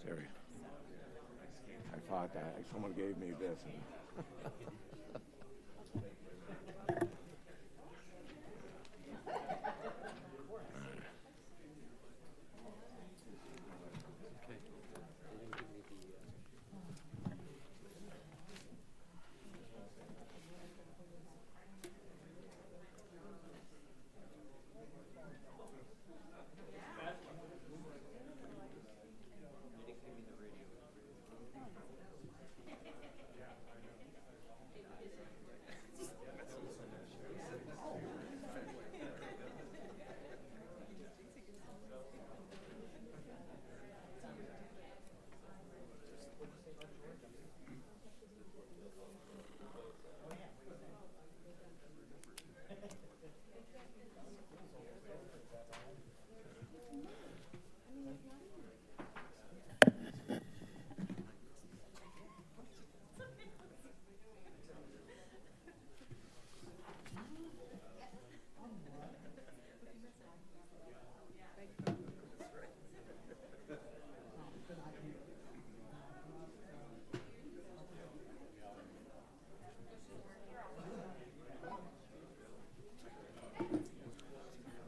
Siri. I thought that someone gave me this.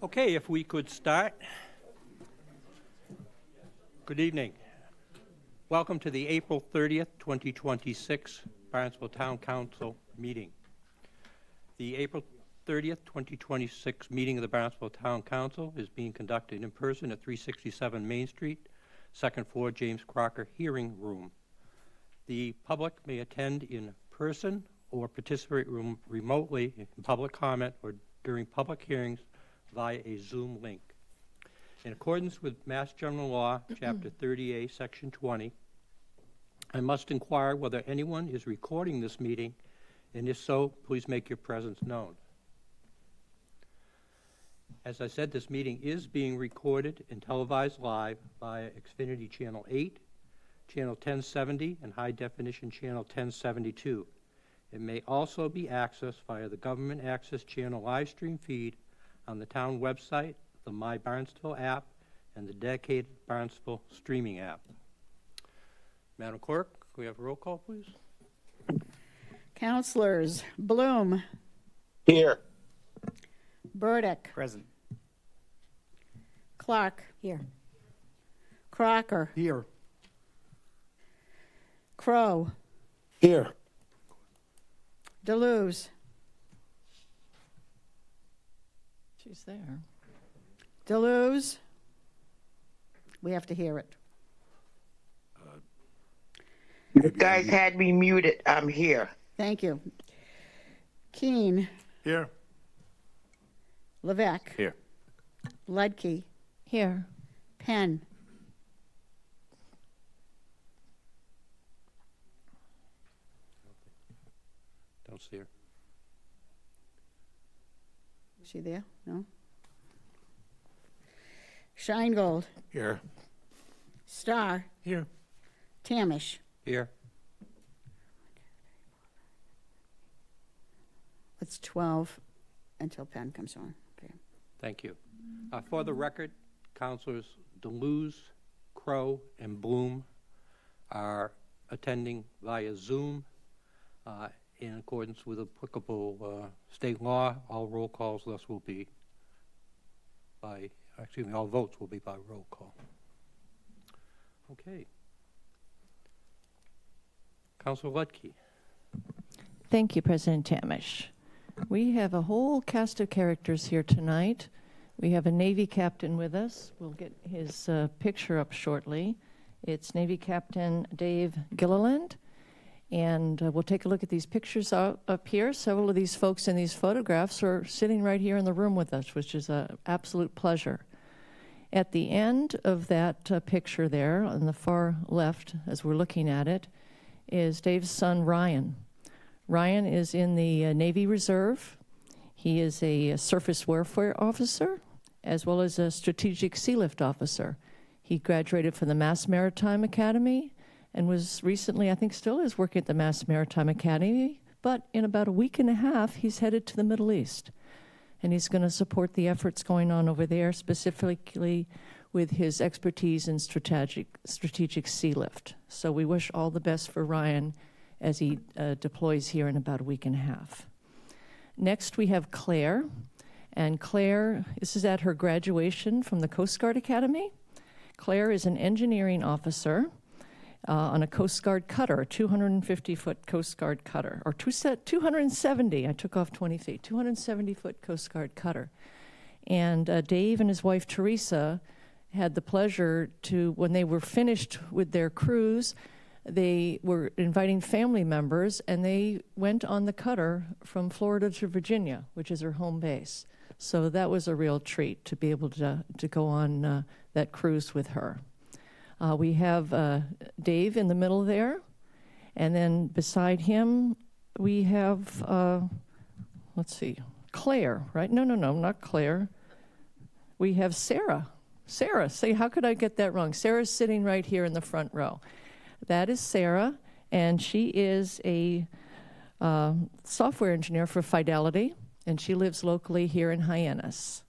Okay, if we could start. Good evening. Welcome to the April 30th, 2026 Barnstable Town Council meeting. The April 30th, 2026 meeting of the Barnstable Town Council is being conducted in person at 367 Main Street, second floor, James Crocker Hearing Room. The public may attend in person or participate remotely in public comment or during public hearings via a Zoom link. In accordance with Mass General Law, Chapter 30A, Section 20, I must inquire whether anyone is recording this meeting, and if so, please make your presence known. As I said, this meeting is being recorded and televised live via Xfinity Channel 8, Channel 1070, and High Definition Channel 1072. It may also be accessed via the Government Access Channel live stream feed on the town website, the My Barnstable app, and the dedicated Barnstable streaming app. Madam Clerk, can we have a roll call, please? Councilors Bloom. Here. Burdick. Present. Clark. Here. Crocker. Here. Crow. Here. Deleuze. She's there. Deleuze. We have to hear it. You guys had me muted. I'm here. Thank you. Keene. Here. Levesque. Here. Ledke. Here. Penn. Don't see her. Is she there? No? Scheingold. Here. Starr. Here. Tamish. Here. It's 12 until Penn comes on. Okay. Thank you. For the record, Councilors Deleuze, Crow, and Bloom are attending via Zoom in accordance with applicable state law. All roll calls thus will be by, excuse me, all votes will be by roll call. Okay. Councilor Ledke. Thank you, President Tamish. We have a whole cast of characters here tonight. We have a Navy captain with us. We'll get his picture up shortly. It's Navy Captain Dave Gilliland. And we'll take a look at these pictures up here. Several of these folks in these photographs are sitting right here in the room with us, which is an absolute pleasure. At the end of that picture there, on the far left, as we're looking at it, is Dave's son, Ryan. Ryan is in the Navy Reserve. He is a surface warfare officer, as well as a strategic sea lift officer. He graduated from the Mass Maritime Academy and was recently, I think still is working at the Mass Maritime Academy, but in about a week and a half, he's headed to the Middle East. And he's going to support the efforts going on over there, specifically with his expertise in strategic sea lift. So we wish all the best for Ryan as he deploys here in about a week and a half. Next, we have Claire. And Claire, this is at her graduation from the Coast Guard Academy. Claire is an engineering officer on a Coast Guard cutter, a 250-foot Coast Guard cutter, or 270, I took off 20 feet, 270-foot Coast Guard cutter. And Dave and his wife, Teresa, had the pleasure to, when they were finished with their cruise, they were inviting family members, and they went on the cutter from Florida to Virginia, which is her home base. So that was a real treat to be able to go on that cruise with her. We have Dave in the middle there, and then beside him we have, let's see, Claire, right? No, not Claire. We have Sarah. Sarah, say, how could I get that wrong? Sarah's sitting right here in the front row. That is Sarah, and she is a software engineer for Fidelity, and she lives locally here in Hyannis.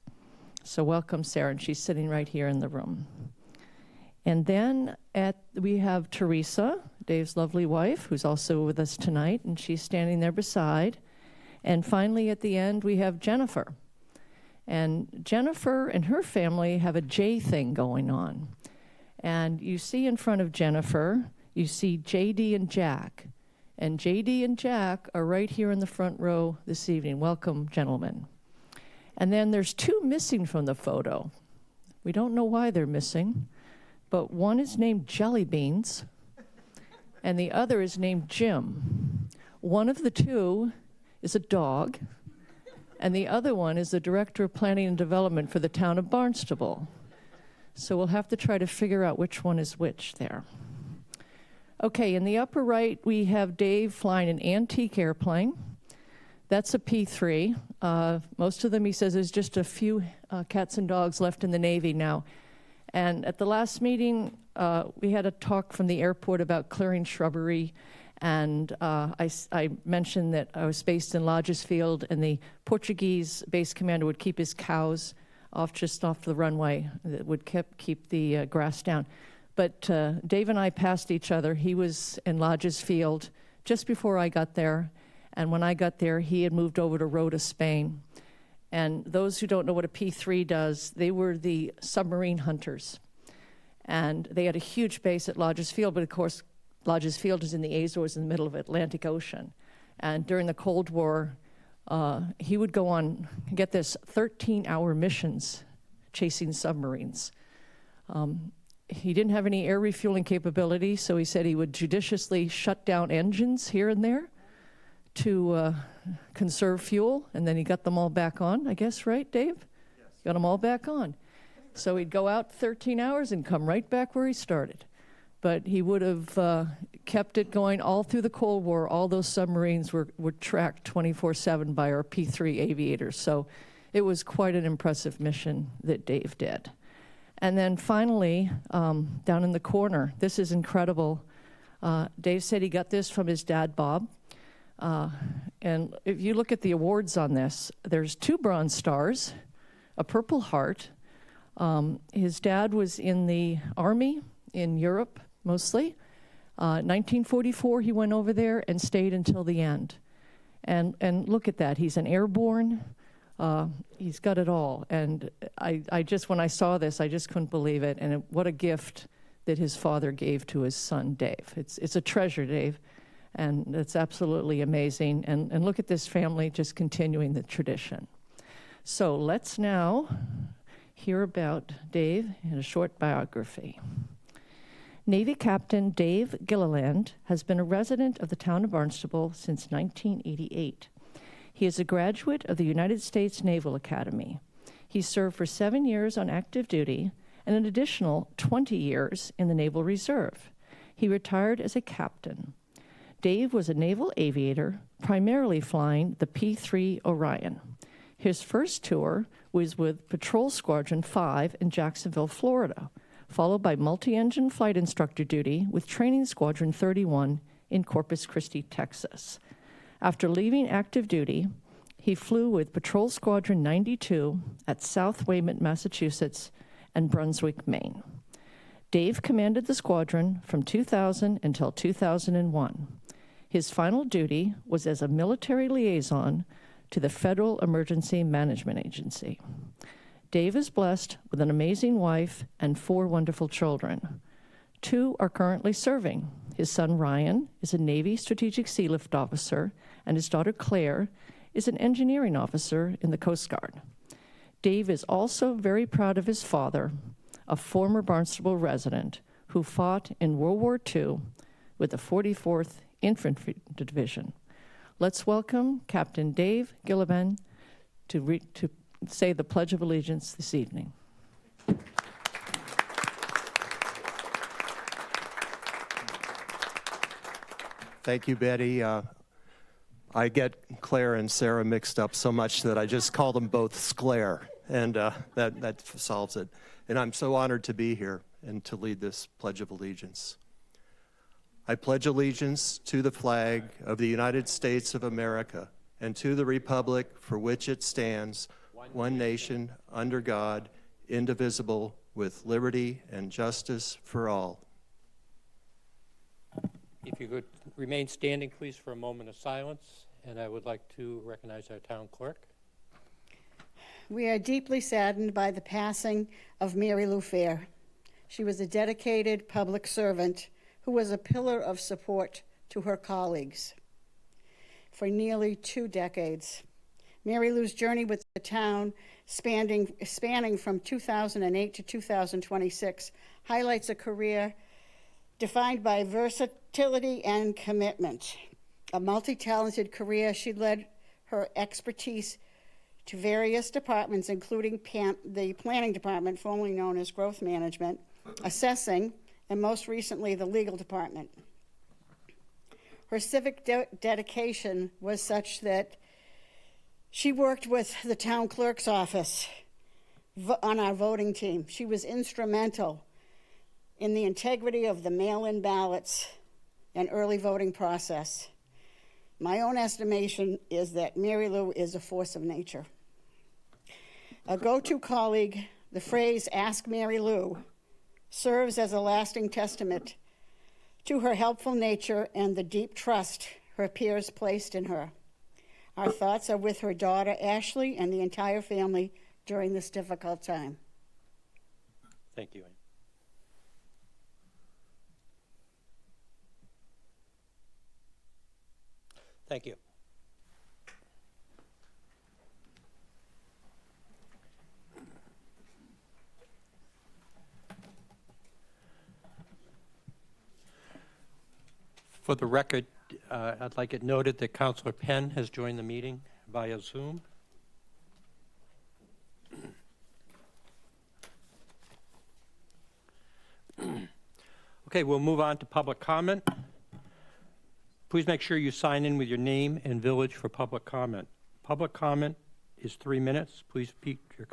So welcome, Sarah, and she's sitting right here in the room. And then we have Teresa, Dave's lovely wife, who's also with us tonight, and she's standing there beside. And finally, at the end, we have Jennifer. And Jennifer and her family have a J thing going on. And you see in front of Jennifer, you see JD and Jack. And JD and Jack are right here in the front row this evening. Welcome, gentlemen. And then there's two missing from the photo. We don't know why they're missing, but one is named Jelly Beans, and the other is named Jim. One of the two is a dog, and the other one is the Director of Planning and Development for the town of Barnstable. So we'll have to try to figure out which one is which there. Okay, in the upper right, we have Dave flying an antique airplane. That's a P-3. Most of them, he says, there's just a few cats and dogs left in the Navy now. And at the last meeting, we had a talk from the airport about clearing shrubbery. And I mentioned that I was based in Lodges Field, and the Portuguese base commander would keep his cows just off the runway that would keep the grass down. But Dave and I passed each other. He was in Lodges Field just before I got there. And when I got there, he had moved over to Rota, Spain. And those who don't know what a P-3 does, they were the submarine hunters. And they had a huge base at Lodges Field, but of course, Lodges Field is in the Azores in the middle of the Atlantic Ocean. And during the Cold War, he would go on, get this, 13-hour missions chasing submarines. He didn't have any air refueling capability, so he said he would judiciously shut down engines here and there to conserve fuel, and then he got them all back on, I guess, right, Dave? Yes. Got them all back on. So he'd go out 13 hours and come right back where he started. But he would have kept it going all through the Cold War. All those submarines were tracked 24/7 by our P-3 aviators. So it was quite an impressive mission that Dave did. And then finally, down in the corner, this is incredible. Dave said he got this from his dad, Bob. And if you look at the awards on this, there's 2 Bronze Stars, a Purple Heart. His dad was in the Army in Europe, mostly. 1944, he went over there and stayed until the end. And look at that. He's an airborne. He's got it all. And I just, when I saw this, I just couldn't believe it. And what a gift that his father gave to his son, Dave. It's a treasure, Dave. And it's absolutely amazing. And look at this family just continuing the tradition. So let's now hear about Dave in a short biography. Navy Captain Dave Gilliland has been a resident of the town of Barnstable since 1988. He is a graduate of the United States Naval Academy. He served for 7 years on active duty and an additional 20 years in the Naval Reserve. He retired as a captain. Dave was a naval aviator, primarily flying the P-3 Orion. His first tour was with Patrol Squadron 5 in Jacksonville, Florida, followed by multi-engine flight instructor duty with Training Squadron 31 in Corpus Christi, Texas. After leaving active duty, he flew with Patrol Squadron 92 at South Weymouth, Massachusetts, and Brunswick, Maine. Dave commanded the squadron from 2000 until 2001. His final duty was as a military liaison to the Federal Emergency Management Agency. Dave is blessed with an amazing wife and 4 wonderful children. 2 are currently serving. His son Ryan is a Navy Strategic Sea Lift officer, and his daughter Claire is an engineering officer in the Coast Guard. Dave is also very proud of his father, a former Barnstable resident who fought in World War II with the 44th Infantry Division. Let's welcome Captain Dave Gillivan to say the Pledge of Allegiance this evening. Thank you, Betty. I get Claire and Sarah mixed up so much that I just call them both Sclaire, and that solves it. And I'm so honored to be here and to lead this Pledge of Allegiance. I pledge allegiance to the flag of the United States of America and to the republic for which it stands, one nation, under God, indivisible, with liberty and justice for all. If you could remain standing, please, for a moment of silence, and I would like to recognize our town clerk. We are deeply saddened by the passing of Mary Lou Fair. She was a dedicated public servant who was a pillar of support to her colleagues for nearly 2 decades. Mary Lou's journey with the town, spanning from 2008 to 2026, highlights a career defined by versatility and commitment. A multi-talented career, she led her expertise to various departments, including the planning department, formerly known as growth management, assessing, and most recently, the legal department. Her civic dedication was such that she worked with the town clerk's office on our voting team. She was instrumental in the integrity of the mail-in ballots and early voting process. My own estimation is that Mary Lou is a force of nature. A go-to colleague, the phrase, "Ask Mary Lou," serves as a lasting testament to her helpful nature and the deep trust her peers placed in her. Our thoughts are with her daughter, Ashley, and the entire family during this difficult time. Thank you. Thank you. For the record, I'd like it noted that Councilor Penn has joined the meeting via Zoom. Okay, we'll move on to public comment. Please make sure you sign in with your name and village for public comment. Public comment is 3 minutes. Please keep your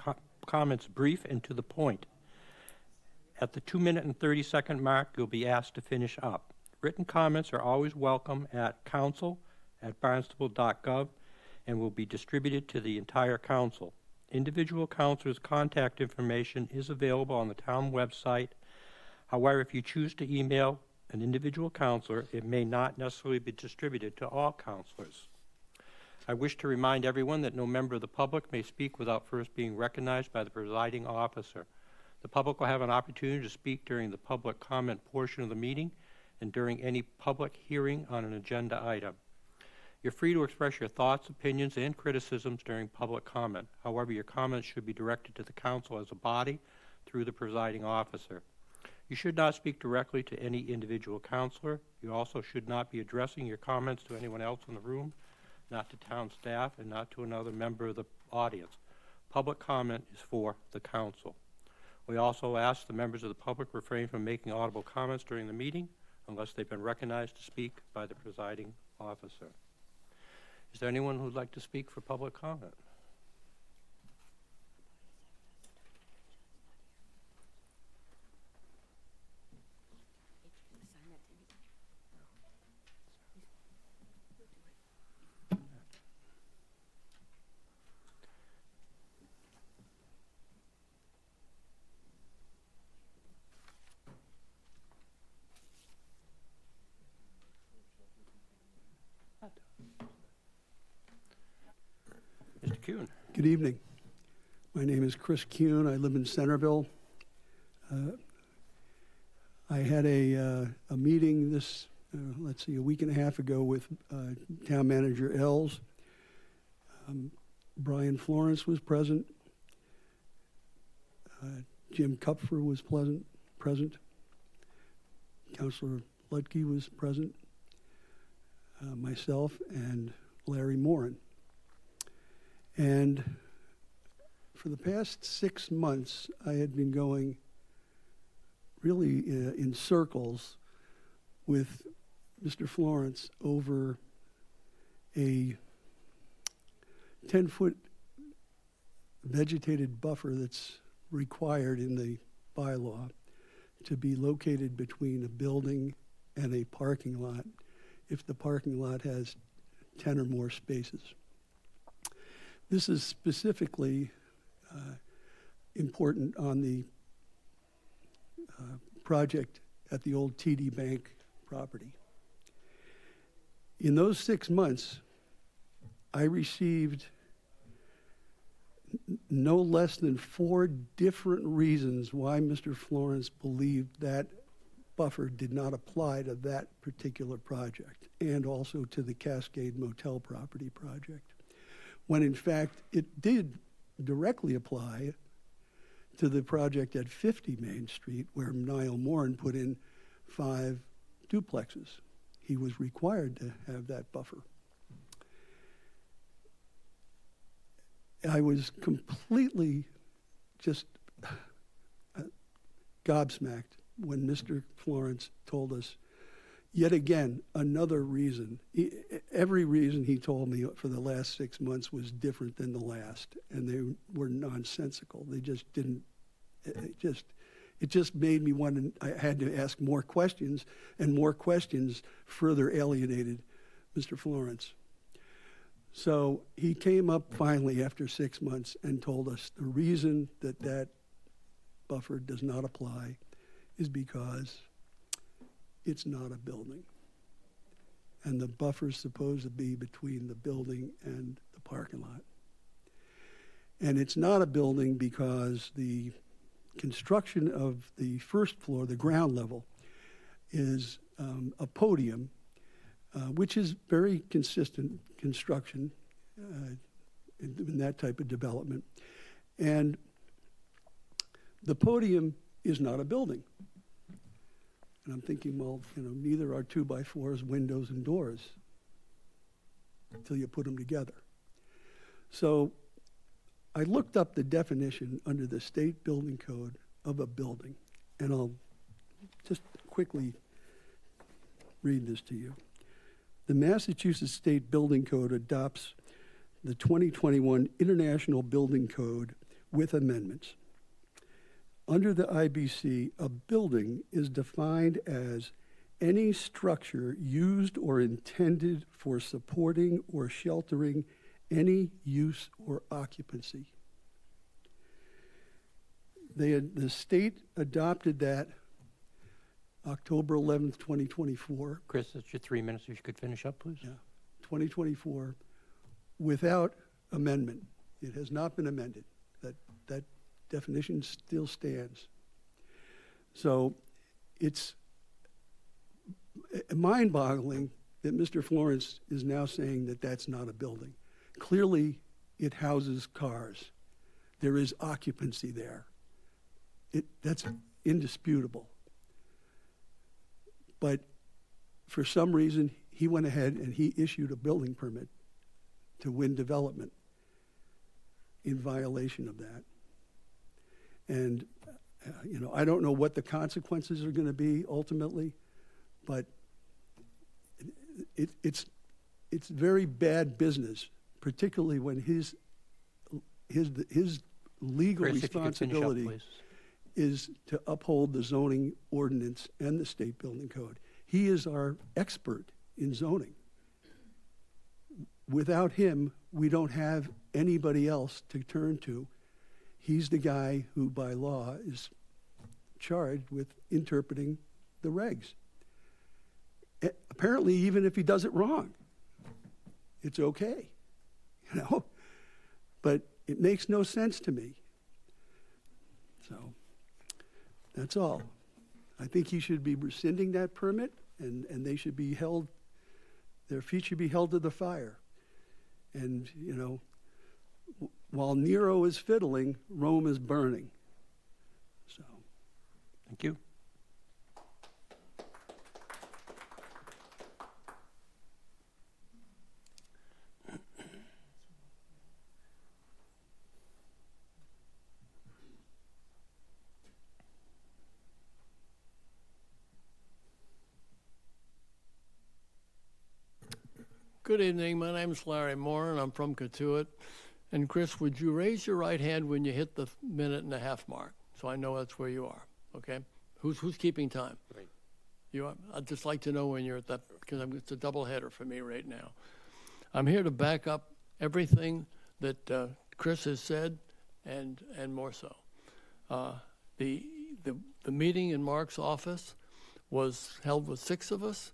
comments brief and to the point. At the 2-minute and 30-second mark, you'll be asked to finish up. Written comments are always welcome at council@barnstable.gov and will be distributed to the entire council. Individual councilors' contact information is available on the town website. However, if you choose to email an individual councilor, it may not necessarily be distributed to all councilors. I wish to remind everyone that no member of the public may speak without first being recognized by the presiding officer. The public will have an opportunity to speak during the public comment portion of the meeting and during any public hearing on an agenda item. You're free to express your thoughts, opinions, and criticisms during public comment. However, your comments should be directed to the council as a body through the presiding officer. You should not speak directly to any individual councilor. You also should not be addressing your comments to anyone else in the room, not to town staff, and not to another member of the audience. Public comment is for the council. We also ask the members of the public refrain from making audible comments during the meeting unless they've been recognized to speak by the presiding officer. Is there anyone who'd like to speak for public comment? that. Mr. Kuhn. Good evening. My name is Chris Kuhn. I live in Centerville. I had a meeting a week and a half ago with Town Manager Ells. Brian Florence was present. Jim Kupfer was present. Councilor Lutke was present. Myself and Larry Morin. And for the past 6 months, I had been going really in circles with Mr. Florence over a 10-foot vegetated buffer that's required in the bylaw to be located between a building and a parking lot if the parking lot has 10 or more spaces. This is specifically important on the project at the old TD Bank property. In those 6 months, I received no less than 4 different reasons why Mr. Florence believed that buffer did not apply to that particular project and also to the Cascade Motel property project, when in fact it did directly apply to the project at 50 Main Street where Niall Morin put in 5 duplexes. He was required to have that buffer. I was completely just gobsmacked when Mr. Florence told us yet again another reason. Every reason he told me for the last 6 months was different than the last, and they were nonsensical. They just didn't. It just made me want to. I had to ask more questions, and more questions further alienated Mr. Florence. So he came up finally after 6 months and told us the reason that that buffer does not apply is because it's not a building. And the buffer's supposed to be between the building and the parking lot. And it's not a building because the construction of the first floor, the ground level, is a podium, which is very consistent construction in that type of development. And the podium is not a building. And I'm thinking, well, neither are 2x4s, windows, and doors until you put them together. So I looked up the definition under the state building code of a building, and I'll just quickly read this to you. The Massachusetts State Building Code adopts the 2021 International Building Code with amendments. Under the IBC, a building is defined as any structure used or intended for supporting or sheltering any use or occupancy. The state adopted that October 11th, 2024. Chris, that's your 3 minutes. If you could finish up, please. Yeah, 2024, without amendment. It has not been amended. That definition still stands. So it's mind-boggling that Mr. Florence is now saying that that's not a building. Clearly, it houses cars. There is occupancy there. That's indisputable. But for some reason, he went ahead and he issued a building permit to Wind Development in violation of that. And, I don't know what the consequences are going to be ultimately, but it's very bad business, particularly when his legal Chris, if you could finish up, responsibility please. is to uphold the zoning ordinance and the state building code. He is our expert in zoning. Without him, we don't have anybody else to turn to. He's the guy who, by law, is charged with interpreting the regs. Apparently, even if he does it wrong. it's okay, you know? But it makes no sense to me. So that's all. I think he should be rescinding that permit, and they should be held, their feet should be held to the fire. And, you know, while Nero is fiddling, Rome is burning. So, Thank you. Good evening. My name is Larry Moore, and I'm from Catuit. And Chris, would you raise your right hand when you hit the minute and a half mark, so I know that's where you are? Okay. Who's keeping time? Great. You are. I'd just like to know when you're at that, because it's a double header for me right now. I'm here to back up everything that Chris has said, and more so. The meeting in Mark's office was held with 6 of us.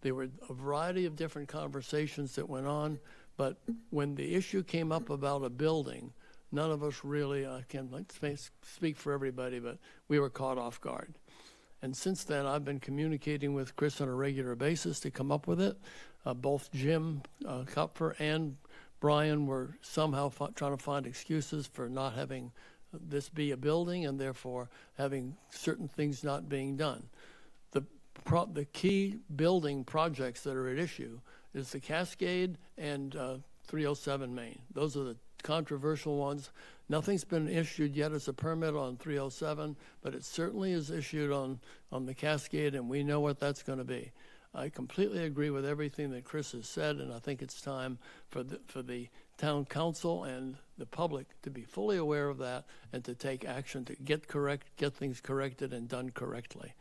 There were a variety of different conversations that went on, but when the issue came up about a building, none of us really, I can't speak for everybody, but we were caught off guard. And since then, I've been communicating with Chris on a regular basis to come up with it. Both Jim Kupfer and Brian were somehow trying to find excuses for not having this be a building, and therefore having certain things not being done. The key building projects that are at issue is the Cascade and 307 Main. Those are the controversial ones. Nothing's been issued yet as a permit on 307, but it certainly is issued on the Cascade, and we know what that's going to be. I completely agree with everything that Chris has said, and I think it's time for the town council and the public to be fully aware of that and to take action to get things corrected and done correctly.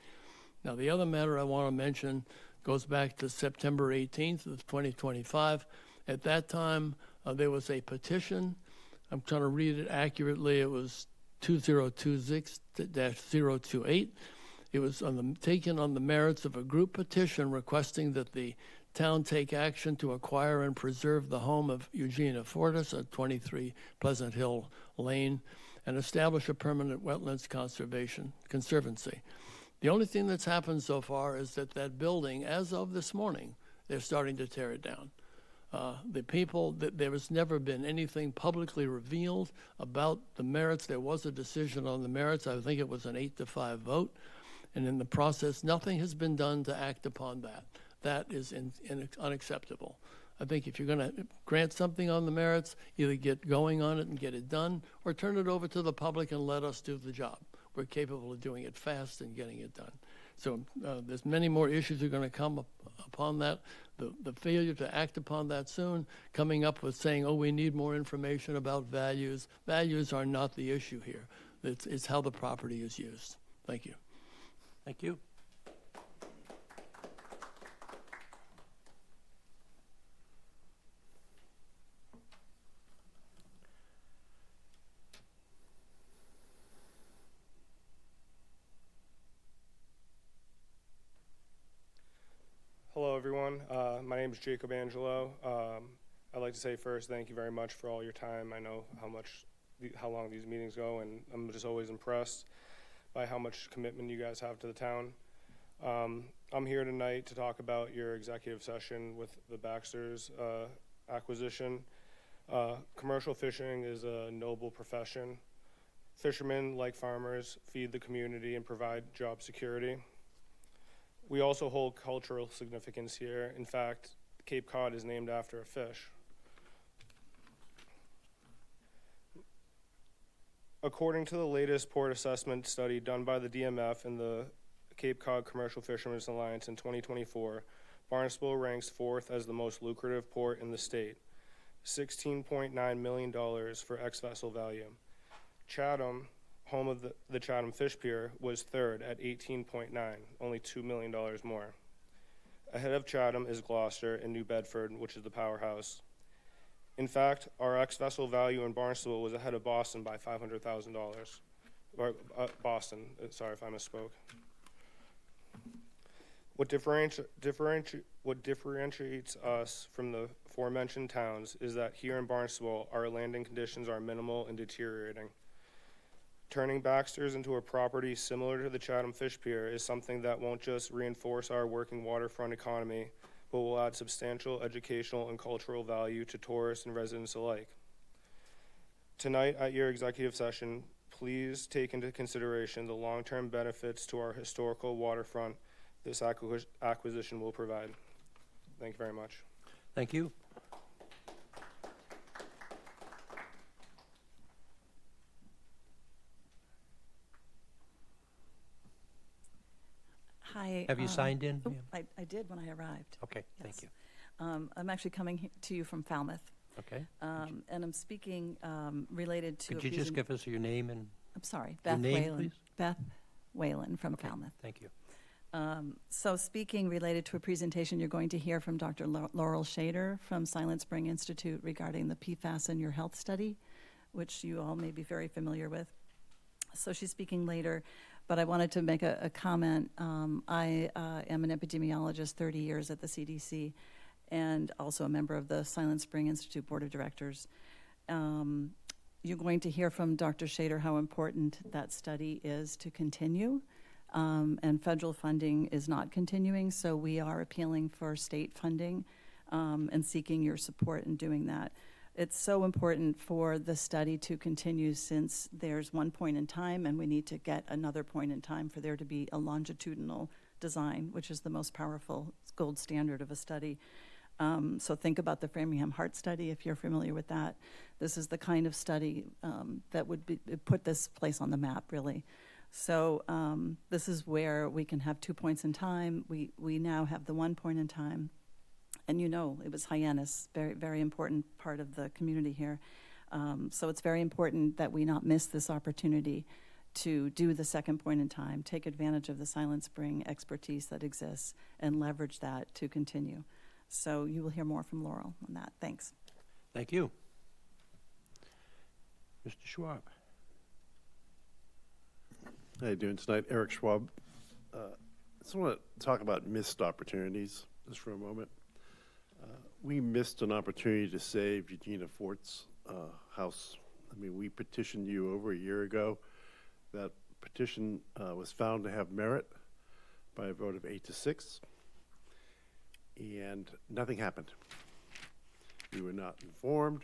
Now, the other matter I want to mention goes back to September 18th of 2025. At that time, there was a petition. I'm trying to read it accurately. It was 2026-028. It was taken on the merits of a group petition requesting that the town take action to acquire and preserve the home of Eugenia Fortis at 23 Pleasant Hill Lane and establish a permanent wetlands conservancy. The only thing that's happened so far is that building, as of this morning, they're starting to tear it down. There has never been anything publicly revealed about the merits. There was a decision on the merits. I think it was an 8-5 vote. And in the process, nothing has been done to act upon that. That is unacceptable. I think if you're going to grant something on the merits, either get going on it and get it done, or turn it over to the public and let us do the job. We're capable of doing it fast and getting it done. So there's many more issues that are going to come upon that. The failure to act upon that soon, coming up with saying, oh, we need more information about values. Values are not the issue here. It's how the property is used. Thank you. Thank you. Hello, everyone. My name is Jacob Angelo. I'd like to say first, thank you very much for all your time. I know how long these meetings go, and I'm just always impressed by how much commitment you guys have to the town. I'm here tonight to talk about your executive session with the Baxter's acquisition. Commercial fishing is a noble profession. Fishermen, like farmers, feed the community and provide job security. We also hold cultural significance here. In fact, Cape Cod is named after a fish. According to the latest port assessment study done by the DMF and the Cape Cod Commercial Fishermen's Alliance in 2024, Barnstable ranks 4th as the most lucrative port in the state, $16.9 million for ex-vessel value. Chatham, home of the Chatham Fish Pier, was 3rd at 18.9, only $2 million more. Ahead of Chatham is Gloucester and New Bedford, which is the powerhouse. In fact, our ex-vessel value in Barnstable was ahead of Boston by $500,000. Or Boston, sorry if I misspoke. What differentiates us from aforementioned towns is that here in Barnstable, our landing conditions are minimal and deteriorating. Turning Baxter's into a property similar to the Chatham Fish Pier is something that won't just reinforce our working waterfront economy, but will add substantial educational and cultural value to tourists and residents alike. Tonight at your executive session, please take into consideration the long-term benefits to our historical waterfront this acquisition will provide. Thank you very much. Thank you. Hi. Have you signed in? Oh, Yeah. I did when I arrived. Okay, thank Yes. you. I'm actually coming to you from Falmouth, Okay. and I'm speaking related to. Could you just give us your name and I'm sorry, your Beth name, Whalen. please? Beth Whalen from Okay, Falmouth. thank you. So speaking related to a presentation, you're going to hear from Dr. Laurel Shader from Silent Spring Institute regarding the PFAS in your health study, which you all may be very familiar with. So she's speaking later, but I wanted to make a comment. I am an epidemiologist, 30 years at the CDC, and also a member of the Silent Spring Institute Board of Directors. You're going to hear from Dr. Shader how important that study is to continue. And federal funding is not continuing, so we are appealing for state funding and seeking your support in doing that. It's so important for the study to continue since there's one point in time and we need to get another point in time for there to be a longitudinal design, which is the most powerful gold standard of a study. So think about the Framingham Heart Study, if you're familiar with that. This is the kind of study that would put this place on the map, really. So this is where we can have 2 points in time. We now have the 1 point in time. And you know, it was Hyannis, very, very important part of the community here. So it's very important that we not miss this opportunity to do the 2nd point in time, take advantage of the Silent Spring expertise that exists, and leverage that to continue. So you will hear more from Laurel on that. Thanks. Thank you. Mr. Schwab. How you doing tonight? Eric Schwab. I just want to talk about missed opportunities just for a moment. We missed an opportunity to save Eugenia Fort's house. I mean, we petitioned you over a year ago. That petition was found to have merit by a vote of 8-6, and nothing happened. We were not informed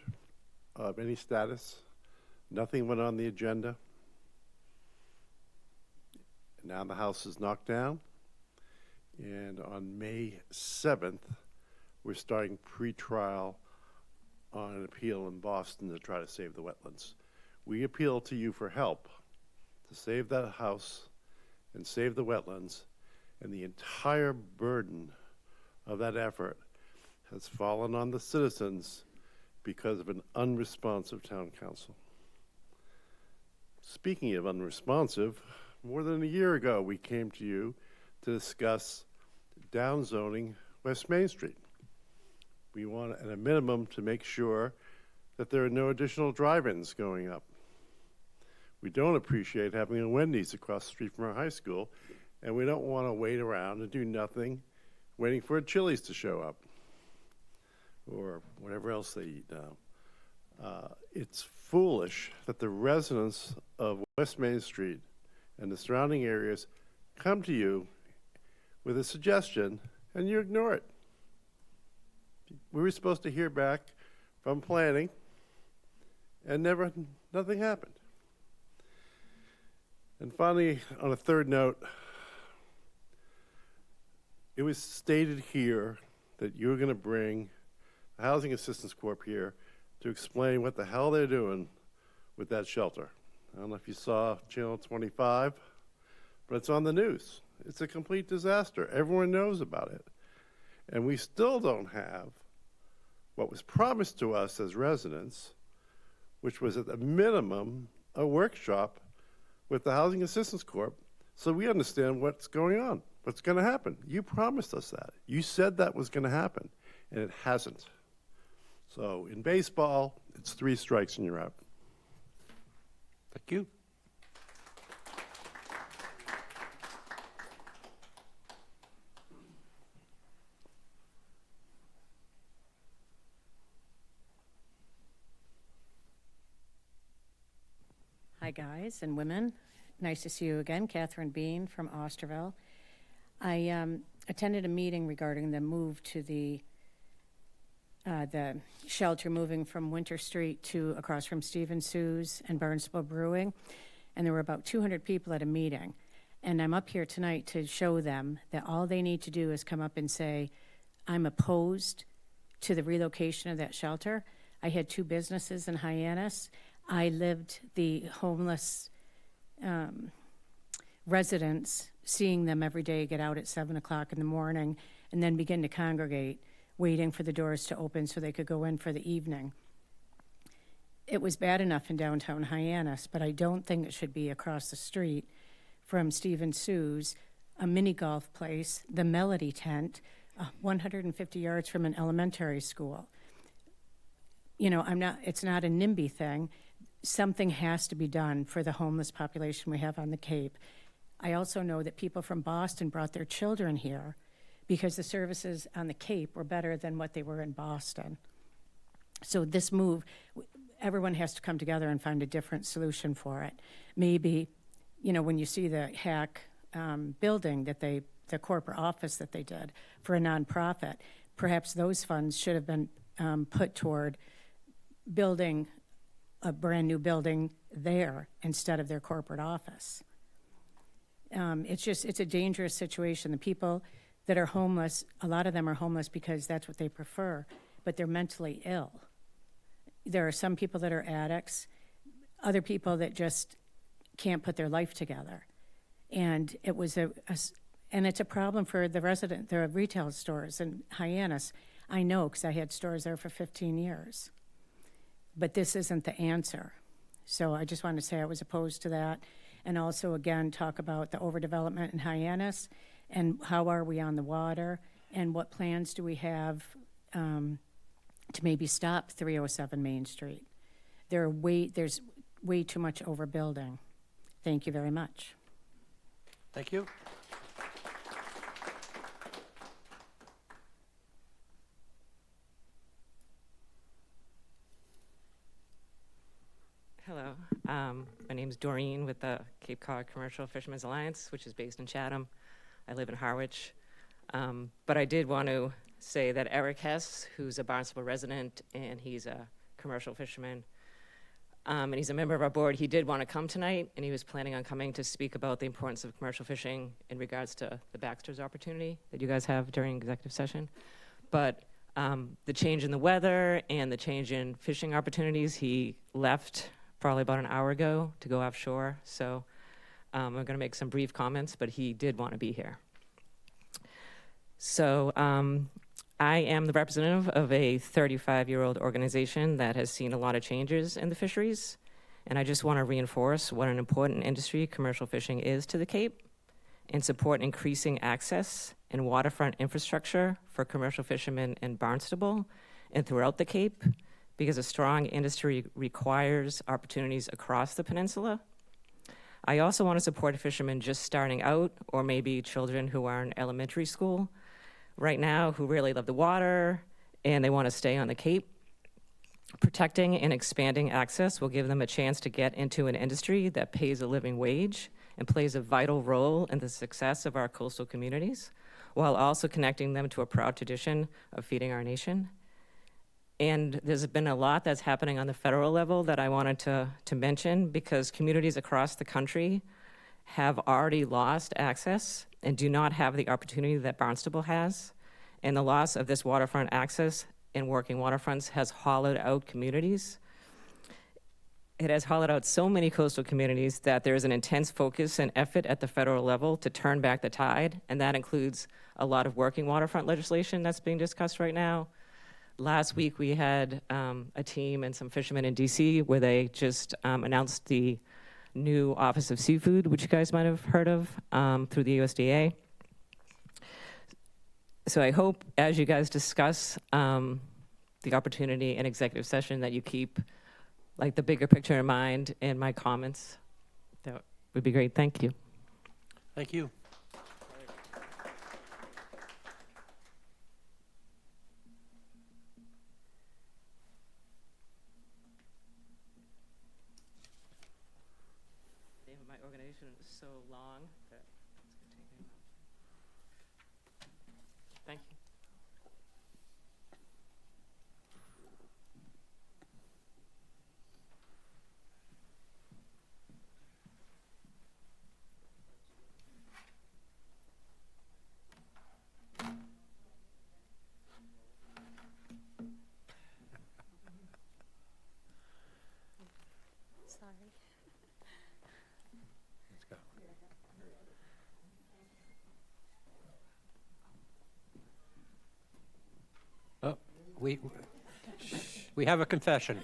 of any status. Nothing went on the agenda. Now the house is knocked down, and on May 7th, we're starting pre-trial on an appeal in Boston to try to save the wetlands. We appeal to you for help to save that house and save the wetlands, and the entire burden of that effort has fallen on the citizens because of an unresponsive town council. Speaking of unresponsive, more than a year ago, we came to you to discuss downzoning West Main Street. We want, at a minimum, to make sure that there are no additional drive-ins going up. We don't appreciate having a Wendy's across the street from our high school, and we don't want to wait around and do nothing, waiting for a Chili's to show up, or whatever else they eat now. It's foolish that the residents of West Main Street and the surrounding areas come to you with a suggestion and you ignore it. We were supposed to hear back from planning and nothing happened. And finally, on a third note, it was stated here that you were going to bring the Housing Assistance Corp here to explain what the hell they're doing with that shelter. I don't know if you saw Channel 25, but it's on the news. It's a complete disaster. Everyone knows about it. And we still don't have what was promised to us as residents, which was at the minimum a workshop with the Housing Assistance Corp so we understand what's going on, what's going to happen. You promised us that. You said that was going to happen, and it hasn't. So in baseball, it's 3 strikes and you're out. Thank you. Hi, guys and women. Nice to see you again. Catherine Bean from Osterville. I attended a meeting regarding the move to the shelter moving from Winter Street to across from Stephen Sue's and Barnstable Brewing, and there were about 200 people at a meeting. And I'm up here tonight to show them that all they need to do is come up and say, I'm opposed to the relocation of that shelter. I had 2 businesses in Hyannis. I lived the homeless residents, seeing them every day get out at 7 o'clock in the morning and then begin to congregate, waiting for the doors to open so they could go in for the evening. It was bad enough in downtown Hyannis, but I don't think it should be across the street from Stephen Sue's, a mini golf place, the Melody Tent, 150 yards from an elementary school. You know, it's not a NIMBY thing. Something has to be done for the homeless population we have on the Cape. I also know that people from Boston brought their children here because the services on the Cape were better than what they were in Boston. So this move, everyone has to come together and find a different solution for it. Maybe, you know, when you see the hack building that the corporate office that they did for a nonprofit, perhaps those funds should have been put toward building a brand new building there instead of their corporate office. It's a dangerous situation. The people that are homeless, a lot of them are homeless because that's what they prefer, but they're mentally ill. There are some people that are addicts, other people that just can't put their life together. And it was and it's a problem for the retail stores in Hyannis. I know, because I had stores there for 15 years. But this isn't the answer. So I just wanted to say I was opposed to that. And also, again, talk about the overdevelopment in Hyannis and how are we on the water and what plans do we have to maybe stop 307 Main Street. There's way too much overbuilding. Thank you very much. Thank you. Hello, my name's Doreen with the Cape Cod Commercial Fishermen's Alliance, which is based in Chatham. I live in Harwich. But I did want to say that Eric Hess, who's a Barnstable resident, and he's a commercial fisherman, and he's a member of our board, he did want to come tonight, and he was planning on coming to speak about the importance of commercial fishing in regards to the Baxter's opportunity that you guys have during executive session. But the change in the weather and the change in fishing opportunities, he left probably about an hour ago to go offshore. So I'm going to make some brief comments, but he did want to be here. So I am the representative of a 35-year-old organization that has seen a lot of changes in the fisheries. And I just want to reinforce what an important industry commercial fishing is to the Cape and support increasing access and waterfront infrastructure for commercial fishermen in Barnstable and throughout the Cape, because a strong industry requires opportunities across the peninsula. I also want to support fishermen just starting out, or maybe children who are in elementary school right now who really love the water and they want to stay on the Cape. Protecting and expanding access will give them a chance to get into an industry that pays a living wage and plays a vital role in the success of our coastal communities, while also connecting them to a proud tradition of feeding our nation. And there's been a lot that's happening on the federal level that I wanted to mention, because communities across the country have already lost access and do not have the opportunity that Barnstable has. And the loss of this waterfront access in working waterfronts has hollowed out communities. It has hollowed out so many coastal communities that there is an intense focus and effort at the federal level to turn back the tide, and that includes a lot of working waterfront legislation that's being discussed right now. Last week we had a team and some fishermen in DC where they just announced the new Office of Seafood, which you guys might have heard of, through the USDA. So I hope as you guys discuss the opportunity in executive session that you keep like the bigger picture in mind in my comments. That would be great. Thank you. Thank you. introduction so long that it's going to take me a while. Thank you. Sorry. Let's go. Oh, we have a confession.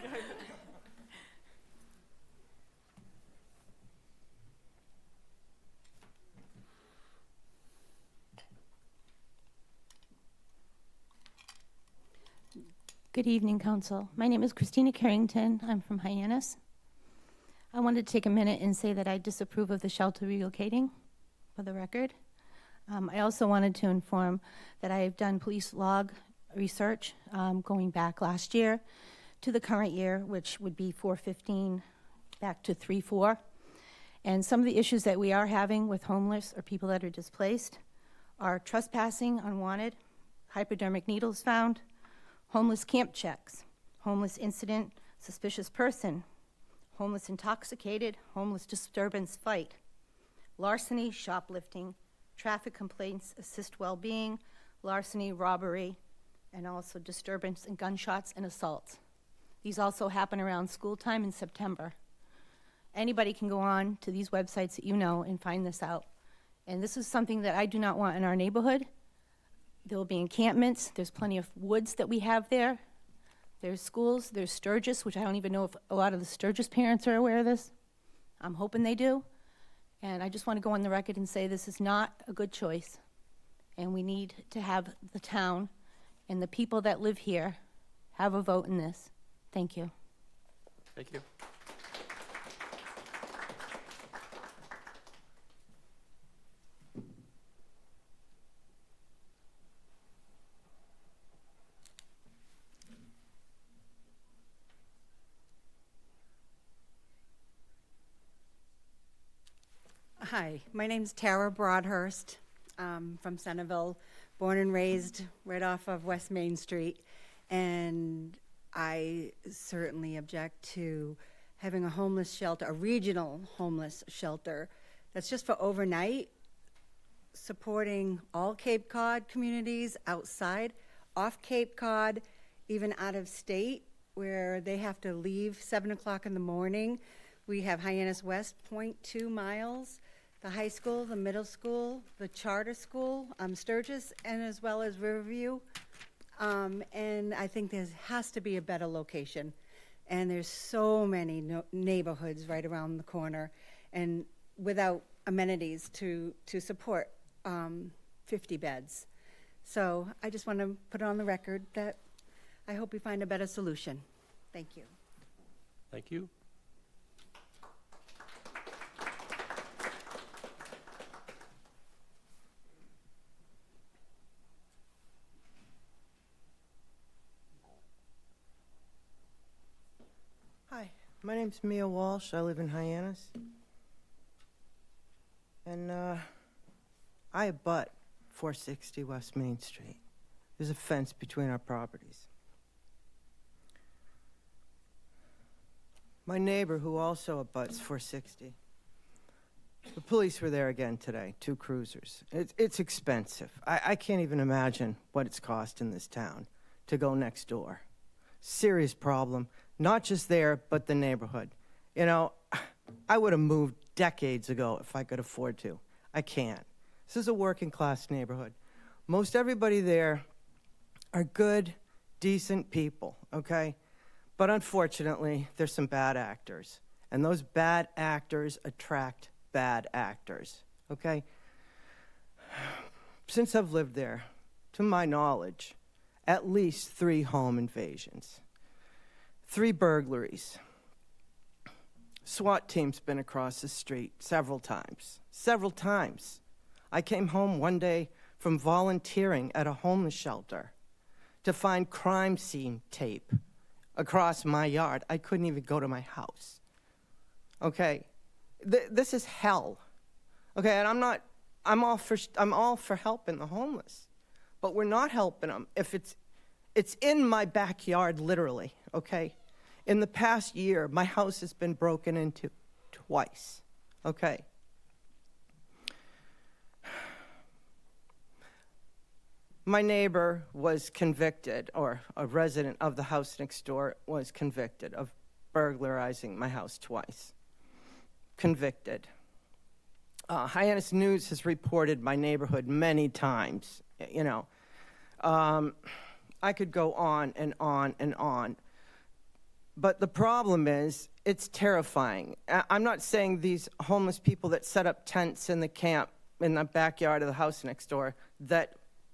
Good evening, Council. My name is Christina Carrington. I'm from Hyannis. I wanted to take a minute and say that I disapprove of the shelter relocating, for the record. I also wanted to inform that I have done police log research going back last year to the current year, which would be 415 back to 34. And some of the issues that we are having with homeless or people that are displaced are trespassing unwanted, hypodermic needles found, homeless camp checks, homeless incident, suspicious person, homeless intoxicated, homeless disturbance fight, larceny, shoplifting, traffic complaints, assist well-being, larceny, robbery, and also disturbance and gunshots and assaults. These also happen around school time in September. Anybody can go on to these websites that you know and find this out. And this is something that I do not want in our neighborhood. There will be encampments. There's plenty of woods that we have there. There's schools. There's Sturgis, which I don't even know if a lot of the Sturgis parents are aware of this. I'm hoping they do. And I just want to go on the record and say this is not a good choice. And we need to have the town and the people that live here have a vote in this. Thank you. Thank you. Hi, my name's Tara Broadhurst from Centerville, born and raised right off of West Main Street, and I certainly object to having a homeless shelter, a regional homeless shelter that's just for overnight, supporting all Cape Cod communities outside, off Cape Cod, even out of state, where they have to leave 7 o'clock in the morning. We have Hyannis West, 0.2 miles. The high school, the middle school, the charter school, Sturgis, and as well as Riverview. And I think there has to be a better location. And there's so many neighborhoods right around the corner, and without amenities to support 50 beds. So I just want to put it on the record that I hope we find a better solution. Thank you. Thank you. Hi, my name's Mia Walsh. I live in Hyannis. And I abut 460 West Main Street. There's a fence between our properties. My neighbor, who also abuts 460, the police were there again today, 2 cruisers. It's expensive. I can't even imagine what it's cost in this town to go next door. Serious problem. Not just there, but the neighborhood. You know, I would have moved decades ago if I could afford to. I can't. This is a working class neighborhood. Most everybody there are good, decent people, okay? But unfortunately, there's some bad actors. And those bad actors attract bad actors, okay? Since I've lived there, to my knowledge, at least 3 home invasions. 3 burglaries. SWAT team's been across the street several times. Several times. I came home one day from volunteering at a homeless shelter to find crime scene tape across my yard. I couldn't even go to my house. Okay, this is hell. Okay, and I'm all for helping the homeless, but we're not helping them if it's in my backyard, literally, okay? In the past year, my house has been broken into twice, okay? My neighbor was convicted, or a resident of the house next door was convicted of burglarizing my house twice. Convicted. Hyannis News has reported my neighborhood many times, you know. I could go on and on and on. But the problem is, it's terrifying. I'm not saying these homeless people that set up tents in the camp in the backyard of the house next door that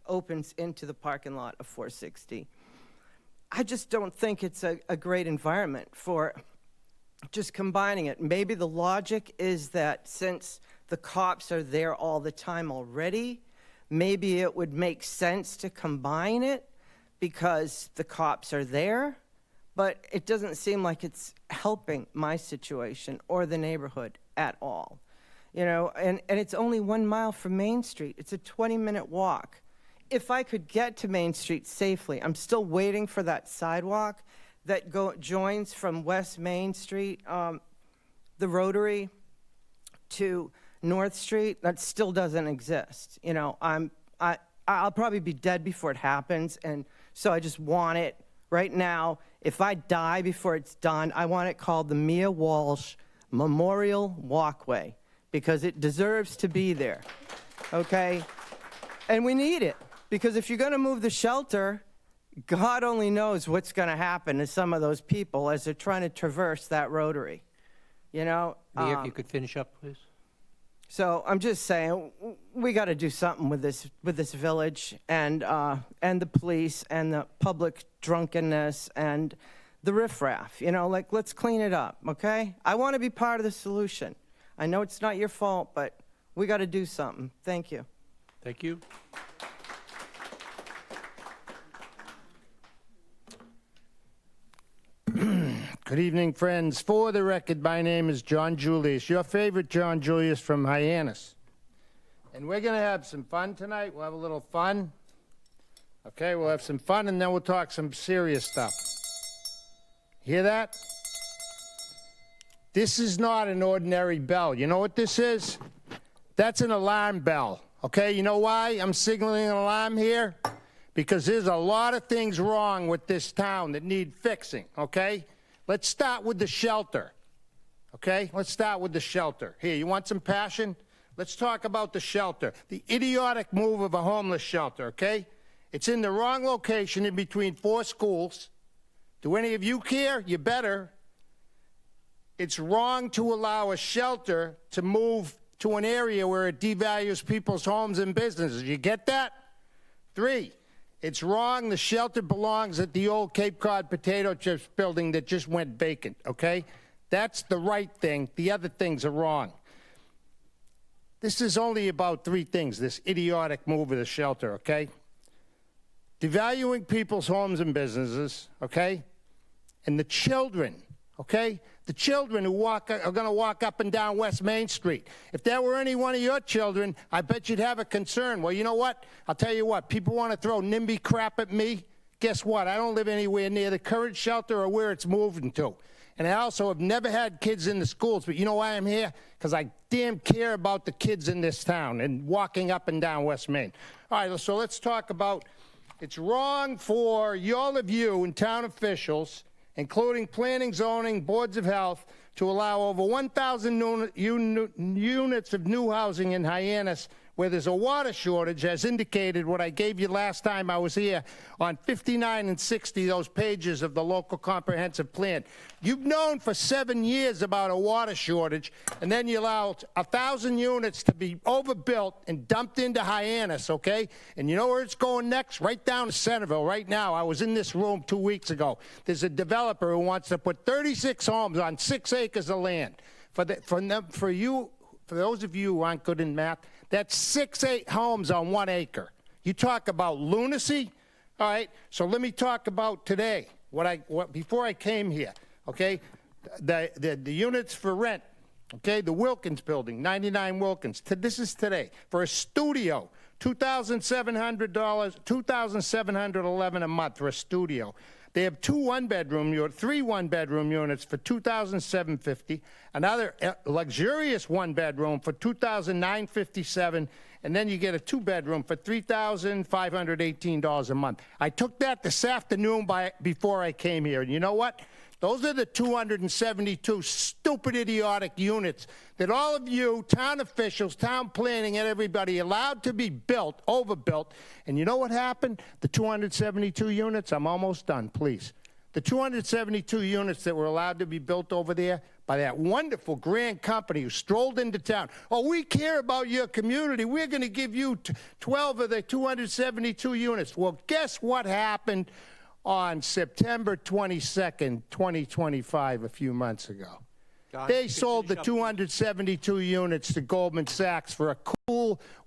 opens into the parking lot of 460. I just don't think it's a great environment for just combining it. Maybe the logic is that since the cops are there all the time already, maybe it would make sense to combine it because the cops are there, but it doesn't seem like it's helping my situation or the neighborhood at all. You know, and it's only 1 mile from Main Street. It's a 20-minute walk. If I could get to Main Street safely, I'm still waiting for that sidewalk that joins from West Main Street, the Rotary, to North Street. That still doesn't exist. You know, I'll probably be dead before it happens, and so I just want it right now. If I die before it's done, I want it called the Mia Walsh Memorial Walkway because it deserves to be there, okay? And we need it. Because if you're going to move the shelter, God only knows what's going to happen to some of those people as they're trying to traverse that rotary. You know? Mayor, if you could finish up, please. So I'm just saying, we got to do something with this village and the police and the public drunkenness and the riffraff. You know, like, let's clean it up, okay? I want to be part of the solution. I know it's not your fault, but we got to do something. Thank you. Thank you. Good evening, friends. For the record, my name is John Julius, your favorite John Julius from Hyannis. And we're going to have some fun tonight. We'll have a little fun. Okay, we'll have some fun, and then we'll talk some serious stuff. Hear that? This is not an ordinary bell. You know what this is? That's an alarm bell. Okay, you know why I'm signaling an alarm here? Because there's a lot of things wrong with this town that need fixing, okay? Let's start with the shelter, okay? Let's start with the shelter. Here, you want some passion? Let's talk about the shelter. The idiotic move of a homeless shelter, okay? It's in the wrong location in between 4 schools. Do any of you care? You better. It's wrong to allow a shelter to move to an area where it devalues people's homes and businesses. You get that? 3, it's wrong. The shelter belongs at the old Cape Cod potato chips building that just went vacant, okay? That's the right thing. The other things are wrong. This is only about 3 things, this idiotic move of the shelter, okay? Devaluing people's homes and businesses, okay? And the children, okay? The children who are going to walk up and down West Main Street. If that were any one of your children, I bet you'd have a concern. Well, you know what? I'll tell you what. People want to throw NIMBY crap at me. Guess what? I don't live anywhere near the current shelter or where it's moving to. And I also have never had kids in the schools. But you know why I'm here? Because I damn care about the kids in this town and walking up and down West Main. All right, so let's talk about it's wrong for all of you and town officials, including planning, zoning, boards of health, to allow over 1,000 units of new housing in Hyannis where there's a water shortage, as indicated what I gave you last time I was here on 59 and 60, those pages of the local comprehensive plan. You've known for 7 years about a water shortage, and then you allowed 1,000 units to be overbuilt and dumped into Hyannis, okay? And you know where it's going next? Right down to Centerville right now. I was in this room 2 weeks ago. There's a developer who wants to put 36 homes on 6 acres of land. For those of you who aren't good in math, that's 8 homes on 1 acre. You talk about lunacy? All right, so let me talk about today, before I came here, okay? The units for rent Okay, the Wilkins building, 99 Wilkins. This is today. For a studio, $2,711 a month for a studio. They have three one-bedroom units for $2,750, another luxurious one-bedroom for $2,957, and then you get a two-bedroom for $3,518 a month. I took that this afternoon before I came here, and you know what? Those are the 272 stupid, idiotic units that all of you, town officials, town planning, and everybody allowed to be built, overbuilt. And you know what happened? The 272 units, I'm almost done, please. The 272 units that were allowed to be built over there by that wonderful grand company who strolled into town. Oh, we care about your community. We're going to give you 12 of the 272 units. Well, guess what happened on September 22nd, 2025, a few months ago? They sold the 272 units to Goldman Sachs for a cool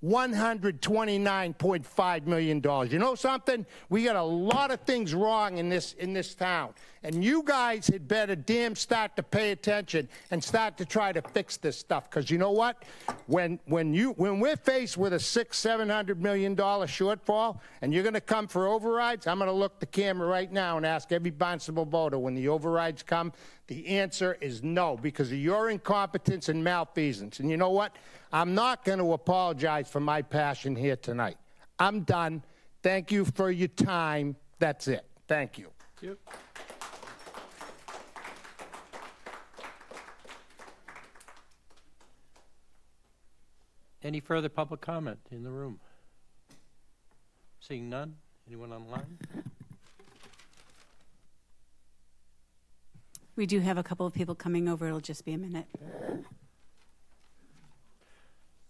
$129.5 million. You know something? We got a lot of things wrong in this town. And you guys had better damn start to pay attention and start to try to fix this stuff. Because you know what? When we're faced with a $600-700 million shortfall and you're going to come for overrides, I'm going to look the camera right now and ask every Barnstable voter, when the overrides come, the answer is no, because of your incompetence and malfeasance. And you know what? I'm not going to apologize for my passion here tonight. I'm done. Thank you for your time. That's it. Thank you. Yep. Any further public comment in the room? Seeing none? Anyone online? We do have a couple of people coming over. It'll just be a minute.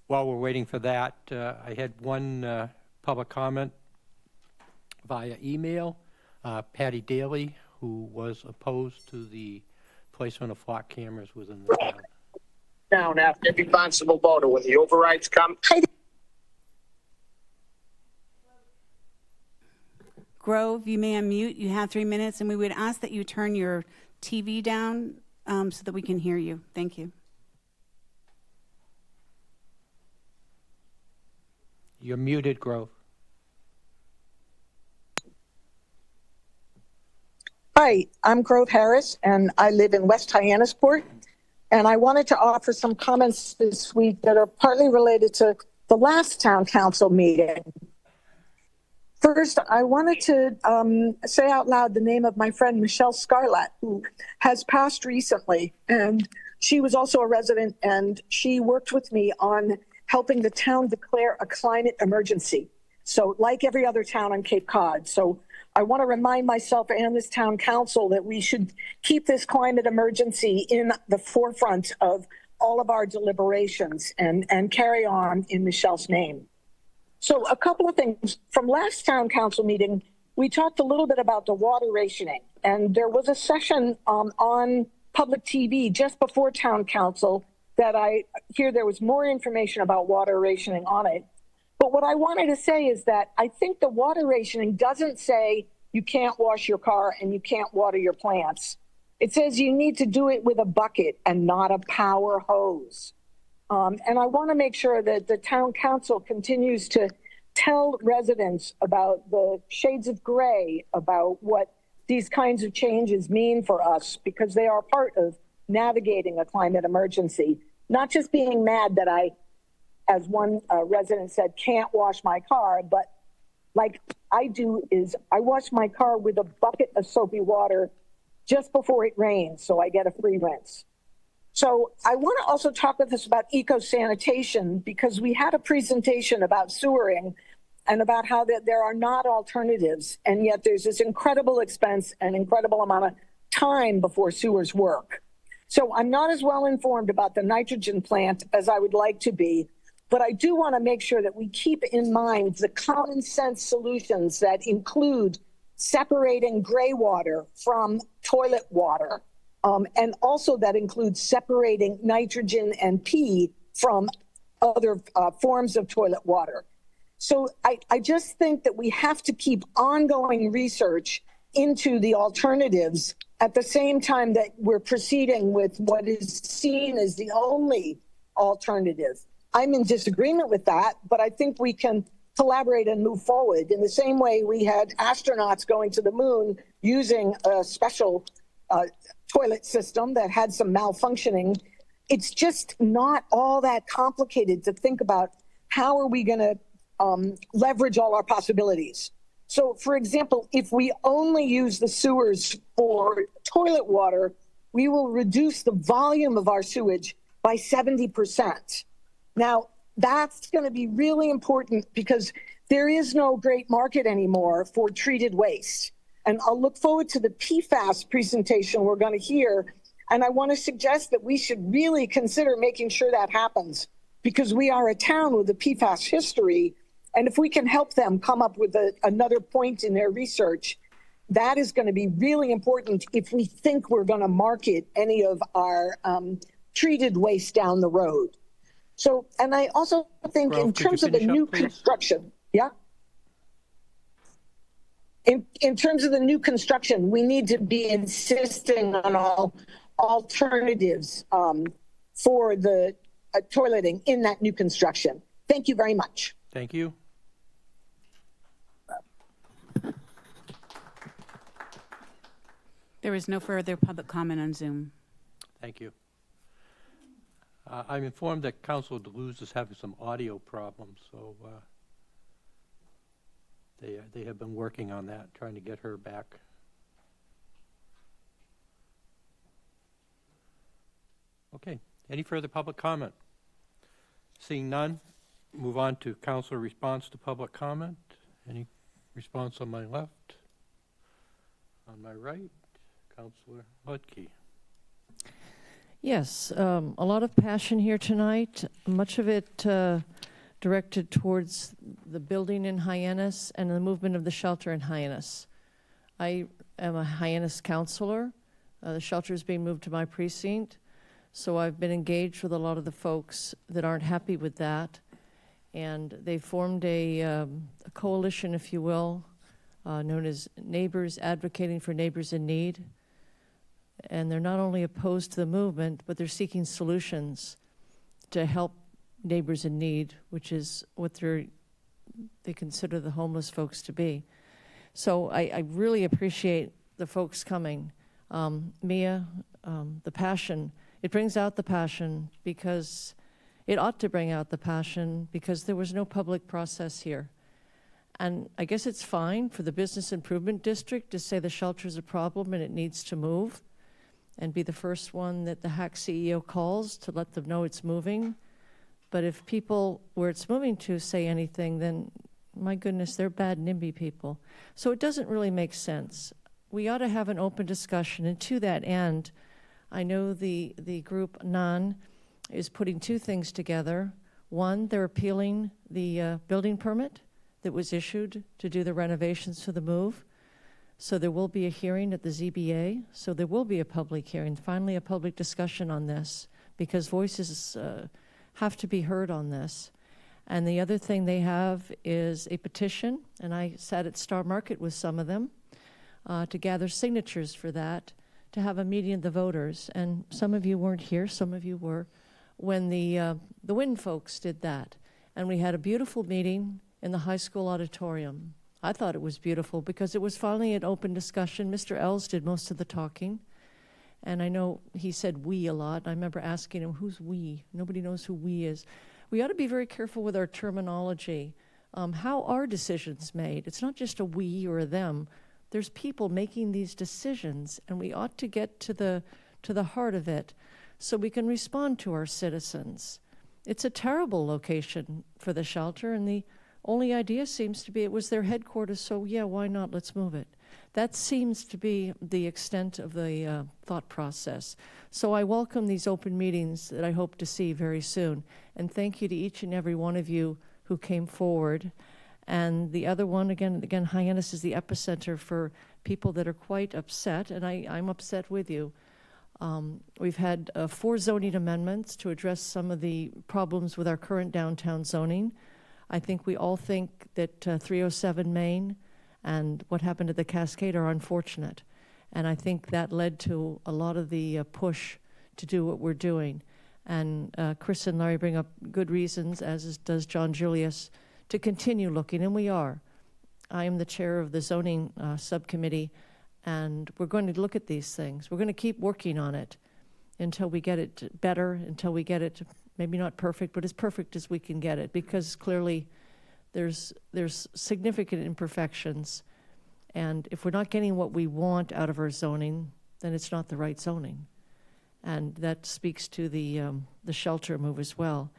While we're waiting for that, I had one public comment via email. Patty Daly, who was opposed to the placement of flock cameras within the town. Down after every Barnstable voter when the overrides come. Grove, you may unmute. You have 3 minutes, and we would ask that you turn your TV down so that we can hear you. Thank you. You're muted, Grove. Hi, I'm Grove Harris, and I live in West Hyannisport. And I wanted to offer some comments this week that are partly related to the last town council meeting. First, I wanted to say out loud the name of my friend, Michelle Scarlett, who has passed recently. And she was also a resident, and she worked with me on helping the town declare a climate emergency. So like every other town on Cape Cod. So I want to remind myself and this town council that we should keep this climate emergency in the forefront of all of our deliberations and carry on in Michelle's name. So a couple of things. From last town council meeting, we talked a little bit about the water rationing, and there was a session on public TV just before town council that I hear there was more information about water rationing on it. But what I wanted to say is that I think the water rationing doesn't say you can't wash your car and you can't water your plants. It says you need to do it with a bucket and not a power hose. And I want to make sure that the town council continues to tell residents about the shades of gray, about what these kinds of changes mean for us, because they are part of navigating a climate emergency. Not just being mad that I, as one resident said, can't wash my car, but like I do is I wash my car with a bucket of soapy water just before it rains, so I get a free rinse. So I want to also talk with us about eco-sanitation, because we had a presentation about sewering and about how that there are not alternatives, and yet there's this incredible expense and incredible amount of time before sewers work. So I'm not as well informed about the nitrogen plant as I would like to be, but I do want to make sure that we keep in mind the common sense solutions that include separating gray water from toilet water. And also that includes separating nitrogen and pee from other forms of toilet water. So I just think that we have to keep ongoing research into the alternatives at the same time that we're proceeding with what is seen as the only alternative. I'm in disagreement with that, but I think we can collaborate and move forward in the same way we had astronauts going to the moon using a special toilet system that had some malfunctioning. It's just not all that complicated to think about how are we going to leverage all our possibilities. So, for example, if we only use the sewers for toilet water, we will reduce the volume of our sewage by 70%. Now, that's going to be really important because there is no great market anymore for treated waste. And I'll look forward to the PFAS presentation we're going to hear. And I want to suggest that we should really consider making sure that happens because we are a town with a PFAS history. And if we can help them come up with another point in their research, that is going to be really important if we think we're going to market any of our treated waste down the road. So, and I also think in terms of the new construction, in terms of the new construction, we need to be insisting on all alternatives for the toileting in that new construction. Thank you very much. Thank you. There is no further public comment on Zoom. Thank you. I'm informed that Councilor Deleuze is having some audio problems, so they have been working on that, trying to get her back. Okay. Any further public comment? Seeing none, move on to Councilor response to public comment. Any response on my left? On my right? Councilor Lutke. Yes, a lot of passion here tonight, much of it directed towards the building in Hyannis and the movement of the shelter in Hyannis. I am a Hyannis counselor. The shelter is being moved to my precinct, so I've been engaged with a lot of the folks that aren't happy with that, and they formed a coalition, if you will, known as Neighbors Advocating for Neighbors in Need. And they're not only opposed to the movement, but they're seeking solutions to help neighbors in need, which is what they consider the homeless folks to be. So I really appreciate the folks coming. Mia, the passion, it brings out the passion because it ought to bring out the passion because there was no public process here. And I guess it's fine for the Business Improvement District to say the shelter's a problem and it needs to move, and be the first one that the HAC CEO calls to let them know it's moving. But if people where it's moving to say anything, then my goodness, they're bad NIMBY people. So it doesn't really make sense. We ought to have an open discussion, and to that end, I know the group NAN is putting two things together. One, they're appealing the building permit that was issued to do the renovations for the move. So there will be a hearing at the ZBA. So there will be a public hearing, finally a public discussion on this, because voices have to be heard on this. And the other thing they have is a petition, and I sat at Star Market with some of them to gather signatures for that, to have a meeting of the voters. And some of you weren't here, some of you were, when the WIN folks did that. And we had a beautiful meeting in the high school auditorium. I thought it was beautiful because it was finally an open discussion. Mr. Els did most of the talking. And I know he said we a lot. I remember asking him, who's we? Nobody knows who we is. We ought to be very careful with our terminology. How are decisions made? It's not just a we or a them. There's people making these decisions, and we ought to get to the heart of it so we can respond to our citizens. It's a terrible location for the shelter, and the only idea seems to be it was their headquarters, so yeah, why not? Let's move it. That seems to be the extent of the thought process. So I welcome these open meetings that I hope to see very soon. And thank you to each and every one of you who came forward. And the other one, again, Hyannis is the epicenter for people that are quite upset, and I'm upset with you. We've had 4 zoning amendments to address some of the problems with our current downtown zoning. I think we all think that 307 Main and what happened to the Cascade are unfortunate. And I think that led to a lot of the push to do what we're doing. And Chris and Larry bring up good reasons, does John Julius, to continue looking, and we are. I am the chair of the zoning subcommittee, and we're going to look at these things. We're going to keep working on it until we get it better, until we get it maybe not perfect, but as perfect as we can get it, because clearly there's significant imperfections. And if we're not getting what we want out of our zoning, then it's not the right zoning. And that speaks to the shelter move as well.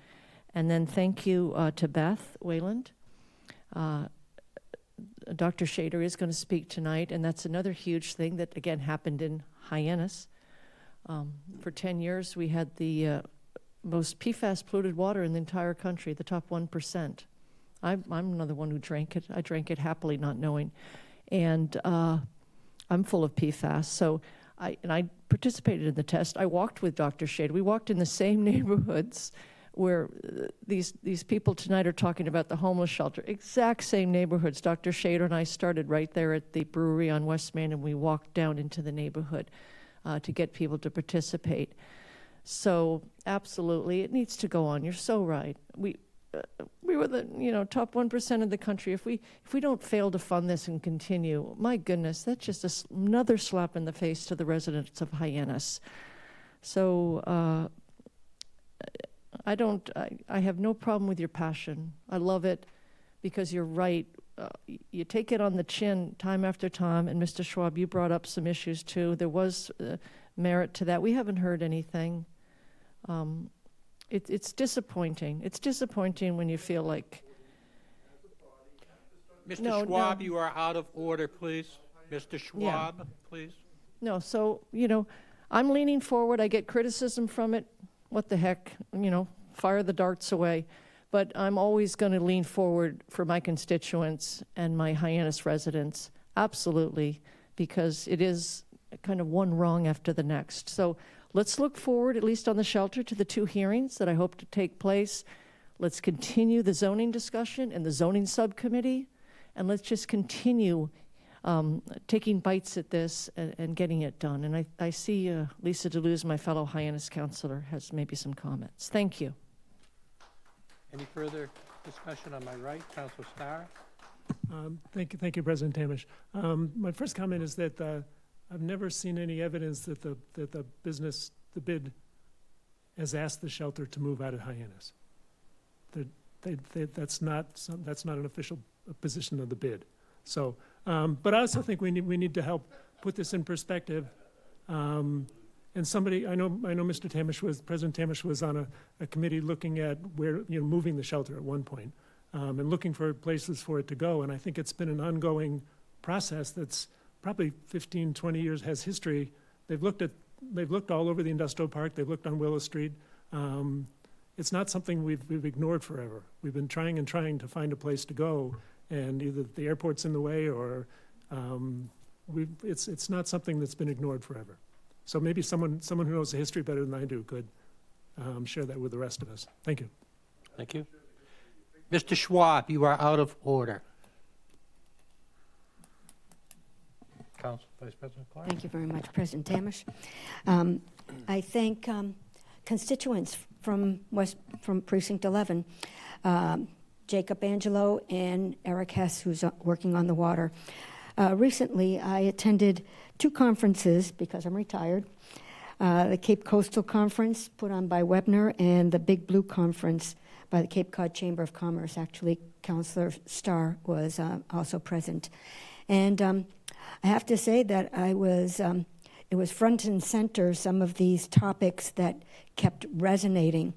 And then thank you to Beth Wayland. Dr. Shader is going to speak tonight, and that's another huge thing that, again, happened in Hyannis. For 10 years, we had the most PFAS polluted water in the entire country, the top 1%. I'm another one who drank it. I drank it happily, not knowing. And I'm full of PFAS. So I participated in the test. I walked with Dr. Shader. We walked in the same neighborhoods where these people tonight are talking about the homeless shelter. Exact same neighborhoods. Dr. Shader and I started right there at the brewery on West Main, and we walked down into the neighborhood to get people to participate. So absolutely, it needs to go on. You're so right. We were the top 1% of the country. If we don't fail to fund this and continue, my goodness, that's just another slap in the face to the residents of Hyannis. So I have no problem with your passion. I love it because you're right. You take it on the chin time after time. And Mr. Schwab, you brought up some issues too. There was merit to that. We haven't heard anything. It's disappointing. It's disappointing when you feel like... Mr. Schwab, you are out of order, please. Mr. Schwab, please. No, so, I'm leaning forward. I get criticism from it. What the heck, fire the darts away. But I'm always going to lean forward for my constituents and my Hyannis residents, absolutely, because it is kind of one wrong after the next. So let's look forward, at least on the shelter, to the 2 hearings that I hope to take place. Let's continue the zoning discussion in the zoning subcommittee, and let's just continue taking bites at this and getting it done. And I see Lisa DeLuz, my fellow Hyannis councilor, has maybe some comments. Thank you. Any further discussion on my right? Councilor Starr? Thank you, President Tamish. My first comment is that I've never seen any evidence that the bid has asked the shelter to move out of Hyannis. That's not an official position of the bid. So, but I also think we need to help put this in perspective. And somebody, I know President Tamish was on a committee looking at where, moving the shelter at one point, and looking for places for it to go. And I think it's been an ongoing process that's probably 15, 20 years, has history. They've looked all over the industrial park. They've looked on Willow Street. It's not something we've ignored forever. We've been trying to find a place to go, and either the airport's in the way or it's not something that's been ignored forever. So maybe someone who knows the history better than I do could share that with the rest of us. Thank you. Thank you. Mr. Schwab, you are out of order. Council Vice President Clark. Thank you very much, President Tamish. I thank constituents from Precinct 11, Jacob Angelo and Eric Hess, who's working on the water. Recently, I attended 2 conferences because I'm retired. The Cape Coastal Conference put on by Webner and the Big Blue Conference by the Cape Cod Chamber of Commerce. Actually, Councilor Starr was also present. And I have to say that it was front and center, some of these topics that kept resonating,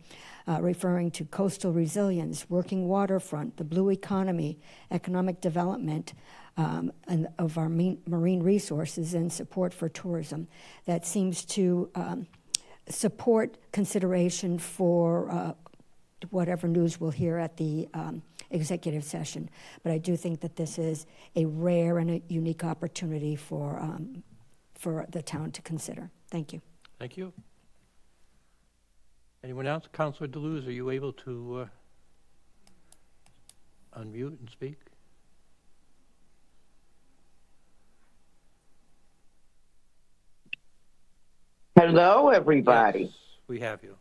referring to coastal resilience, working waterfront, the blue economy, economic development, and of our marine resources and support for tourism. That seems to support consideration for whatever news we'll hear at the executive session. But I do think that this is a rare and a unique opportunity for the town to consider. Thank you. Thank you. Anyone else? Councilor DeLuz, are you able to unmute and speak? Hello, everybody. Yes, we have you.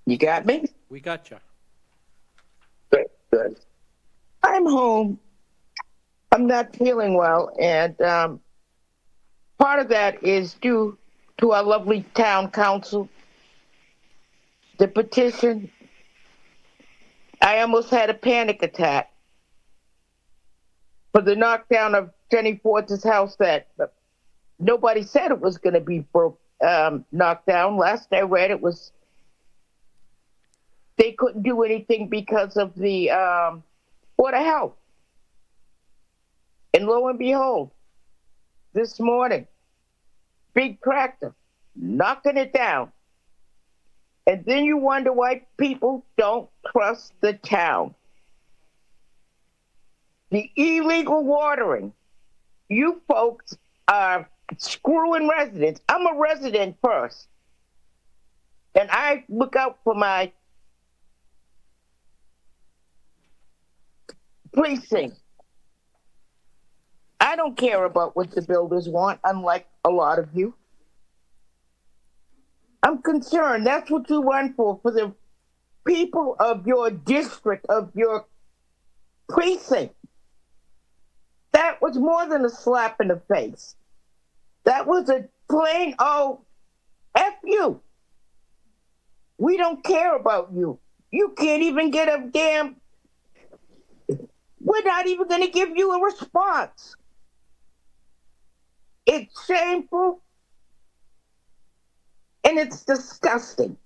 You got me? We got you. Good, good. I'm home. I'm not feeling well, and part of that is due to our lovely town council. The petition, I almost had a panic attack for the knockdown of Jenny Ford's house that nobody said it was going to be knocked down. Last I read, it was they couldn't do anything because of the Board of Health. And lo and behold, this morning, big tractor knocking it down. And then you wonder why people don't trust the town. The illegal watering. You folks are screwing residents. I'm a resident first. And I look out for my precinct. I don't care about what the builders want, unlike a lot of you. I'm concerned. That's what you run for the people of your district, of your precinct. That was more than a slap in the face. That was a plain old F you. We don't care about you. You can't even get a damn... We're not even going to give you a response. It's shameful. And it's disgusting.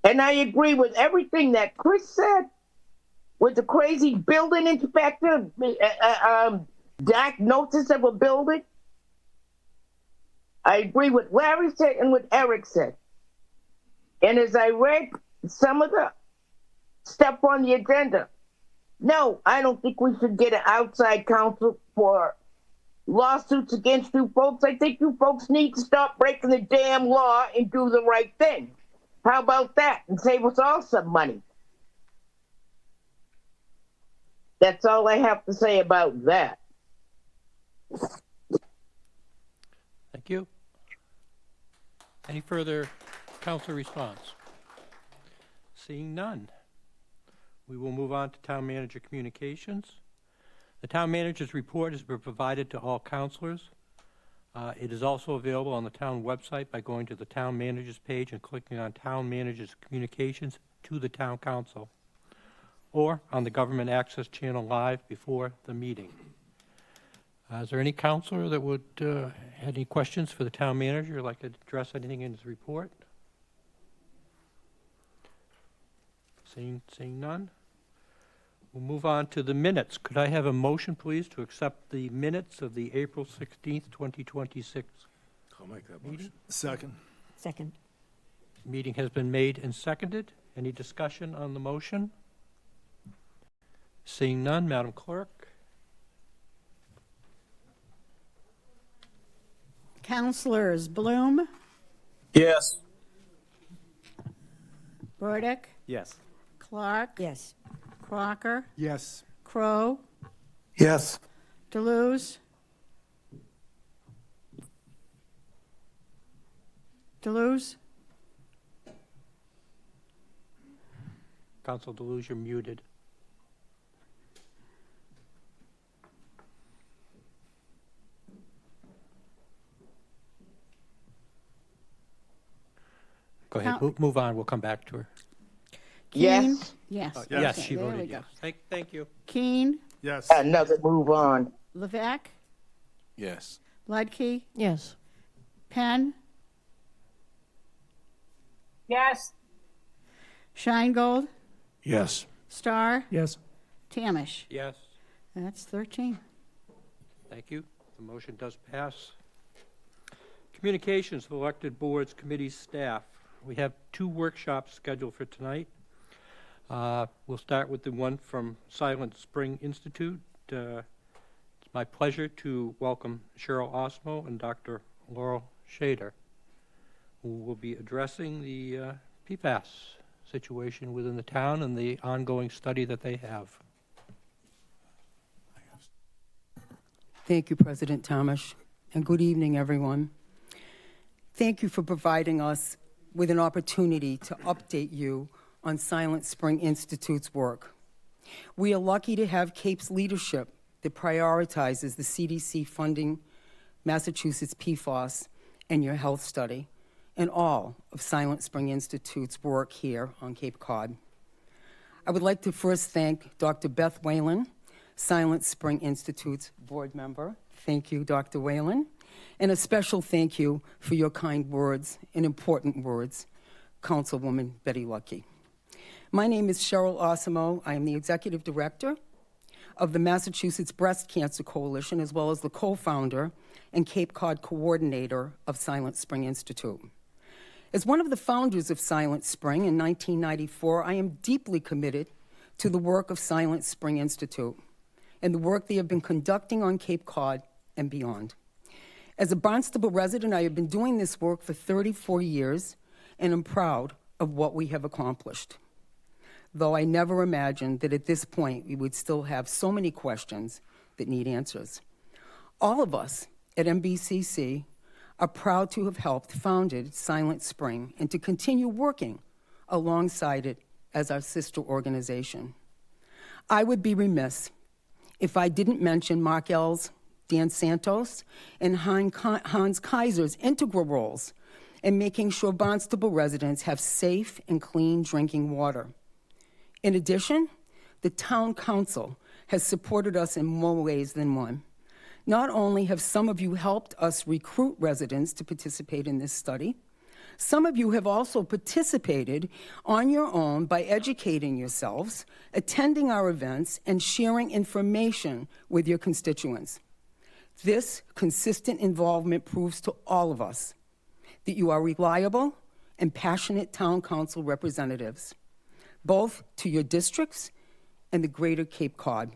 And I agree with everything that Chris said, with the crazy building inspector, diagnosis of a building. I agree with Larry said and what Eric said. And as I read some of the stuff on the agenda, no, I don't think we should get an outside counsel for lawsuits against you folks. I think you folks need to stop breaking the damn law and do the right thing. How about that? And save us all some money. That's all I have to say about that. Thank you. Any further council response? Seeing none, we will move on to town manager communications. The town manager's report has been provided to all councilors. It is also available on the town website by going to the town manager's page and clicking on town manager's communications to the town council, or on the government access channel live before the meeting. Is there any counselor that would have any questions for the town manager or like to address anything in his report? Seeing none, we'll move on to the minutes. Could I have a motion, please, to accept the minutes of the April 16th, 2026 I'll make that meeting? motion. Second. Second. Meeting has been made and seconded. Any discussion on the motion? Seeing none, Madam Clerk. Councilors Bloom, Yes. Burdick, Yes. Clark, Yes. Crocker, Yes. Crow, Yes. Deleuze, Council Deleuze, you're muted. Go ahead. Move on. We'll come back to her. Keene? Yes. Yes. Yes, Okay, she there we voted go. yes. Thank you. Keene, Yes. Another move on. Levesque, Yes. Ludke, Yes. Penn, Yes. Scheingold, Yes. Starr, Yes. Tamish. Yes. That's 13. Thank you. The motion does pass. Communications of elected boards, committees, staff. We have 2 workshops scheduled for tonight. We'll start with the one from Silent Spring Institute. It's my pleasure to welcome Cheryl Osmo and Dr. Laurel Shader, who will be addressing the PFAS situation within the town and the ongoing study that they have. Thank you, President Thomas, and good evening, everyone. Thank you for providing us with an opportunity to update you on Silent Spring Institute's work. We are lucky to have CAPE's leadership that prioritizes the CDC funding Massachusetts PFAS and your health study, and all of Silent Spring Institute's work here on Cape Cod. I would like to first thank Dr. Beth Whalen, Silent Spring Institute's board member. Thank you, Dr. Whalen. And a special thank you for your kind words and important words, Councilwoman Betty Lucky. My name is Cheryl Osimo. I am the executive director of the Massachusetts Breast Cancer Coalition, as well as the co-founder and Cape Cod coordinator of Silent Spring Institute. As one of the founders of Silent Spring in 1994, I am deeply committed to the work of Silent Spring Institute and the work they have been conducting on Cape Cod and beyond. As a Barnstable resident, I have been doing this work for 34 years and am proud of what we have accomplished. Though I never imagined that at this point we would still have so many questions that need answers. All of us at MBCC are proud to have helped founded Silent Spring and to continue working alongside it as our sister organization. I would be remiss if I didn't mention Mark Ells, Dan Santos, and Hans Kaiser's integral roles in making sure Barnstable residents have safe and clean drinking water. In addition, the town council has supported us in more ways than one. Not only have some of you helped us recruit residents to participate in this study, some of you have also participated on your own by educating yourselves, attending our events, and sharing information with your constituents. This consistent involvement proves to all of us that you are reliable and passionate town council representatives, both to your districts and the greater Cape Cod.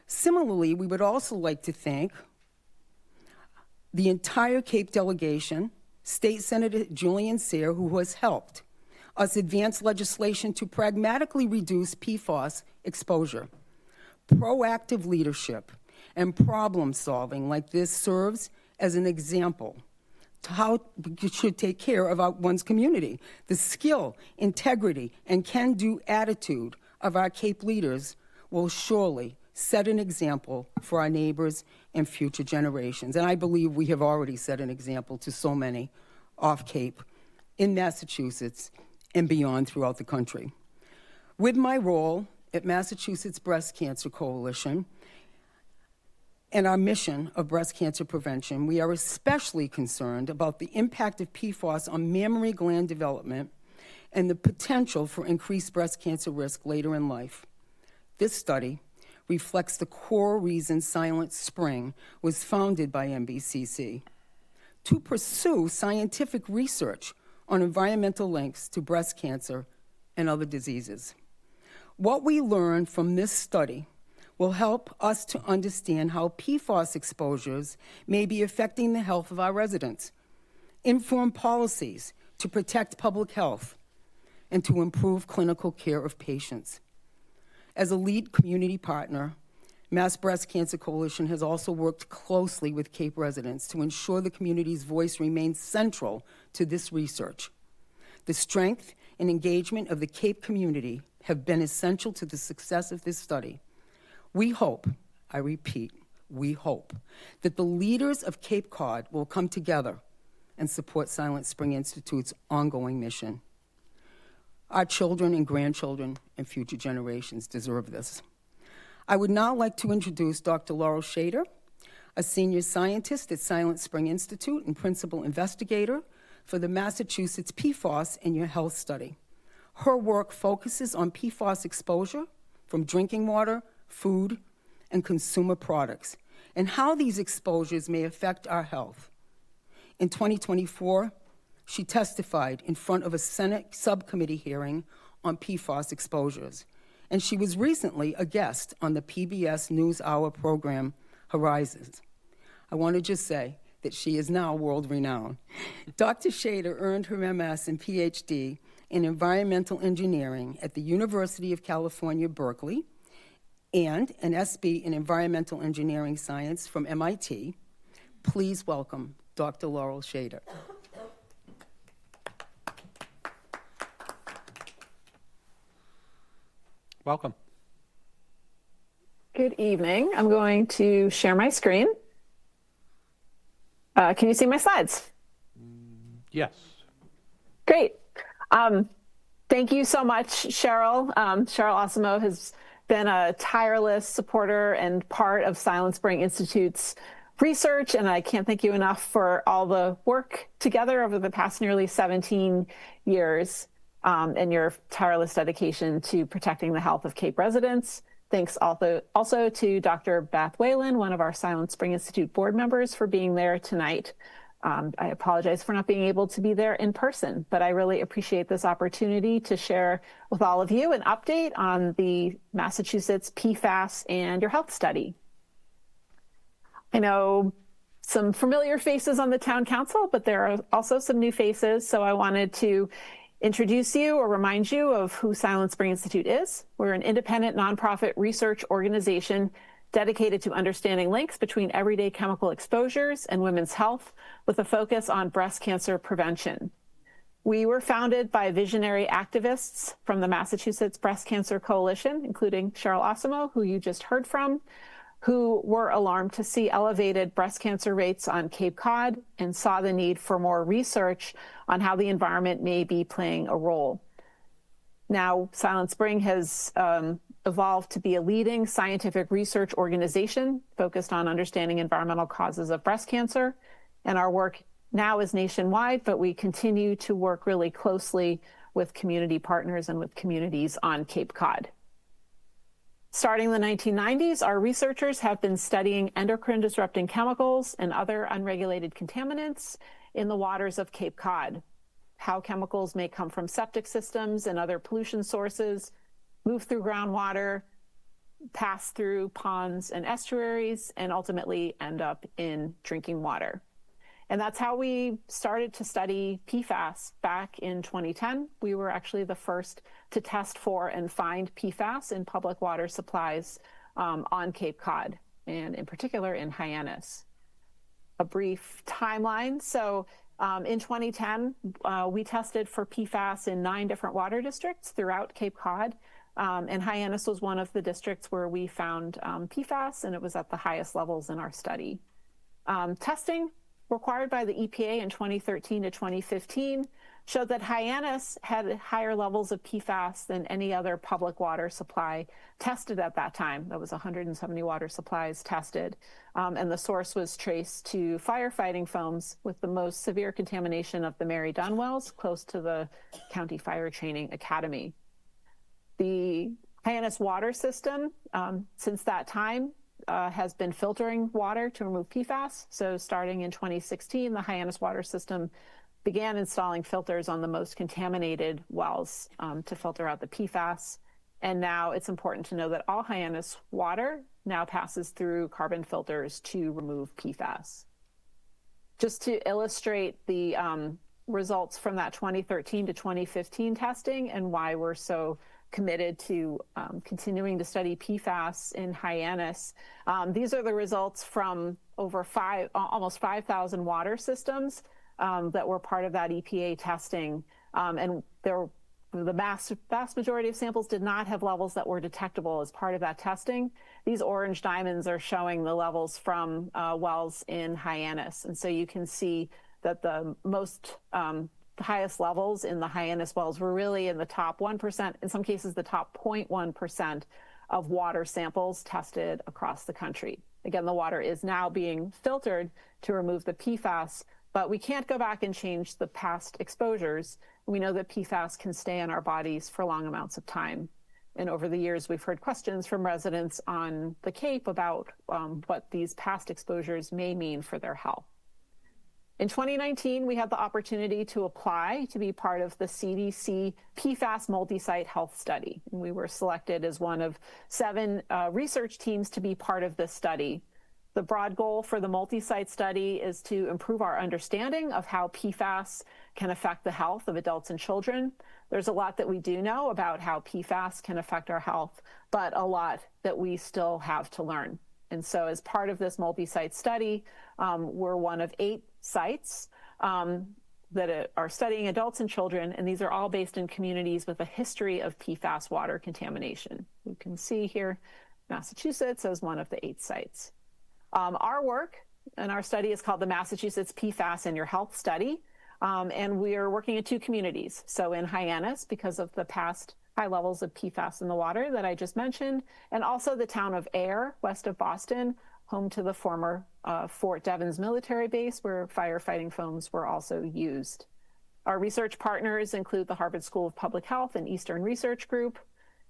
Similarly, we would also like to thank the entire Cape delegation, State Senator Julian Cyr, who has helped us advance legislation to pragmatically reduce PFAS exposure. Proactive leadership and problem solving like this serves as an example to how we should take care of one's community. The skill, integrity, and can-do attitude of our Cape leaders will surely set an example for our neighbors and future generations. And I believe we have already set an example to so many off Cape, in Massachusetts, and beyond throughout the country. With my role at Massachusetts Breast Cancer Coalition and our mission of breast cancer prevention, we are especially concerned about the impact of PFAS on mammary gland development and the potential for increased breast cancer risk later in life. This study reflects the core reason Silent Spring was founded by MBCC, to pursue scientific research on environmental links to breast cancer and other diseases. What we learn from this study will help us to understand how PFAS exposures may be affecting the health of our residents, inform policies to protect public health, and to improve clinical care of patients. As a lead community partner, Mass Breast Cancer Coalition has also worked closely with Cape residents to ensure the community's voice remains central to this research. The strength and engagement of the Cape community have been essential to the success of this study. We hope, I repeat, we hope, that the leaders of Cape Cod will come together and support Silent Spring Institute's ongoing mission. Our children and grandchildren and future generations deserve this. I would now like to introduce Dr. Laurel Shader, a senior scientist at Silent Spring Institute and principal investigator for the Massachusetts PFAS in Your Health study. Her work focuses on PFAS exposure from drinking water, food, and consumer products, and how these exposures may affect our health. In 2024, she testified in front of a Senate subcommittee hearing on PFAS exposures, and she was recently a guest on the PBS NewsHour program, Horizons. I want to just say that she is now world-renowned. Dr. Shader earned her MS and PhD in environmental engineering at the University of California, Berkeley, and an SB in environmental engineering science from MIT. Please welcome Dr. Laurel Shader. Welcome. Good evening. I'm going to share my screen. Can you see my slides? Yes. Great. Thank you so much, Cheryl. Cheryl Osimo has been a tireless supporter and part of Silent Spring Institute's research, and I can't thank you enough for all the work together over the past nearly 17 years and your tireless dedication to protecting the health of Cape residents. Thanks also to Dr. Beth Whalen, one of our Silent Spring Institute board members, for being there tonight. I apologize for not being able to be there in person, but I really appreciate this opportunity to share with all of you an update on the Massachusetts PFAS and your health study. I know some familiar faces on the town council, but there are also some new faces, so I wanted to introduce you or remind you of who Silent Spring Institute is. We're an independent nonprofit research organization dedicated to understanding links between everyday chemical exposures and women's health, with a focus on breast cancer prevention. We were founded by visionary activists from the Massachusetts Breast Cancer Coalition, including Cheryl Osimo, who you just heard from, who were alarmed to see elevated breast cancer rates on Cape Cod and saw the need for more research on how the environment may be playing a role. Now, Silent Spring has evolved to be a leading scientific research organization focused on understanding environmental causes of breast cancer. And our work now is nationwide, but we continue to work really closely with community partners and with communities on Cape Cod. Starting in the 1990s, our researchers have been studying endocrine disrupting chemicals and other unregulated contaminants in the waters of Cape Cod, how chemicals may come from septic systems and other pollution sources, move through groundwater, pass through ponds and estuaries, and ultimately end up in drinking water. And that's how we started to study PFAS back in 2010. We were actually the first to test for and find PFAS in public water supplies on Cape Cod, and in particular in Hyannis. A brief timeline. So in 2010, we tested for PFAS in 9 different water districts throughout Cape Cod. And Hyannis was one of the districts where we found PFAS, and it was at the highest levels in our study. Testing required by the EPA in 2013 to 2015 showed that Hyannis had higher levels of PFAS than any other public water supply tested at that time. That was 170 water supplies tested. And the source was traced to firefighting foams, with the most severe contamination of the Mary Dunn wells close to the County Fire Training Academy. The Hyannis water system, since that time, has been filtering water to remove PFAS. So starting in 2016, the Hyannis water system began installing filters on the most contaminated wells to filter out the PFAS. And now it's important to know that all Hyannis water now passes through carbon filters to remove PFAS. Just to illustrate the results from that 2013 to 2015 testing and why we're so committed to continuing to study PFAS in Hyannis. These are the results from over almost 5,000 water systems that were part of that EPA testing. And the vast majority of samples did not have levels that were detectable as part of that testing. These orange diamonds are showing the levels from wells in Hyannis. And so you can see that the highest levels in the Hyannis wells were really in the top 1%, in some cases the top 0.1% of water samples tested across the country. Again, the water is now being filtered to remove the PFAS, but we can't go back and change the past exposures. We know that PFAS can stay in our bodies for long amounts of time. And over the years, we've heard questions from residents on the Cape about what these past exposures may mean for their health. In 2019, we had the opportunity to apply to be part of the CDC PFAS multi-site health study. And we were selected as one of 7 research teams to be part of this study. The broad goal for the multi-site study is to improve our understanding of how PFAS can affect the health of adults and children. There's a lot that we do know about how PFAS can affect our health, but a lot that we still have to learn. And so as part of this multi-site study, we're one of 8 sites that are studying adults and children, and these are all based in communities with a history of PFAS water contamination. You can see here Massachusetts as one of the 8 sites. Our work and our study is called the Massachusetts PFAS in Your Health Study, and we are working in 2 communities. So in Hyannis, because of the past high levels of PFAS in the water that I just mentioned, and also the town of Ayer, west of Boston, home to the former Fort Devens military base, where firefighting foams were also used. Our research partners include the Harvard School of Public Health and Eastern Research Group.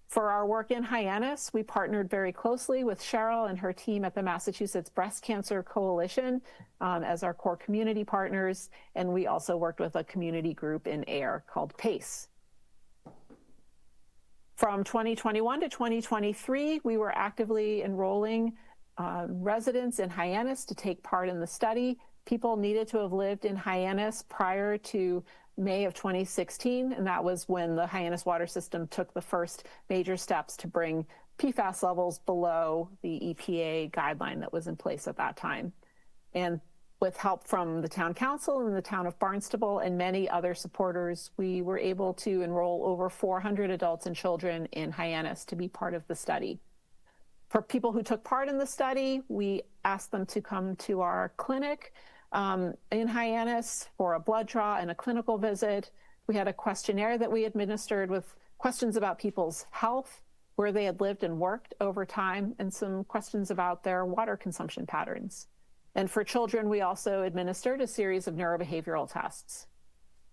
For our work in Hyannis, we partnered very closely with Cheryl and her team at the Massachusetts Breast Cancer Coalition as our core community partners, and we also worked with a community group in Ayer called PACE. From 2021 to 2023, we were actively enrolling residents in Hyannis to take part in the study. People needed to have lived in Hyannis prior to May of 2016, and that was when the Hyannis water system took the first major steps to bring PFAS levels below the EPA guideline that was in place at that time. And with help from the town council and the town of Barnstable and many other supporters, we were able to enroll over 400 adults and children in Hyannis to be part of the study. For people who took part in the study, we asked them to come to our clinic in Hyannis for a blood draw and a clinical visit. We had a questionnaire that we administered with questions about people's health, where they had lived and worked over time, and some questions about their water consumption patterns. And for children, we also administered a series of neurobehavioral tests.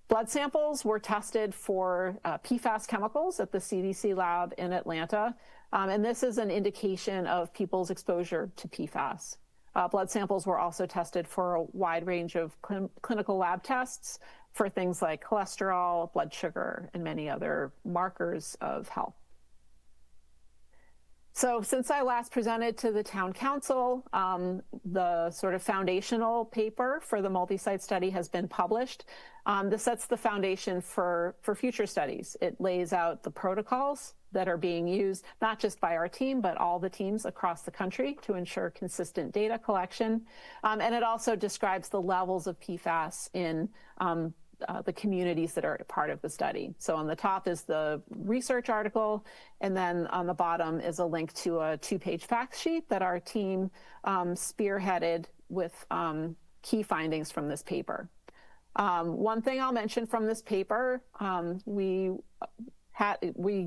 Blood samples were tested for PFAS chemicals at the CDC lab in Atlanta, and this is an indication of people's exposure to PFAS. Blood samples were also tested for a wide range of clinical lab tests for things like cholesterol, blood sugar, and many other markers of health. So since I last presented to the town council, the sort of foundational paper for the multi-site study has been published. This sets the foundation for future studies. It lays out the protocols that are being used, not just by our team, but all the teams across the country to ensure consistent data collection. And it also describes the levels of PFAS in the communities that are part of the study. So on the top is the research article, and then on the bottom is a link to a 2-page fact sheet that our team spearheaded with key findings from this paper. One thing I'll mention from this paper, we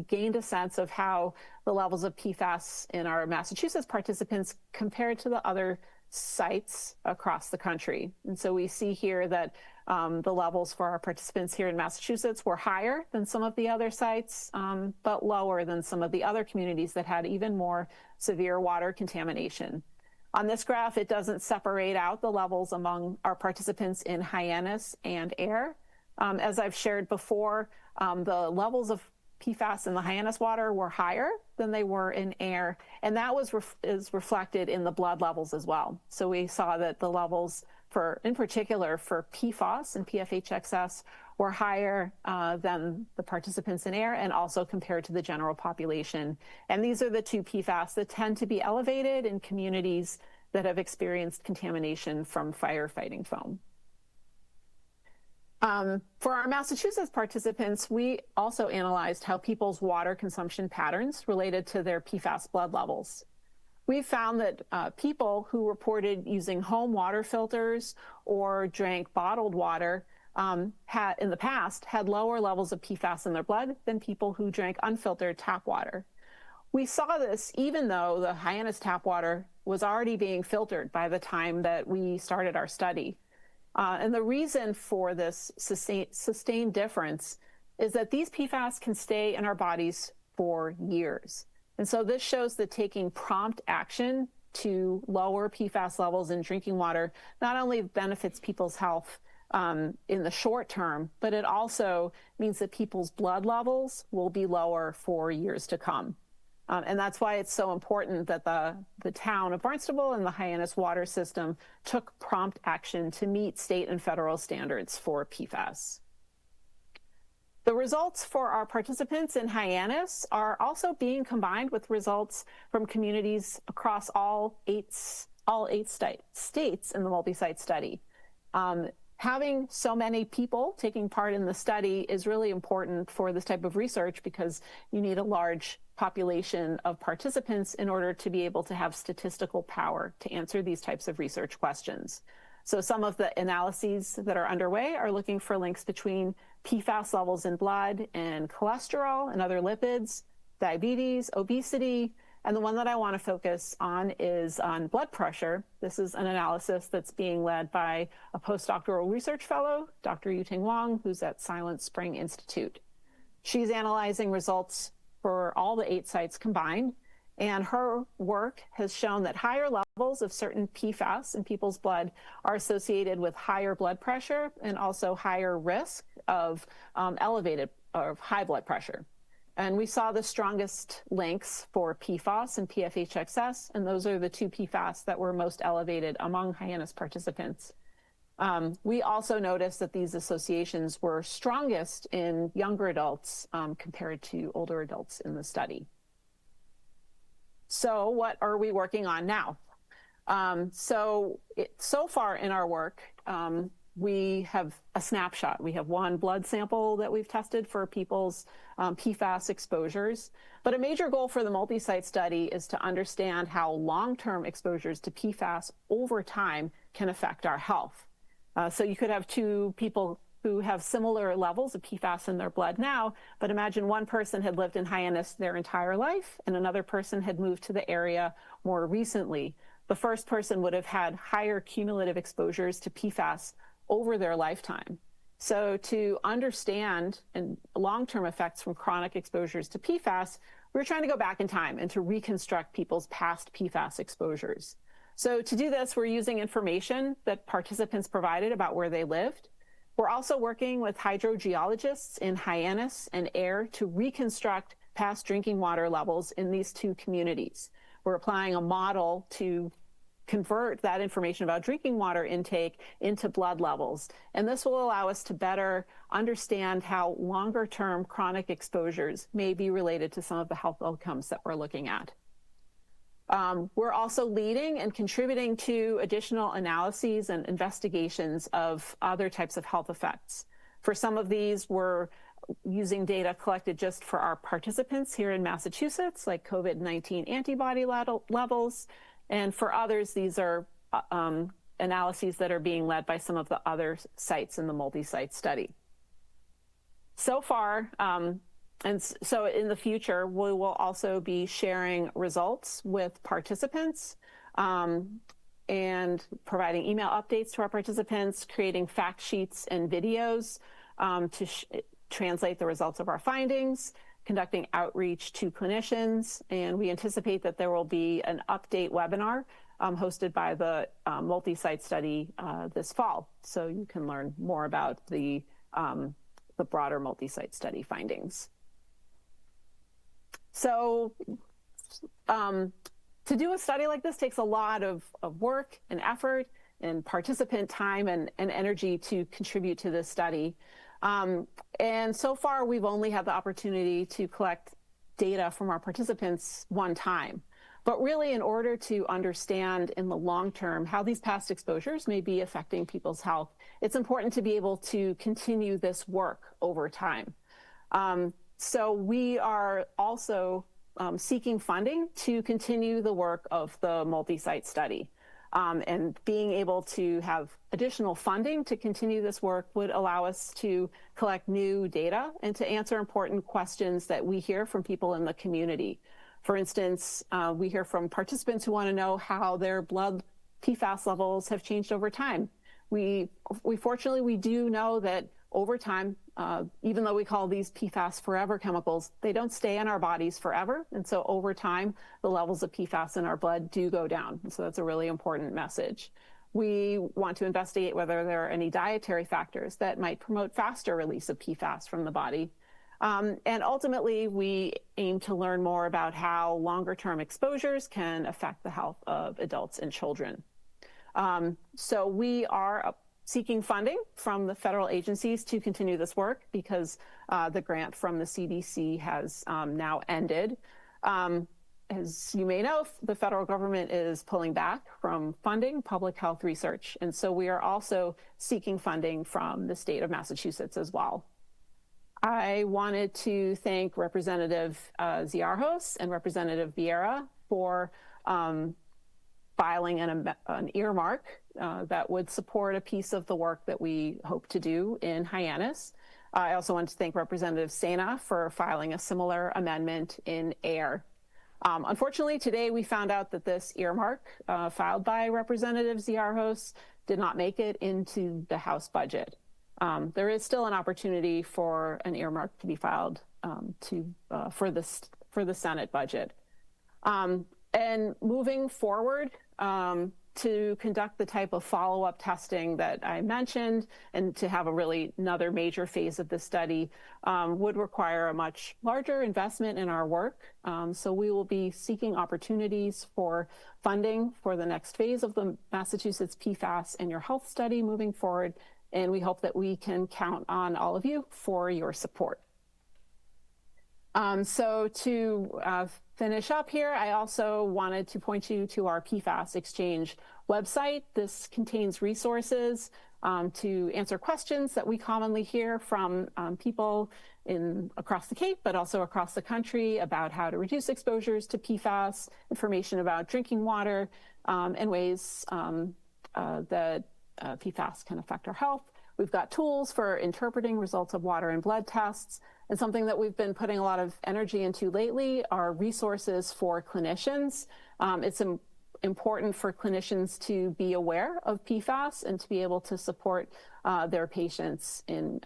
gained a sense of how the levels of PFAS in our Massachusetts participants compared to the other sites across the country. And so we see here that the levels for our participants here in Massachusetts were higher than some of the other sites, but lower than some of the other communities that had even more severe water contamination. On this graph, it doesn't separate out the levels among our participants in Hyannis and Ayer. As I've shared before, the levels of PFAS in the Hyannis water were higher than they were in Ayer, and that is reflected in the blood levels as well. So we saw that the levels in particular for PFOS and PFHXS were higher than the participants in Ayer, and also compared to the general population. And these are the 2 PFAS that tend to be elevated in communities that have experienced contamination from firefighting foam. For our Massachusetts participants, we also analyzed how people's water consumption patterns related to their PFAS blood levels. We found that people who reported using home water filters or drank bottled water in the past had lower levels of PFAS in their blood than people who drank unfiltered tap water. We saw this even though the Hyannis tap water was already being filtered by the time that we started our study. And the reason for this sustained difference is that these PFAS can stay in our bodies for years. And so this shows that taking prompt action to lower PFAS levels in drinking water not only benefits people's health in the short term, but it also means that people's blood levels will be lower for years to come. And that's why it's so important that the town of Barnstable and the Hyannis water system took prompt action to meet state and federal standards for PFAS. The results for our participants in Hyannis are also being combined with results from communities across all eight states in the multi-site study. Having so many people taking part in the study is really important for this type of research because you need a large population of participants in order to be able to have statistical power to answer these types of research questions. So some of the analyses that are underway are looking for links between PFAS levels in blood and cholesterol and other lipids, diabetes, obesity, and the one that I want to focus on is on blood pressure. This is an analysis that's being led by a postdoctoral research fellow, Dr. Yuting Wang, who's at Silent Spring Institute. She's analyzing results for all the 8 sites combined, and her work has shown that higher levels of certain PFAS in people's blood are associated with higher blood pressure and also higher risk of high blood pressure. And we saw the strongest links for PFAS and PFHXS, and those are the 2 PFAS that were most elevated among Hyannis participants. We also noticed that these associations were strongest in younger adults compared to older adults in the study. So what are we working on now? So far in our work, we have a snapshot. We have 1 blood sample that we've tested for people's PFAS exposures. But a major goal for the multi-site study is to understand how long-term exposures to PFAS over time can affect our health. So you could have 2 people who have similar levels of PFAS in their blood now, but imagine one person had lived in Hyannis their entire life and another person had moved to the area more recently. The first person would have had higher cumulative exposures to PFAS over their lifetime. So to understand long-term effects from chronic exposures to PFAS, we're trying to go back in time and to reconstruct people's past PFAS exposures. So to do this, we're using information that participants provided about where they lived. We're also working with hydrogeologists in Hyannis and Air to reconstruct past drinking water levels in these 2 communities. We're applying a model to convert that information about drinking water intake into blood levels. And this will allow us to better understand how longer-term chronic exposures may be related to some of the health outcomes that we're looking at. We're also leading and contributing to additional analyses and investigations of other types of health effects. For some of these, we're using data collected just for our participants here in Massachusetts, like COVID-19 antibody levels. And for others, these are analyses that are being led by some of the other sites in the multi-site study. So far, and so in the future, we will also be sharing results with participants and providing email updates to our participants, creating fact sheets and videos to translate the results of our findings, conducting outreach to clinicians, and we anticipate that there will be an update webinar hosted by the multi-site study this fall, so you can learn more about the broader multi-site study findings. So to do a study like this takes a lot of work and effort and participant time and energy to contribute to this study. And so far, we've only had the opportunity to collect data from our participants 1 time. But really, in order to understand in the long term how these past exposures may be affecting people's health, it's important to be able to continue this work over time. So we are also seeking funding to continue the work of the multi-site study. And being able to have additional funding to continue this work would allow us to collect new data and to answer important questions that we hear from people in the community. For instance, we hear from participants who want to know how their blood PFAS levels have changed over time. Fortunately, we do know that over time, even though we call these PFAS forever chemicals, they don't stay in our bodies forever. And so over time, the levels of PFAS in our blood do go down. And so that's a really important message. We want to investigate whether there are any dietary factors that might promote faster release of PFAS from the body. And ultimately, we aim to learn more about how longer-term exposures can affect the health of adults and children. So we are seeking funding from the federal agencies to continue this work because the grant from the CDC has now ended. as you may know, the federal government is pulling back from funding public health research. And so we are also seeking funding from the state of Massachusetts as well. I wanted to thank Representative Ziarhos and Representative Vieira for filing an earmark that would support a piece of the work that we hope to do in Hyannis. I also want to thank Representative Sena for filing a similar amendment in AIR. Unfortunately, today we found out that this earmark filed by Representative Ziarhos did not make it into the House budget. There is still an opportunity for an earmark to be filed for the Senate budget. And moving forward, to conduct the type of follow-up testing that I mentioned and to have another major phase of the study would require a much larger investment in our work. So we will be seeking opportunities for funding for the next phase of the Massachusetts PFAS and Your Health study moving forward. And we hope that we can count on all of you for your support. So to finish up here, I also wanted to point you to our PFAS Exchange website. This contains resources to answer questions that we commonly hear from people across the Cape, but also across the country about how to reduce exposures to PFAS, information about drinking water, and ways that PFAS can affect our health. We've got tools for interpreting results of water and blood tests. And something that we've been putting a lot of energy into lately are resources for clinicians. It's important for clinicians to be aware of PFAS and to be able to support their patients in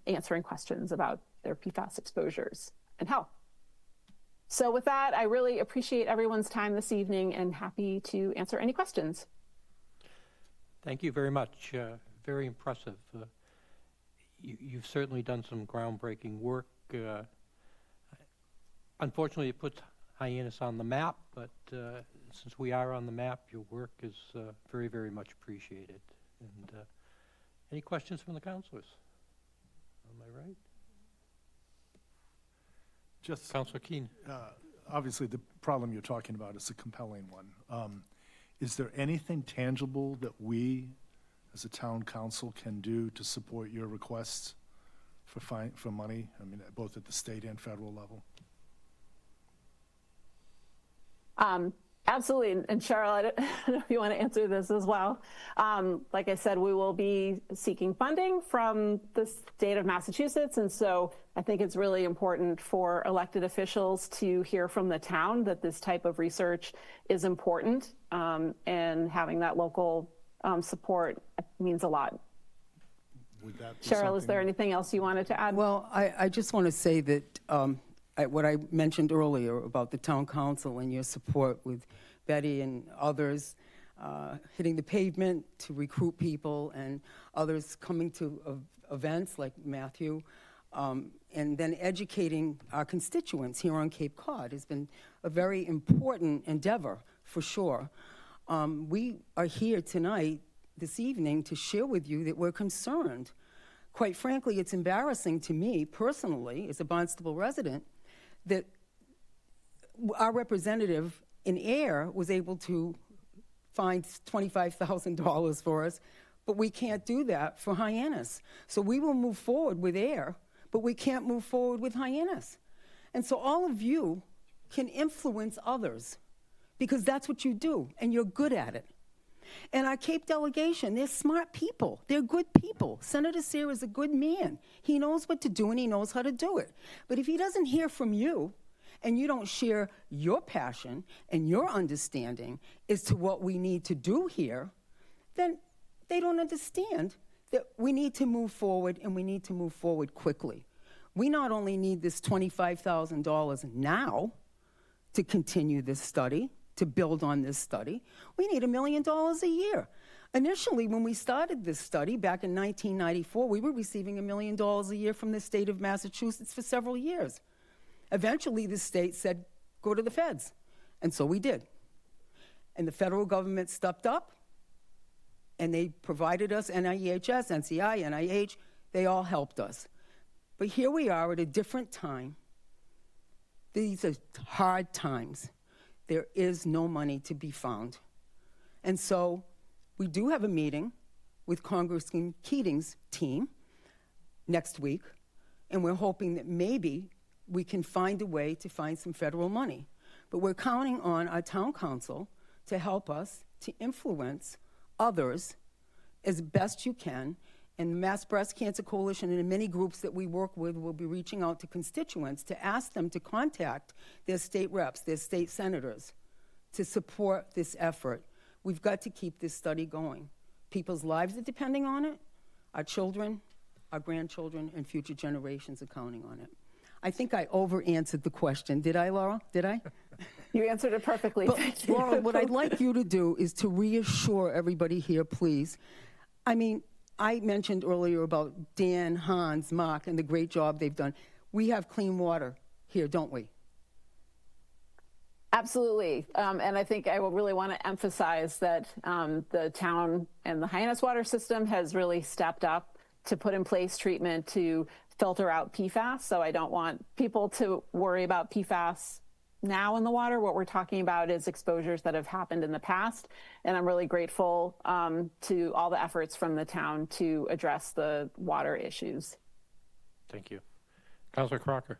answering questions about their PFAS exposures and health. So with that, I really appreciate everyone's time this evening and happy to answer any questions. Thank you very much. Very impressive. You've certainly done some groundbreaking work. Unfortunately, it puts Hyannis on the map, but since we are on the map, your work is very, very much appreciated. And any questions from the councilors? Am I right? Just Councilor Keene. Obviously, the problem you're talking about is a compelling one. Is there anything tangible that we, as a town council, can do to support your requests for money? I mean, both at the state and federal level. Absolutely, and Cheryl, I don't know if you want to answer this as well. Like I said, we will be seeking funding from the state of Massachusetts, and so I think it's really important for elected officials to hear from the town that this type of research is important, and having that local support means a lot. Cheryl, is there anything else you wanted to add? Well, I just want to say that what I mentioned earlier about the town council and your support with Betty and others hitting the pavement to recruit people and others coming to events like Matthew, and then educating our constituents here on Cape Cod has been a very important endeavor for sure. We are here tonight, this evening, to share with you that we're concerned. Quite frankly, it's embarrassing to me personally, as a Barnstable resident, that our representative in AIR was able to find $25,000 for us, but we can't do that for Hyannis. So we will move forward with AIR, but we can't move forward with Hyannis. And so all of you can influence others, because that's what you do, and you're good at it. And our Cape delegation, they're smart people. They're good people. Senator Sear is a good man. He knows what to do, and he knows how to do it. But if he doesn't hear from you, and you don't share your passion and your understanding as to what we need to do here, then they don't understand that we need to move forward, and we need to move forward quickly. We not only need this $25,000 now to continue this study, to build on this study, we need $1 million a year. Initially, when we started this study back in 1994, we were receiving $1 million a year from the state of Massachusetts for several years. Eventually, the state said, go to the feds. And so we did. And the federal government stepped up, and they provided us NIEHS, NCI, NIH. They all helped us. But here we are at a different time. These are hard times. there is no money to be found. And so we do have a meeting with Congressman Keating's team next week, and we're hoping that maybe we can find a way to find some federal money. But we're counting on our town council to help us to influence others as best you can. And the Mass Breast Cancer Coalition and the many groups that we work with will be reaching out to constituents to ask them to contact their state reps, their state senators, to support this effort. We've got to keep this study going. People's lives are depending on it. Our children, our grandchildren, and future generations are counting on it. I think I over-answered the question. Did I, Laura? Did I? You answered it perfectly. But, Laura, what I'd like you to do is to reassure everybody here, please. I mean, I mentioned earlier about Dan, Hans, Mark, and the great job they've done. We have clean water here, don't we? Absolutely. And I think I will really want to emphasize that the town and the Hyannis water system has really stepped up to put in place treatment to filter out PFAS. So I don't want people to worry about PFAS now in the water. What we're talking about is exposures that have happened in the past. And I'm really grateful to all the efforts from the town to address the water issues. Thank you. Councilor Crocker.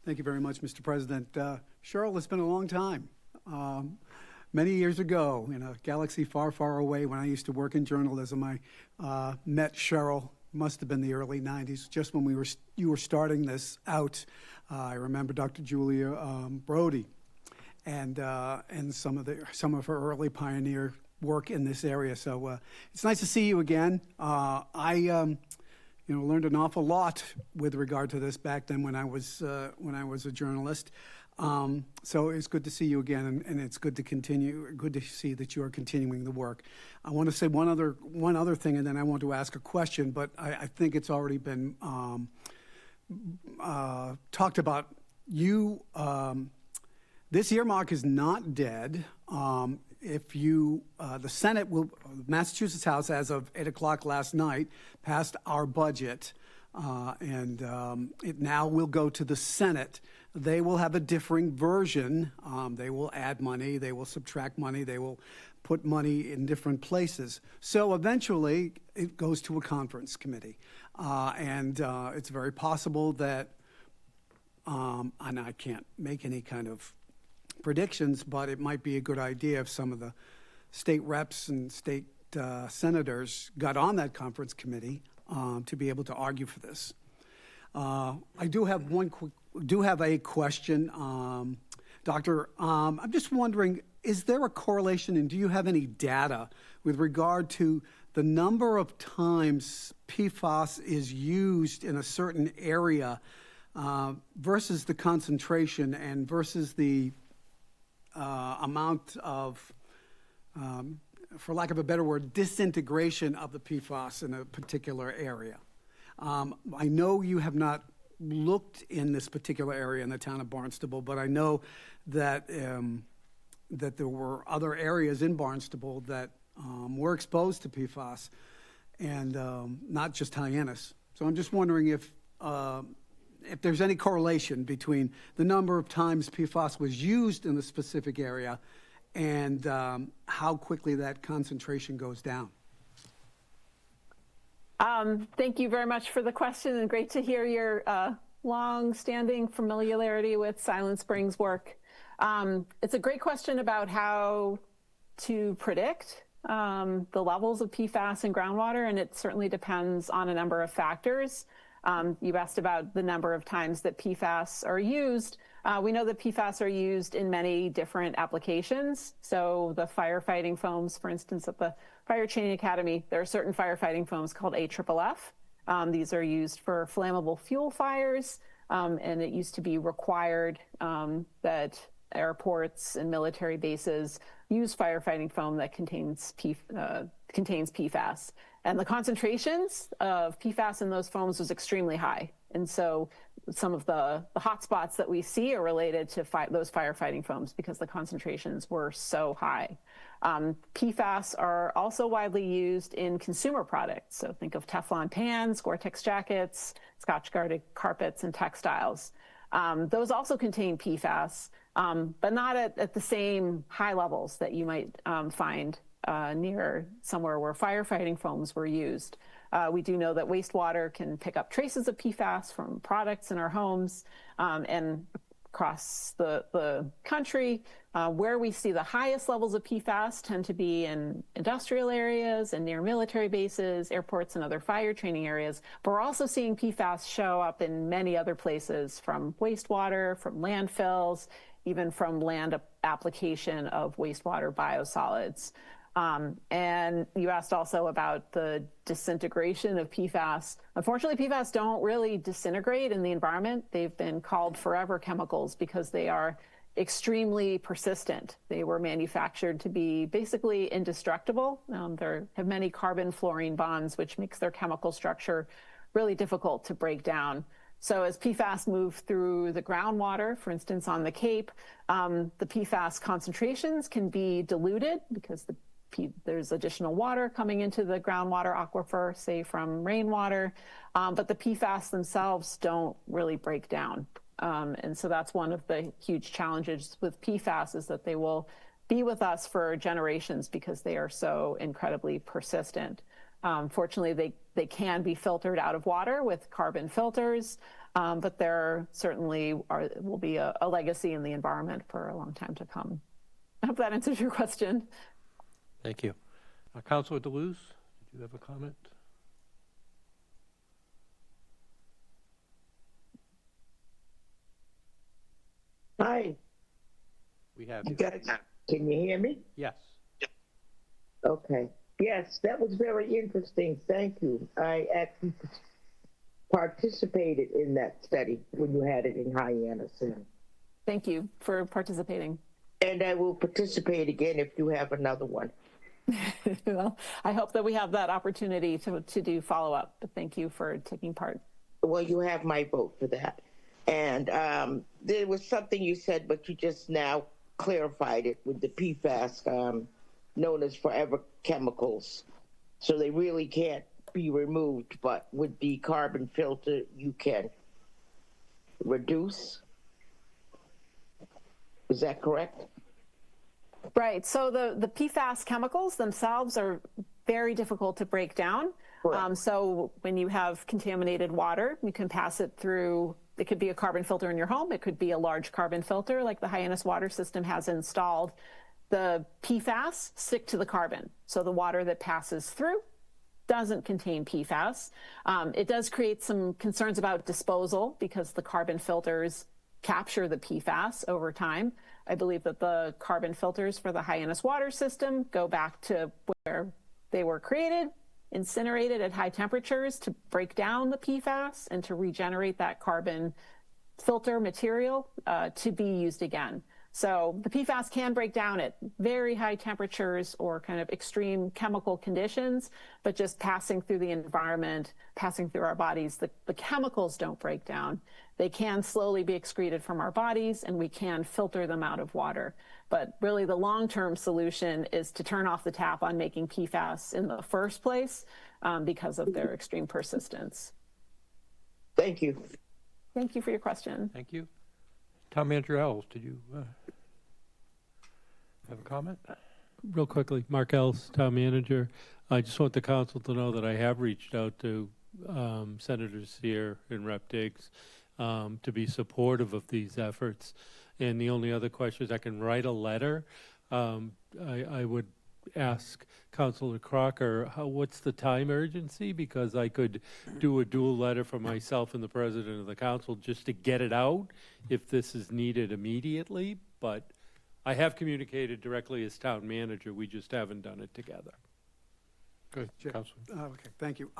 Thank you very much, Mr. President. Cheryl, it's been a long time. Many years ago, in a galaxy far, far away, when I used to work in journalism, I met Cheryl. Must have been the early 90s, just when you were starting this out. I remember Dr. Julia Brody and some of her early pioneer work in this area. So it's nice to see you again. I learned an awful lot with regard to this back then when I was a journalist. So it's good to see you again, and it's good to continue. Good to see that you are continuing the work. I want to say one other thing, and then I want to ask a question. But I think it's already been talked about. This earmark is not dead. The Senate Massachusetts House, as of 8 o'clock last night, passed our budget, and it now will go to the Senate. They will have a differing version. They will add money, they will subtract money, they will put money in different places. So eventually, it goes to a conference committee, and it's very possible that, and I can't make any kind of predictions, but it might be a good idea if some of the state reps and state senators got on that conference committee to be able to argue for this. I do have a question, Doctor. I'm just wondering, is there a correlation, and do you have any data with regard to the number of times PFAS is used in a certain area versus the concentration and versus the amount of, for lack of a better word, disintegration of the PFAS in a particular area? I know you have not looked in this particular area in the town of Barnstable, but I know that that there were other areas in Barnstable that were exposed to PFAS, and not just Hyannis. So I'm just wondering if there's any correlation between the number of times PFAS was used in the specific area and how quickly that concentration goes down. Thank you very much for the question, and great to hear your long-standing familiarity with Silent Spring's work. It's a great question about how to predict the levels of PFAS in groundwater, and it certainly depends on a number of factors. You asked about the number of times that PFAS are used. We know that PFAS are used in many different applications. So the firefighting foams, for instance, at the Fire Training Academy, there are certain firefighting foams called AFFF. These are used for flammable fuel fires, and it used to be required that airports and military bases use firefighting foam that contains PFAS. And the concentrations of PFAS in those foams was extremely high. And so some of the hot spots that we see are related to those firefighting foams because the concentrations were so high. PFAS are also widely used in consumer products. So think of Teflon pans, Gore-Tex jackets, Scotch-guarded carpets, and textiles. Those also contain PFAS, but not at the same high levels that you might find near somewhere where firefighting foams were used. We do know that wastewater can pick up traces of PFAS from products in our homes and across the country. Where we see the highest levels of PFAS tend to be in industrial areas and near military bases, airports, and other fire training areas. But we're also seeing PFAS show up in many other places, from wastewater, from landfills, even from land application of wastewater biosolids. And you asked also about the disintegration of PFAS. Unfortunately, PFAS don't really disintegrate in the environment. They've been called forever chemicals because they are extremely persistent. They were manufactured to be basically indestructible. They have many carbon-fluorine bonds, which makes their chemical structure really difficult to break down. So as PFAS move through the groundwater, for instance, on the Cape, the PFAS concentrations can be diluted because there's additional water coming into the groundwater aquifer, say from rainwater, but the PFAS themselves don't really break down. And so that's one of the huge challenges with PFAS, is that they will be with us for generations because they are so incredibly persistent. Fortunately, they can be filtered out of water with carbon filters, but there certainly will be a legacy in the environment for a long time to come. I hope that answers your question. Thank you. Councilor Deleuze, did you have a comment? Hi. We have You you. guys, can you hear me? Yes. Okay. Yes, that was very interesting. Thank you. I actually participated in that study when you had it in Hyannis. Thank you for participating. And I will participate again if you have another one. Well, I hope that we have that opportunity to do follow-up, but thank you for taking part. Well, you have my vote for that. And there was something you said, but you just now clarified it with the PFAS, known as forever chemicals. So they really can't be removed, but with the carbon filter, you can reduce. Is that correct? Right. So the PFAS chemicals themselves are very difficult to break down. So when you have contaminated water, you can pass it through. It could be a carbon filter in your home. It could be a large carbon filter like the Hyannis water system has installed. The PFAS stick to the carbon. So the water that passes through doesn't contain PFAS. It does create some concerns about disposal because the carbon filters capture the PFAS over time. I believe that the carbon filters for the Hyannis water system go back to where they were created, incinerated at high temperatures to break down the PFAS and to regenerate that carbon filter material to be used again. So the PFAS can break down at very high temperatures or kind of extreme chemical conditions, but just passing through the environment, passing through our bodies, the chemicals don't break down. They can slowly be excreted from our bodies, and we can filter them out of water. But really the long-term solution is to turn off the tap on making PFAS in the first place because of their extreme persistence. Thank you. Thank you for your question. Thank you. Town Manager Ells, did you have a comment? Real quickly, Mark Ells, Town Manager. I just want the council to know that I have reached out to Senators here and Rep. Diggs to be supportive of these efforts. And the only other question is I can write a letter. I would ask Councilor Crocker, what's the time urgency? Because I could do a dual letter for myself and the President of the Council just to get it out if this is needed immediately. But I have communicated directly as Town Manager. We just haven't done it together. Good, Councilor. Okay, thank you.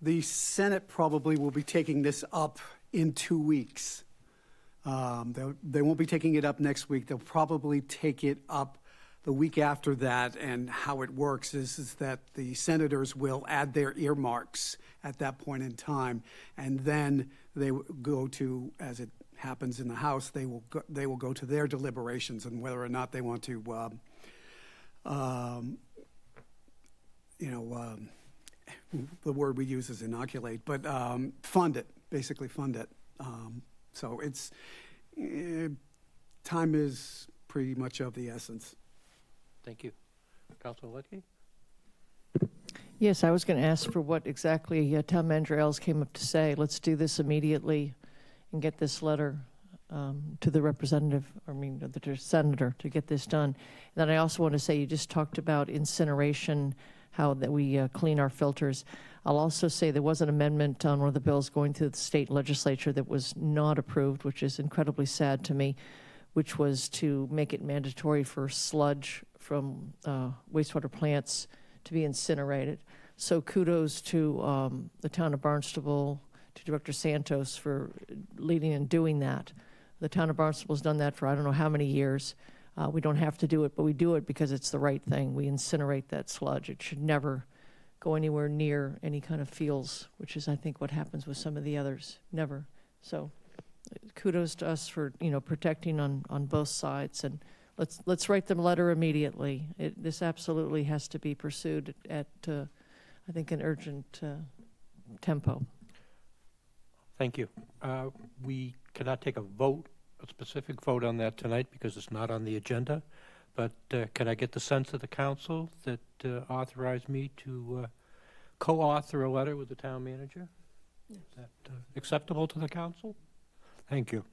The Senate probably will be taking this up in 2 weeks. They won't be taking it up next week. They'll probably take it up the week after that. And how it works is that the senators will add their earmarks at that point in time, and then they go to, as it happens in the House, they will go to their deliberations and whether or not they want to, the word we use is inoculate, but fund it, basically fund it. So it's, time is pretty much of the essence. Thank you. Councilor Letke? Yes, I was going to ask for what exactly Town Manager Ells came up to say. Let's do this immediately and get this letter to the representative, the senator, to get this done. And then I also want to say, you just talked about incineration, how that we clean our filters. I'll also say there was an amendment on one of the bills going through the state legislature that was not approved, which is incredibly sad to me, which was to make it mandatory for sludge from wastewater plants to be incinerated. So kudos to the town of Barnstable, to Director Santos for leading and doing that. The town of Barnstable has done that for I don't know how many years. We don't have to do it, but we do it because it's the right thing. We incinerate that sludge. It should never go anywhere near any kind of fields, which is, I think, what happens with some of the others. Never. So kudos to us for, protecting on both sides. And let's write them a letter immediately. This absolutely has to be pursued at, I think, an urgent tempo. Thank you. We cannot take a specific vote on that tonight because it's not on the agenda, but can I get the sense of the council that authorized me to co-author a letter with the town manager? Is that acceptable to the council? Thank you.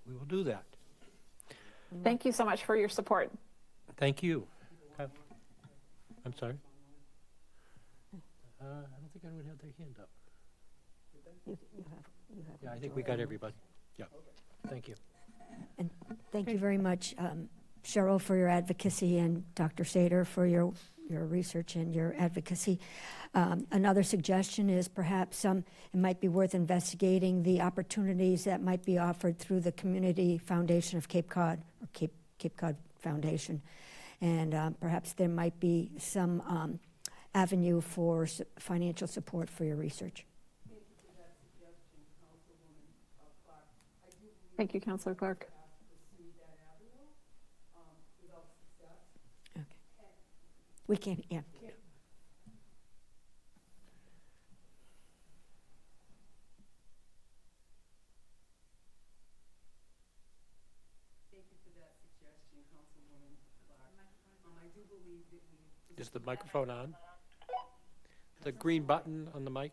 We will do that. Thank you so much for your support. Thank you. I'm sorry? I don't think anyone had their hand up. Yeah, I think we got everybody. Yeah. Thank you. And thank you very much, Cheryl, for your advocacy, and Dr. Sater for your research and your advocacy. Another suggestion is perhaps it might be worth investigating the opportunities that might be offered through the Community Foundation of Cape Cod, or Cape Cod Foundation. And perhaps there might be some avenue for financial support for your research. Thank you, Councilor Clark. Okay. We can, yeah. Thank you for that suggestion, Councilwoman Clark. I do believe that we... Is the microphone on? The green button on the mic?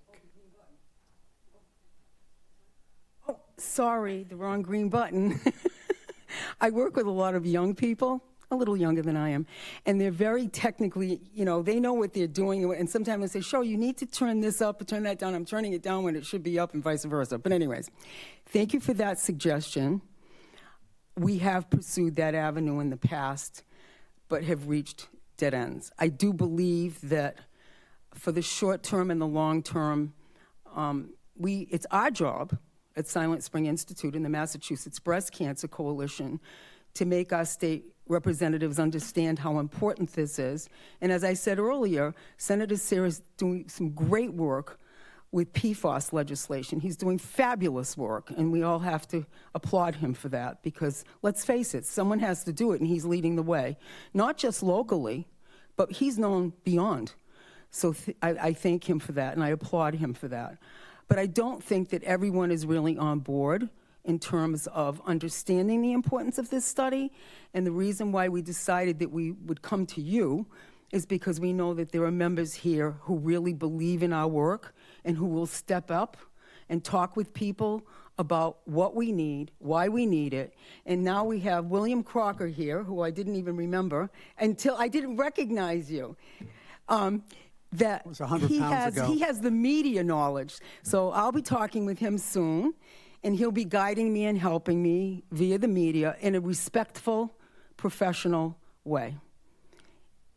Oh, sorry, the wrong green button. I work with a lot of young people, a little younger than I am, and they're very technically, they know what they're doing, and sometimes they say, "Sure, you need to turn this up or turn that down." I'm turning it down when it should be up and vice versa. But anyways, thank you for that suggestion. We have pursued that avenue in the past, but have reached dead ends. I do believe that for the short term and the long term, it's our job at Silent Spring Institute and the Massachusetts Breast Cancer Coalition to make our state representatives understand how important this is. And as I said earlier, Senator Sarah's doing some great work with PFAS legislation. He's doing fabulous work, and we all have to applaud him for that, because let's face it, someone has to do it, and he's leading the way, not just locally, but he's known beyond. So I thank him for that, and I applaud him for that. But I don't think that everyone is really on board in terms of understanding the importance of this study. And the reason why we decided that we would come to you is because we know that there are members here who really believe in our work and who will step up and talk with people about what we need, why we need it. And now we have William Crocker here, who I didn't even remember until I didn't recognize you. That it was 100 pounds ago. He has the media knowledge. So I'll be talking with him soon, and he'll be guiding me and helping me via the media in a respectful, professional way.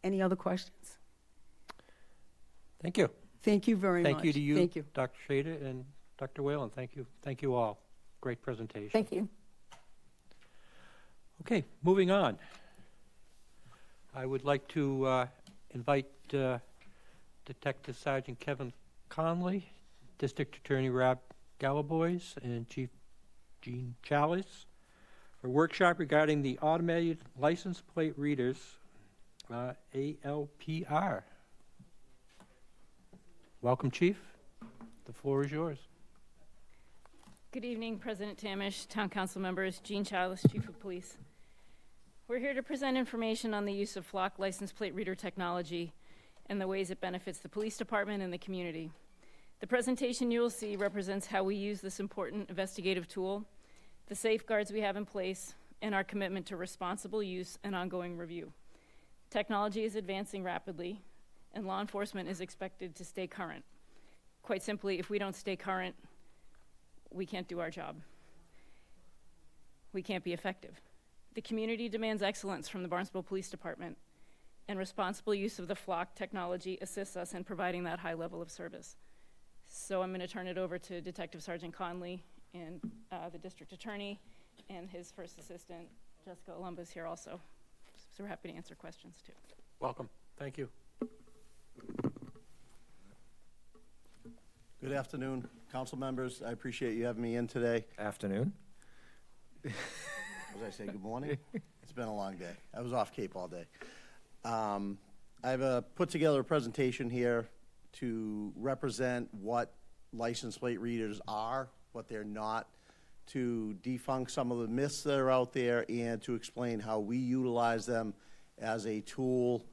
Any other questions? Thank you. Thank you very much. Thank you to you, Thank you. Dr. Shader and Dr. Whalen. Thank you. Thank you all. Great presentation. Thank you. Okay, moving on. I would like to invite Detective Sergeant Kevin Conley, District Attorney Rob Galaboys, and Chief Gene Chalice for a workshop regarding the automated license plate readers, ALPR. Welcome, Chief. The floor is yours. Good evening, President Tamish, Town Council members, Jean Childs, Chief of Police. We're here to present information on the use of Flock license plate reader technology and the ways it benefits the police department and the community. The presentation you will see represents how we use this important investigative tool, the safeguards we have in place, and our commitment to responsible use and ongoing review. Technology is advancing rapidly, and law enforcement is expected to stay current. Quite simply, if we don't stay current, we can't do our job. We can't be effective. The community demands excellence from the Barnstable Police Department, and responsible use of the Flock technology assists us in providing that high level of service. So I'm going to turn it over to Detective Sergeant Conley and the District Attorney and his first assistant, Jessica Olumba's here also. So we're happy to answer questions too. Welcome. Thank you. Good afternoon, council members. I appreciate you having me in today. Afternoon. What did I say? Good morning? It's been a long day. I was off Cape all day. I've put together a presentation here to represent what license plate readers are, what they're not, to debunk some of the myths that are out there, and to explain how we utilize them as a tool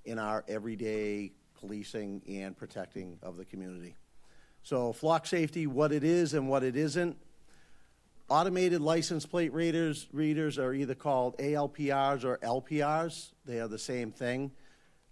in our everyday policing and protecting of the community. So Flock Safety, what it is and what it isn't. Automated license plate readers are either called ALPRs or LPRs. They are the same thing.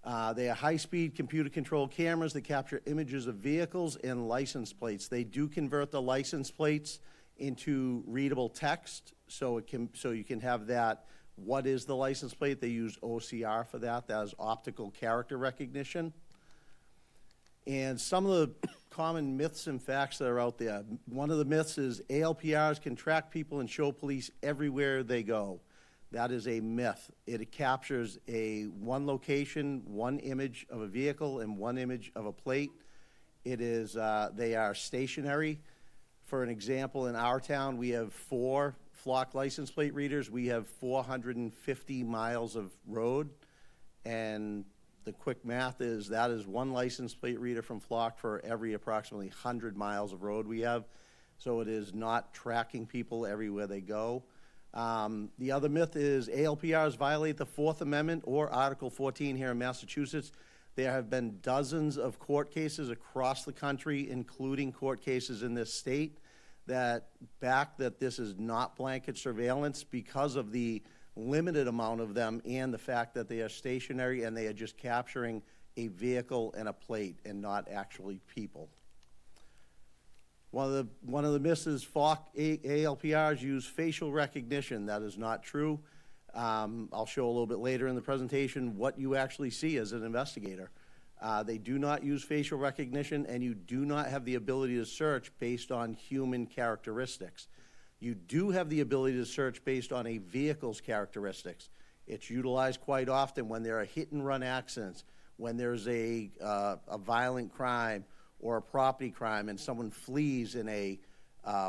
They are high-speed computer-controlled cameras that capture images of vehicles and license plates. They do convert the license plates into readable text, so you can have that. What is the license plate? They use OCR for that. That is optical character recognition. And some of the common myths and facts that are out there. One of the myths is ALPRs can track people and show police everywhere they go. That is a myth. It captures one location, one image of a vehicle, and one image of a plate. It is, they are stationary. For an example, in our town, we have 4 Flock license plate readers. We have 450 miles of road, and the quick math is that is one license plate reader from Flock for every approximately 100 miles of road we have. So it is not tracking people everywhere they go. The other myth is ALPRs violate the 4th Amendment or Article 14 here in Massachusetts. There have been dozens of court cases across the country, including court cases in this state, that back that this is not blanket surveillance because of the limited amount of them and the fact that they are stationary and they are just capturing a vehicle and a plate and not actually people. One of the myths is Flock ALPRs use facial recognition. That is not true. I'll show a little bit later in the presentation what you actually see as an investigator. They do not use facial recognition, and you do not have the ability to search based on human characteristics. You do have the ability to search based on a vehicle's characteristics. It's utilized quite often when there are hit-and-run accidents, when there's a violent crime or a property crime and someone flees in a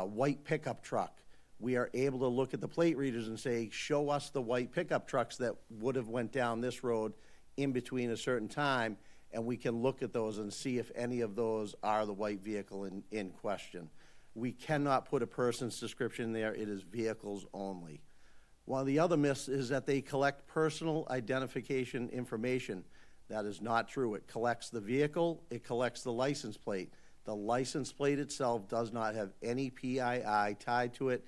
white pickup truck. We are able to look at the plate readers and say, show us the white pickup trucks that would have went down this road in between a certain time, and we can look at those and see if any of those are the white vehicle in question. We cannot put a person's description there. It is vehicles only. One of the other myths is that they collect personal identification information. That is not true. It collects the vehicle. It collects the license plate. The license plate itself does not have any PII tied to it.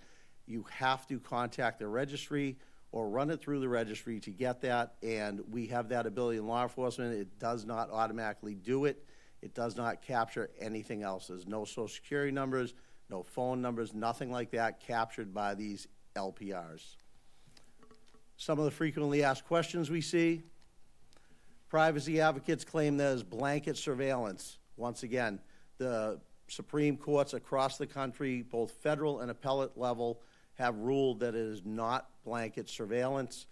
You have to contact the registry or run it through the registry to get that, and we have that ability in law enforcement. It does not automatically do it. It does not capture anything else. There's no social security numbers, no phone numbers, nothing like that captured by these LPRs. Some of the frequently asked questions we see. Privacy advocates claim there's blanket surveillance. Once again, the Supreme Courts across the country, both federal and appellate level, have ruled that it is not blanket surveillance.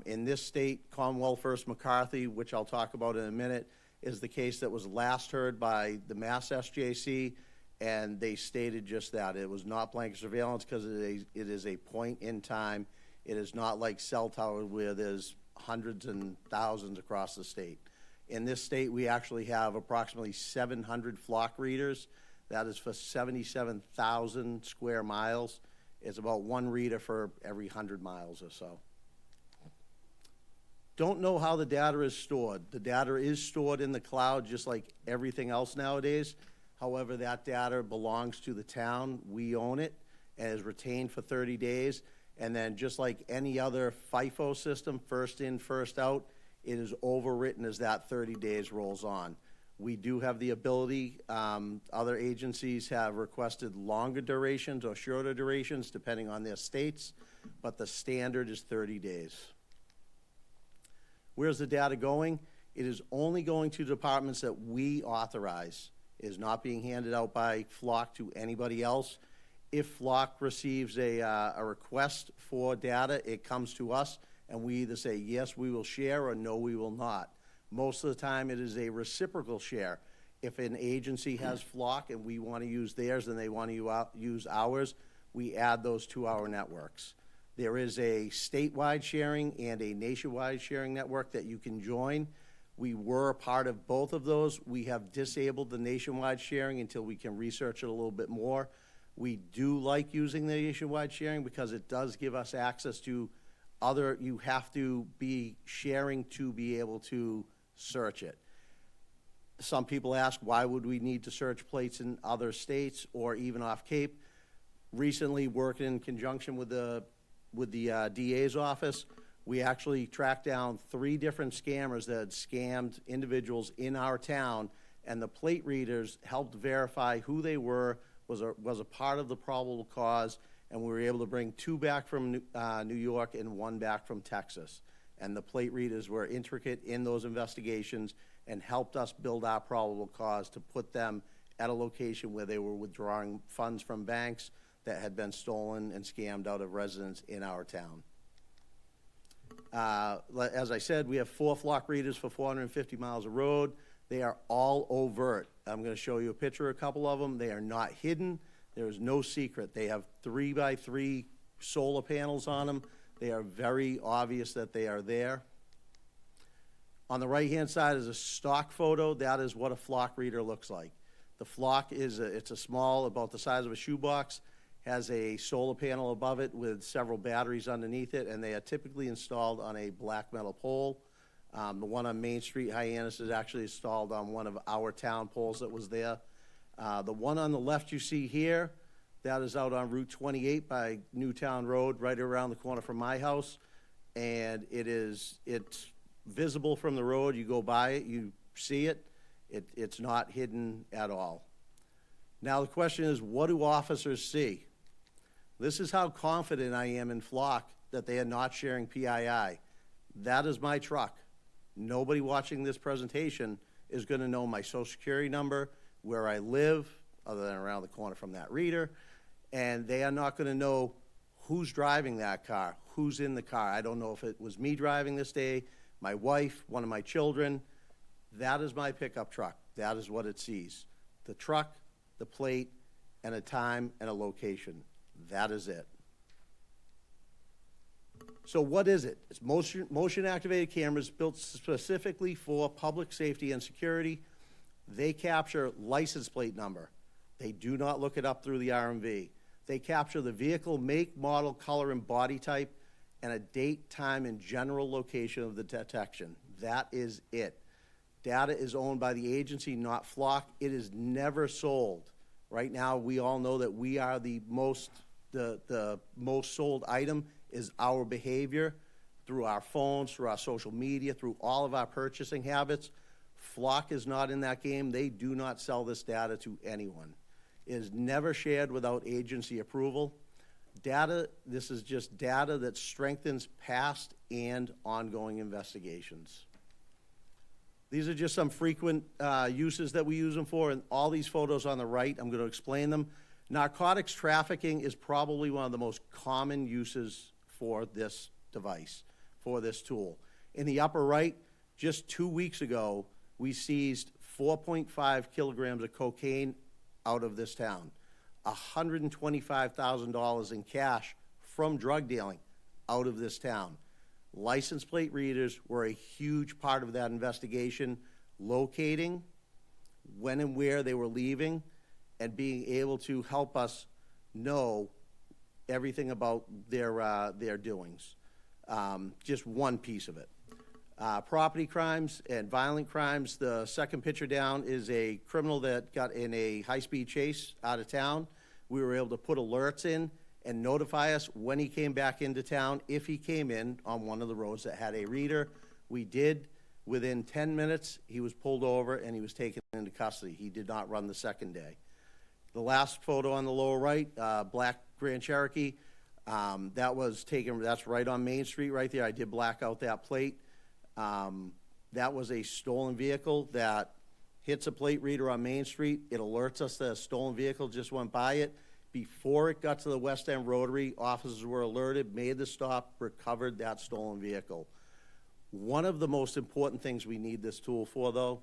In this state, Commonwealth v. McCarthy, which I'll talk about in a minute, is the case that was last heard by the Mass SJC, and they stated just that. It was not blanket surveillance because it is a point in time. It is not like cell towers where there's hundreds and thousands across the state. In this state, we actually have approximately 700 Flock readers That is for 77,000 square miles. It's about one reader for every 100 miles or so. Don't know how the data is stored. The data is stored in the cloud just like everything else nowadays. However, that data belongs to the town. We own it and is retained for 30 days. And then just like any other FIFO system, first in, first out, it is overwritten as that 30 days rolls on. We do have the ability, other agencies have requested longer durations or shorter durations depending on their states, but the standard is 30 days. Where's the data going? It is only going to departments that we authorize. It is not being handed out by Flock to anybody else. If Flock receives a request for data, it comes to us, and we either say, yes, we will share, or no, we will not. Most of the time, it is a reciprocal share. If an agency has Flock and we want to use theirs and they want to use ours, we add those to our networks. There is a statewide sharing and a nationwide sharing network that you can join. We were a part of both of those. We have disabled the nationwide sharing until we can research it a little bit more. We do like using the nationwide sharing because it does give us access to other, you have to be sharing to be able to search it. Some people ask, why would we need to search plates in other states or even off Cape? Recently, working in conjunction with the DA's office, we actually tracked down 3 different scammers that had scammed individuals in our town, and the plate readers helped verify who they were, was a part of the probable cause, and we were able to bring 2 back from New York and 1 back from Texas. And the plate readers were intricate in those investigations and helped us build our probable cause to put them at a location where they were withdrawing funds from banks that had been stolen and scammed out of residents in our town. As I said, we have 4 Flock readers for 450 miles of road. They are all overt. I'm going to show you a picture of a couple of them. They are not hidden. There is no secret. They have 3x3 solar panels on them. They are very obvious that they are there. On the right-hand side is a stock photo. That is what a Flock reader looks like. The Flock is it's a small, about the size of a shoebox, has a solar panel above it with several batteries underneath it, and they are typically installed on a black metal pole. The one on Main Street, Hyannis, is actually installed on one of our town poles that was there. The one on the left you see here, that is out on Route 28 by Newtown Road, right around the corner from my house. And it's visible from the road. You go by it, you see it. It's not hidden at all. Now the question is, what do officers see? This is how confident I am in Flock that they are not sharing PII. That is my truck. Nobody watching this presentation is going to know my social security number, where I live, other than around the corner from that reader, and they are not going to know who's driving that car, who's in the car. I don't know if it was me driving this day, my wife, one of my children. That is my pickup truck. That is what it sees. The truck, the plate, and a time and a location. That is it. So what is it? It's motion-activated cameras built specifically for public safety and security. They capture license plate number. They do not look it up through the RMV. They capture the vehicle make, model, color, and body type, and a date, time, and general location of the detection. That is it. Data is owned by the agency, not Flock. It is never sold. Right now, we all know that we are the most sold item is our behavior through our phones, through our social media, through all of our purchasing habits. Flock is not in that game. They do not sell this data to anyone. It is never shared without agency approval. Data, this is just data that strengthens past and ongoing investigations. These are just some frequent uses that we use them for, and all these photos on the right, I'm going to explain them. Narcotics trafficking is probably one of the most common uses for this device, for this tool. In the upper right, just 2 weeks ago, we seized 4.5 kilograms of cocaine out of this town, $125,000 in cash from drug dealing out of this town. License plate readers were a huge part of that investigation, locating when and where they were leaving, and being able to help us know everything about their doings. Just one piece of it. Property crimes and violent crimes, the second picture down is a criminal that got in a high-speed chase out of town. We were able to put alerts in and notify us when he came back into town, if he came in on one of the roads that had a reader. We did. Within 10 minutes, he was pulled over and he was taken into custody. He did not run the second day. The last photo on the lower right, black Grand Cherokee, that was taken, that's right on Main Street right there. I did black out that plate. That was a stolen vehicle that hits a plate reader on Main Street. It alerts us that a stolen vehicle just went by it. Before it got to the West End Rotary, officers were alerted, made the stop, recovered that stolen vehicle. One of the most important things we need this tool for, though,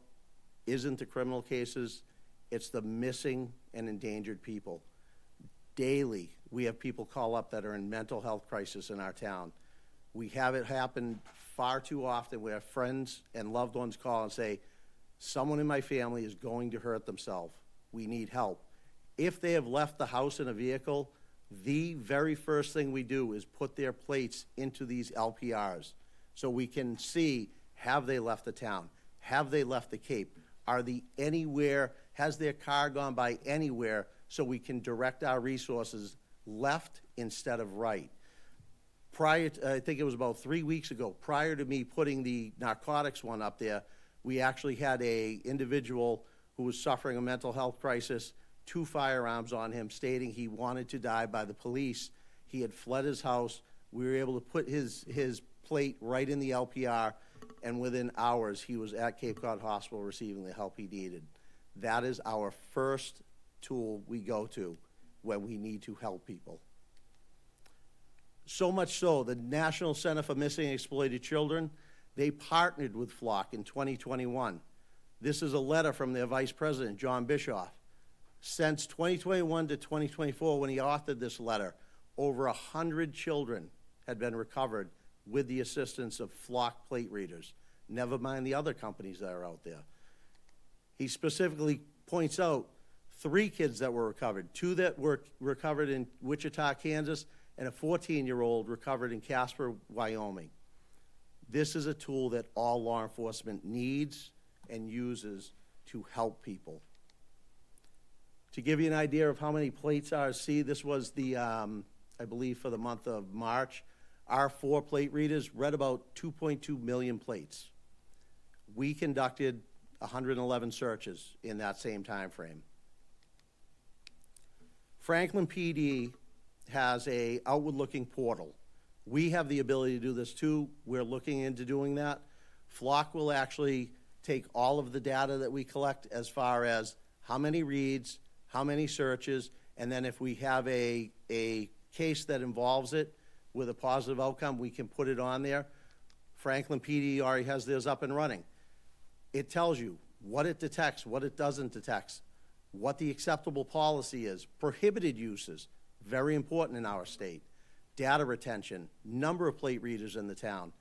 isn't the criminal cases, it's the missing and endangered people. Daily, we have people call up that are in mental health crisis in our town. We have it happen far too often where friends and loved ones call and say, someone in my family is going to hurt themselves. We need help. If they have left the house in a vehicle, the very first thing we do is put their plates into these LPRs so we can see, have they left the town? Have they left the Cape? Are they anywhere? Has their car gone by anywhere so we can direct our resources left instead of right? Prior to, I think it was about 3 weeks ago, prior to me putting the narcotics one up there, we actually had a individual who was suffering a mental health crisis, 2 firearms on him, stating he wanted to die by the police. He had fled his house. We were able to put his plate right in the LPR, and within hours, he was at Cape Cod Hospital receiving the help he needed. That is our first tool we go to when we need to help people. So much so, the National Center for Missing and Exploited Children, they partnered with Flock in 2021. This is a letter from their Vice President, John Bischoff. Since 2021 to 2024, when he authored this letter, over 100 children had been recovered with the assistance of Flock plate readers, never mind the other companies that are out there. He specifically points out 3 kids that were recovered, 2 that were recovered in Wichita, Kansas, and a 14-year-old recovered in Casper, Wyoming. This is a tool that all law enforcement needs and uses to help people. To give you an idea of how many plates are, see, this was the, I believe for the month of March, our 4 plate readers read about 2.2 million plates. We conducted 111 searches in that same time frame. Franklin PD has a outward-looking portal. We have the ability to do this too. We're looking into doing that. Flock will actually take all of the data that we collect as far as how many reads, how many searches, and then if we have a case that involves it with a positive outcome, we can put it on there. Franklin PD already has theirs up and running. It tells you what it detects, what it doesn't detect, what the acceptable policy is, prohibited uses, very important in our state, data retention, number of plate readers in the town,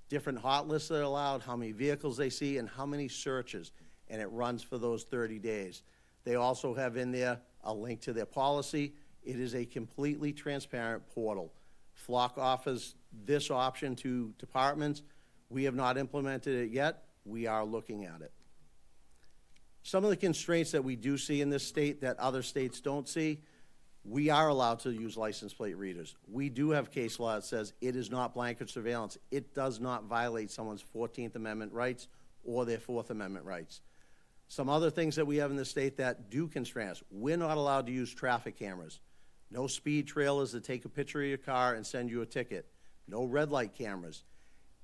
different hot lists that are allowed, how many vehicles they see, and how many searches, and it runs for those 30 days. They also have in there a link to their policy. It is a completely transparent portal. Flock offers this option to departments. We have not implemented it yet. We are looking at it. Some of the constraints that we do see in this state that other states don't see, we are allowed to use license plate readers. We do have case law that says it is not blanket surveillance. It does not violate someone's 14th Amendment rights or their 4th Amendment rights. Some other things that we have in the state that do constrain us, we're not allowed to use traffic cameras. No speed trailers that take a picture of your car and send you a ticket. No red light cameras.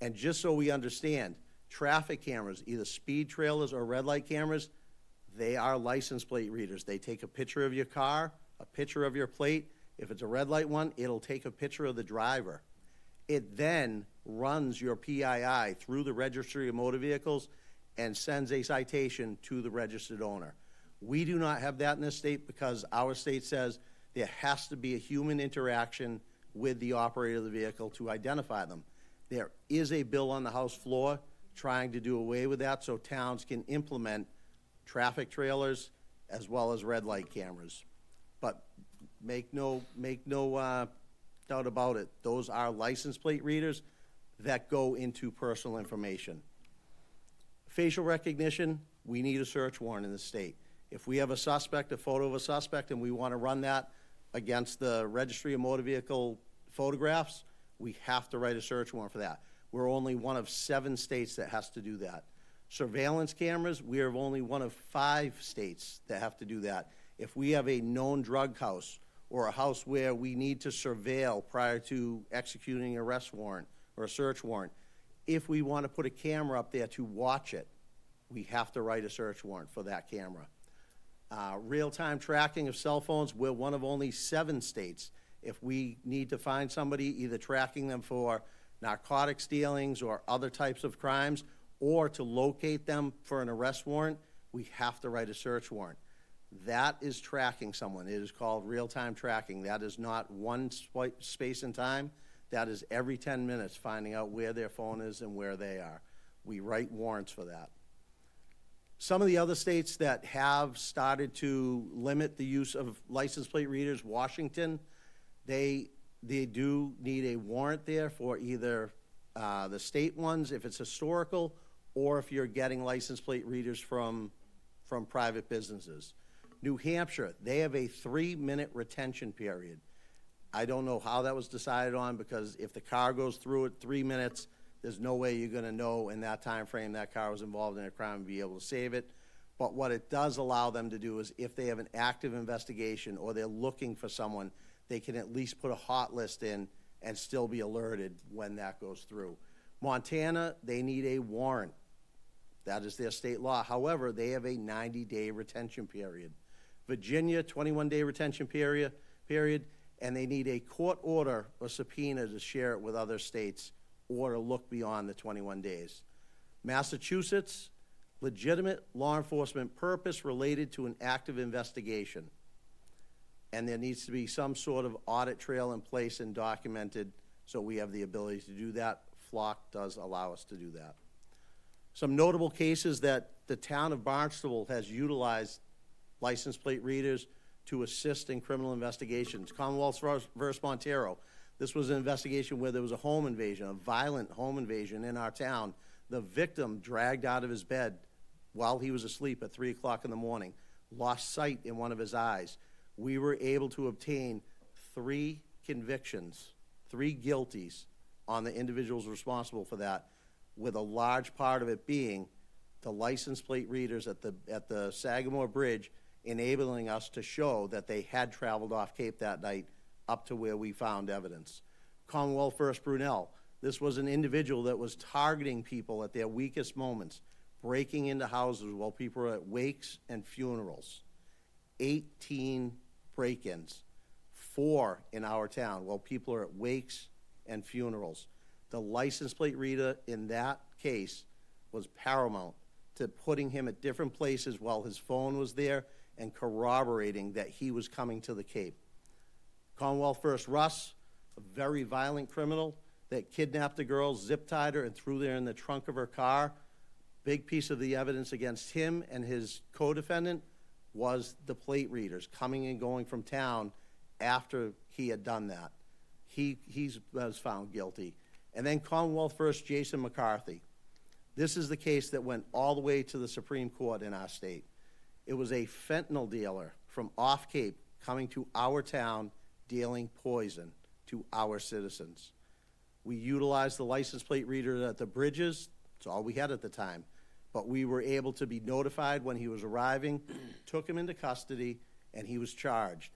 And just so we understand, traffic cameras, either speed trailers or red light cameras, they are license plate readers. They take a picture of your car, a picture of your plate. If it's a red light one, it'll take a picture of the driver. It then runs your PII through the Registry of Motor Vehicles and sends a citation to the registered owner. We do not have that in this state because our state says there has to be a human interaction with the operator of the vehicle to identify them. There is a bill on the House floor trying to do away with that so towns can implement traffic trailers as well as red light cameras. But make no doubt about it, those are license plate readers that go into personal information. Facial recognition, we need a search warrant in the state. If we have a suspect, a photo of a suspect, and we want to run that against the Registry of Motor Vehicle photographs, we have to write a search warrant for that. We're only one of 7 states that has to do that. Surveillance cameras, we are only one of 5 states that have to do that. If we have a known drug house or a house where we need to surveil prior to executing an arrest warrant or a search warrant, if we want to put a camera up there to watch it, we have to write a search warrant for that camera. Real-time tracking of cell phones, we're one of only 7 states. If we need to find somebody, either tracking them for narcotics dealings or other types of crimes, or to locate them for an arrest warrant, we have to write a search warrant. That is tracking someone. It is called real-time tracking. That is not one space in time. That is every 10 minutes finding out where their phone is and where they are. We write warrants for that. Some of the other states that have started to limit the use of license plate readers, Washington, they do need a warrant there for either the state ones, if it's historical, or if you're getting license plate readers from private businesses. New Hampshire, they have a 3-minute retention period. I don't know how that was decided on, because if the car goes through it 3 minutes, there's no way you're going to know in that time frame that car was involved in a crime and be able to save it. But what it does allow them to do is, if they have an active investigation or they're looking for someone, they can at least put a hot list in and still be alerted when that goes through. Montana, they need a warrant. That is their state law. However, they have a 90-day retention period. Virginia, 21-day retention period, and they need a court order or subpoena to share it with other states or to look beyond the 21 days. Massachusetts, legitimate law enforcement purpose related to an active investigation. And there needs to be some sort of audit trail in place and documented, so we have the ability to do that. Flock does allow us to do that. Some notable cases that the town of Barnstable has utilized license plate readers to assist in criminal investigations. Commonwealth versus Montero. This was an investigation where there was a home invasion, a violent home invasion in our town. The victim dragged out of his bed while he was asleep at 3 o'clock in the morning, lost sight in one of his eyes. We were able to obtain 3 convictions, 3 guilties on the individuals responsible for that, with a large part of it being the license plate readers at the Sagamore Bridge, enabling us to show that they had traveled off Cape that night up to where we found evidence. Commonwealth versus Brunel. This was an individual that was targeting people at their weakest moments, breaking into houses while people were at wakes and funerals. 18 break-ins, 4 in our town while people are at wakes and funerals. The license plate reader in that case was paramount to putting him at different places while his phone was there and corroborating that he was coming to the Cape. Commonwealth versus Russ, a very violent criminal that kidnapped a girl, zip-tied her, and threw her in the trunk of her car. Big piece of the evidence against him and his co-defendant was the plate readers coming and going from town after he had done that. He was found guilty. And then Commonwealth versus Jason McCarthy. This is the case that went all the way to the Supreme Court in our state. It was a fentanyl dealer from off Cape coming to our town dealing poison to our citizens. We utilized the license plate reader at the bridges. It's all we had at the time. But we were able to be notified when he was arriving, took him into custody, and he was charged.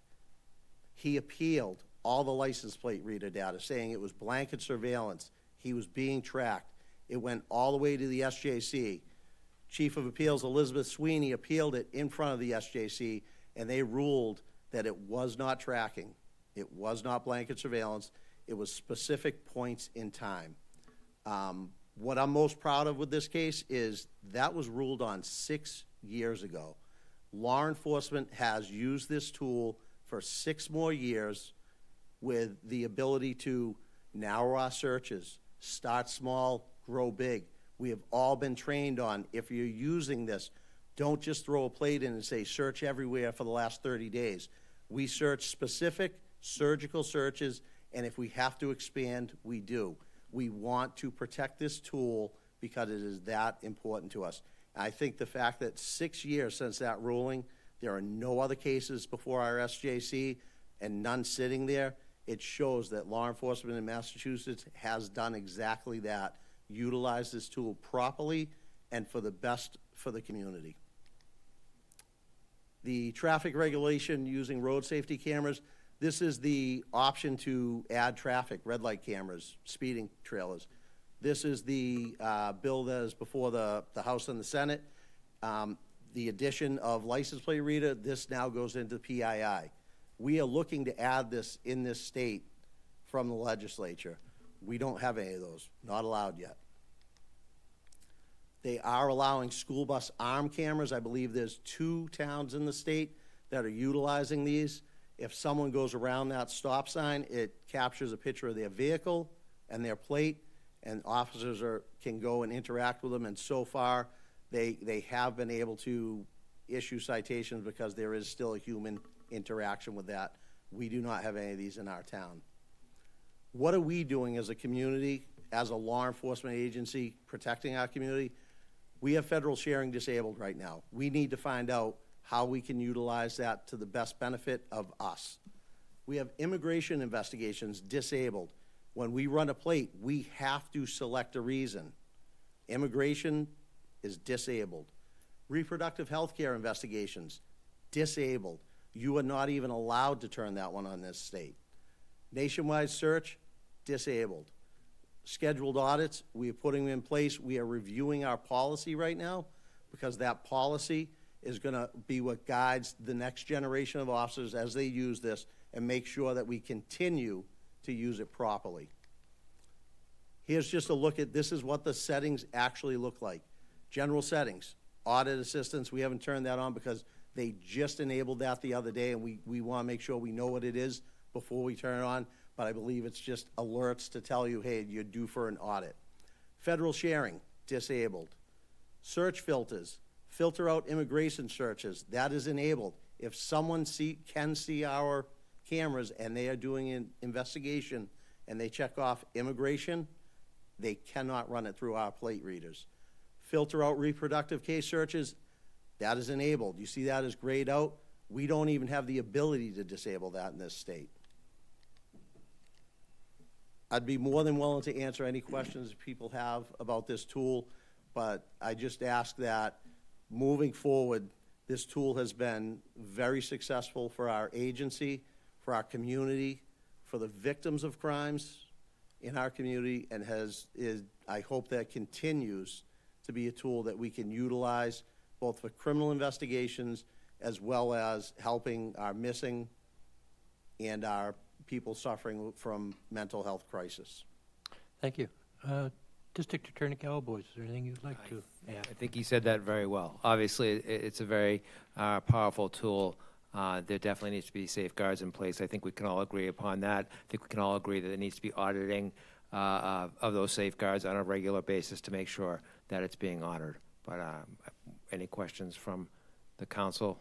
He appealed all the license plate reader data, saying it was blanket surveillance. He was being tracked. It went all the way to the SJC. Chief of Appeals Elizabeth Sweeney appealed it in front of the SJC, and they ruled that it was not tracking. It was not blanket surveillance. It was specific points in time. What I'm most proud of with this case is that was ruled on 6 years ago. Law enforcement has used this tool for 6 more years with the ability to narrow our searches, start small, grow big. We have all been trained on, if you're using this, Don't just throw a plate in and say, search everywhere for the last 30 days. We search specific surgical searches, and if we have to expand, we do. We want to protect this tool because it is that important to us. I think the fact that 6 years since that ruling, there are no other cases before our SJC and none sitting there, it shows that law enforcement in Massachusetts has done exactly that, utilized this tool properly and for the best for the community. The traffic regulation using road safety cameras, this is the option to add traffic, red light cameras, speeding trailers. This is the bill that is before the House and the Senate. The addition of license plate reader, this now goes into PII. We are looking to add this in this state from the legislature. We don't have any of those, not allowed yet. They are allowing school bus arm cameras. I believe there's 2 towns in the state that are utilizing these. If someone goes around that stop sign, it captures a picture of their vehicle and their plate, and officers can go and interact with them. And so far, they have been able to issue citations because there is still a human interaction with that. We do not have any of these in our town. What are we doing as a community, as a law enforcement agency, protecting our community? We have federal sharing disabled right now. We need to find out how we can utilize that to the best benefit of us. We have immigration investigations disabled. When we run a plate, we have to select a reason. Immigration is disabled. Reproductive health care investigations, disabled. You are not even allowed to turn that one on this state. Nationwide search, disabled. Scheduled audits, we are putting them in place. We are reviewing our policy right now because that policy is going to be what guides the next generation of officers as they use this and make sure that we continue to use it properly. Here's just a look at, this is what the settings actually look like. General settings, audit assistance, we haven't turned that on because they just enabled that the other day, and we want to make sure we know what it is before we turn it on, but I believe it's just alerts to tell you, hey, you're due for an audit. Federal sharing, disabled. Search filters, filter out immigration searches, that is enabled. If someone can see our cameras and they are doing an investigation and they check off immigration, they cannot run it through our plate readers. Filter out reproductive case searches, that is enabled. You see that as grayed out? We don't even have the ability to disable that in this state. I'd be more than willing to answer any questions people have about this tool, but I just ask that moving forward, this tool has been very successful for our agency, for our community, for the victims of crimes in our community, and I hope that continues to be a tool that we can utilize both for criminal investigations as well as helping our missing and our people suffering from mental health crisis. Thank you. District Attorney Cowboys, is there anything you'd like to add? I think he said that very well. Obviously, it's a very powerful tool. There definitely needs to be safeguards in place. I think we can all agree upon that. I think we can all agree that there needs to be auditing of those safeguards on a regular basis to make sure that it's being honored. But any questions from the council?